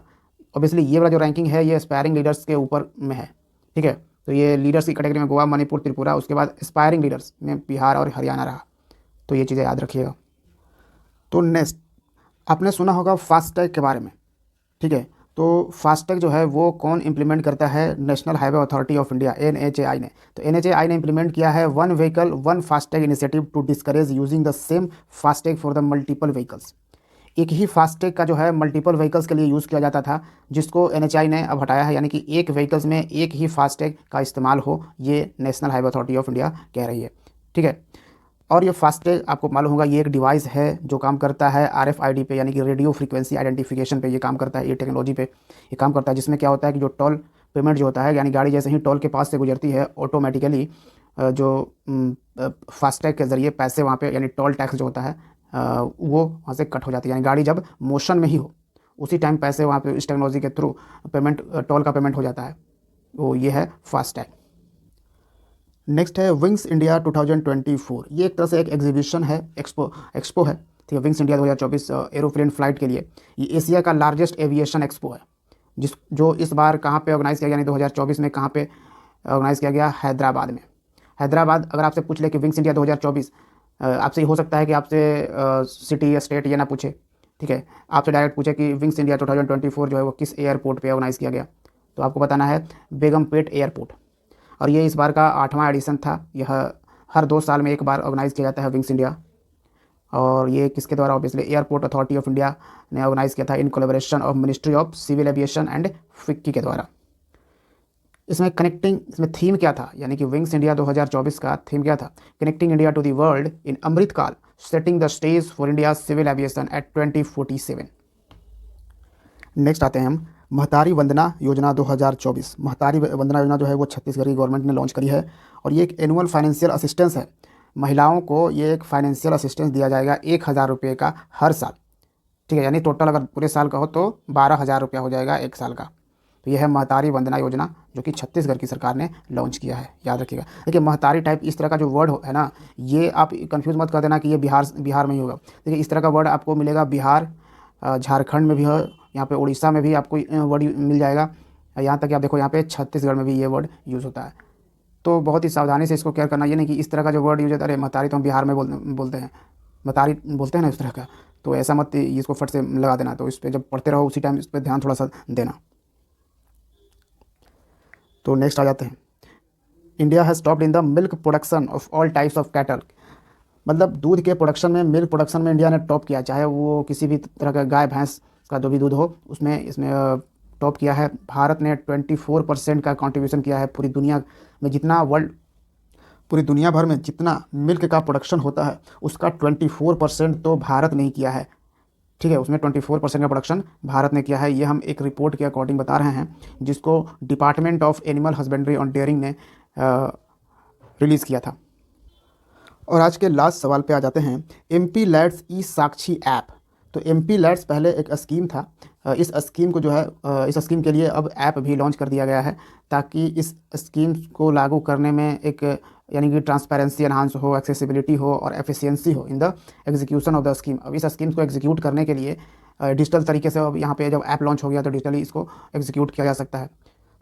ऑब्वियसली ये वाला जो रैंकिंग है ये एस्पायरिंग लीडर्स के ऊपर में है। ठीक है, तो ये लीडर्स की कैटेगरी में गोवा, मणिपुर, त्रिपुरा, उसके बाद एस्पायरिंग लीडर्स में बिहार और हरियाणा रहा। तो ये चीज़ें याद रखिएगा। तो नेक्स्ट, आपने सुना होगा फास्टैग के बारे में। ठीक है, तो फास्टैग जो है वो कौन इम्प्लीमेंट करता है? National highway authority of India, NHAI ने। तो NHAI ने इम्प्लीमेंट किया है one vehicle one FASTag initiative to discourage using the same FASTag for the multiple vehicles. एक ही फास्टैग का जो है मल्टीपल व्हीकल्स के लिए यूज़ किया जाता था, जिसको NHAI ने अब हटाया है, यानी कि एक व्हीकल्स में एक ही फास्टैग का इस्तेमाल हो, ये national highway authority of India कह रही है। ठीक है, और ये फास्टैग आपको मालूम होगा ये एक डिवाइस है जो काम करता है RFID पे, यानी कि रेडियो फ्रीक्वेंसी आइडेंटिफिकेशन पे ये काम करता है, ये टेक्नोलॉजी पे ये काम करता है। जिसमें क्या होता है कि जो टोल पेमेंट जो होता है, यानी गाड़ी जैसे ही टोल के पास से गुजरती है ऑटोमेटिकली जो फास्टैग के ज़रिए पैसे वहाँ पे, यानी टोल टैक्स जो होता है वो वहाँ से कट हो जाती है। यानी गाड़ी जब मोशन में ही हो उसी टाइम पैसे वहाँ पे इस टेक्नोलॉजी के थ्रू पेमेंट, टोल का पेमेंट हो जाता है। तो ये है फास्टैग। नेक्स्ट है विंग्स इंडिया 2024। ये एक तरह से एक एग्जीबिशन है, एक्सपो है। ठीक है, विंग्स इंडिया 2024 एरोप्लेन फ्लाइट के लिए ये एशिया का लार्जेस्ट एविएशन एक्सपो है, जो इस बार कहाँ पे ऑर्गेनाइज़ किया गया, यानी 2024 में कहाँ पे ऑर्गेनाइज़ किया गया? हैदराबाद में। हैदराबाद। अगर आपसे पूछ ले कि विंग्स इंडिया 2024, आपसे हो सकता है कि आपसे सिटी या स्टेट ये ना पूछे। ठीक है, आपसे डायरेक्ट पूछे कि विंग्स इंडिया 2024 जो है वो किस एयरपोर्ट पर ऑर्गेनाइज़ किया गया, तो आपको बताना है बेगमपेट एयरपोर्ट। और ये इस बार का 8वां एडिशन था। यह हर 2 साल में एक बार ऑर्गेनाइज़ किया जाता है विंग्स इंडिया। और ये किसके द्वारा? Obviously airport authority of India ने ऑर्गेनाइज़ किया था in collaboration of ministry of civil aviation and FICCI के द्वारा। इसमें थीम क्या था? यानी कि विंग्स इंडिया 2024 का थीम क्या था? Connecting India to the world in Amritkaal, setting the stage for India civil aviation at 2047। Next आते हैं हम महतारी वंदना योजना 2024। महतारी वंदना योजना जो है वो छत्तीसगढ़ की गवर्नमेंट ने लॉन्च करी है और ये एक एनुअल फाइनेंशियल असिस्टेंस है। महिलाओं को ये एक फाइनेंशियल असिस्टेंस दिया जाएगा 1,000 रुपये का हर साल। ठीक है, यानी टोटल अगर पूरे साल का हो तो 12,000 रुपया हो जाएगा एक साल का। तो यह है महतारी वंदना योजना जो कि छत्तीसगढ़ की सरकार ने लॉन्च किया है, याद रखिएगा। देखिए महतारी टाइप इस तरह का जो वर्ड है ना, ये आप कंफ्यूज मत कर देना कि ये बिहार में ही होगा। देखिए इस तरह का वर्ड आपको मिलेगा बिहार, झारखंड में भी है, यहाँ पे उड़ीसा में भी आपको वर्ड मिल जाएगा, यहाँ तक कि आप देखो यहाँ पे छत्तीसगढ़ में भी ये वर्ड यूज़ होता है। तो बहुत ही सावधानी से इसको केयर करना, ये नहीं कि इस तरह का जो वर्ड यूज होता है, अरे महतारी तो हम बिहार में बोलते हैं, महतारी बोलते हैं ना इस तरह का, तो ऐसा मत इसको फट से लगा देना। तो इस पर जब पढ़ते रहो उसी टाइम इस पर ध्यान थोड़ा सा देना। तो नेक्स्ट आ जाते हैं। India has topped in the milk production of all types of cattle. मतलब दूध के प्रोडक्शन में, मिल्क प्रोडक्शन में इंडिया ने टॉप किया, चाहे वो किसी भी तरह का गाय भैंस का जो भी दूध हो उसमें इसमें टॉप किया है। भारत ने 24% का कंट्रीब्यूशन किया है पूरी दुनिया में, जितना पूरी दुनिया भर में जितना मिल्क का प्रोडक्शन होता है उसका 24% तो भारत ने ही किया है। ठीक है, उसमें 24% का प्रोडक्शन भारत ने किया है। ये हम एक रिपोर्ट के अकॉर्डिंग बता रहे हैं जिसको department of animal husbandry and dairying ने रिलीज़ किया था। और आज के लास्ट सवाल पे आ जाते हैं। MP लैड्स ई साक्षी ऐप। तो MP लैड्स पहले एक स्कीम था, इस स्कीम को जो है इस स्कीम के लिए अब ऐप भी लॉन्च कर दिया गया है ताकि इस स्कीम को लागू करने में एक यानी कि ट्रांसपेरेंसी एनहांस हो, एक्सेसिबिलिटी हो और एफिशिएंसी हो in the execution of the scheme. अब इस स्कीम को एग्जीक्यूट करने के लिए डिजिटल तरीके से अब यहाँ पे जब ऐप लॉन्च हो गया तो डिजिटली इसको एग्जीक्यूट किया जा सकता है।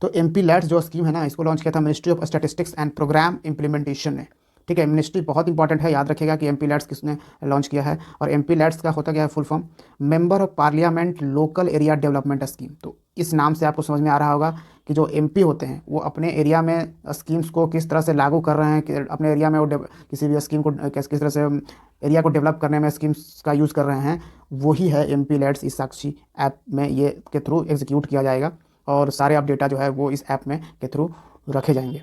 तो MP लैड्स जो स्कीम है ना, इसको लॉन्च किया था ministry of statistics and programme implementation ने। ठीक है, मिनिस्ट्री बहुत इंपॉर्टेंट है, याद रखिएगा कि MP लैड्स किसने लॉन्च किया है। और MP लैड्स का होता क्या है full form, member of parliament local area development scheme. तो इस नाम से आपको समझ में आ रहा होगा कि जो MP होते हैं वो अपने एरिया में स्कीम्स को किस तरह से लागू कर रहे हैं, कि अपने एरिया में वो किसी भी स्कीम को किस तरह से एरिया को डेवलप करने में स्कीम्स का यूज़ कर रहे हैं, वही है MP लैड्स ई साक्षी ऐप में ये के थ्रू एग्जीक्यूट किया जाएगा और सारे अपडेटा जो है वो इस ऐप में के थ्रू रखे जाएंगे।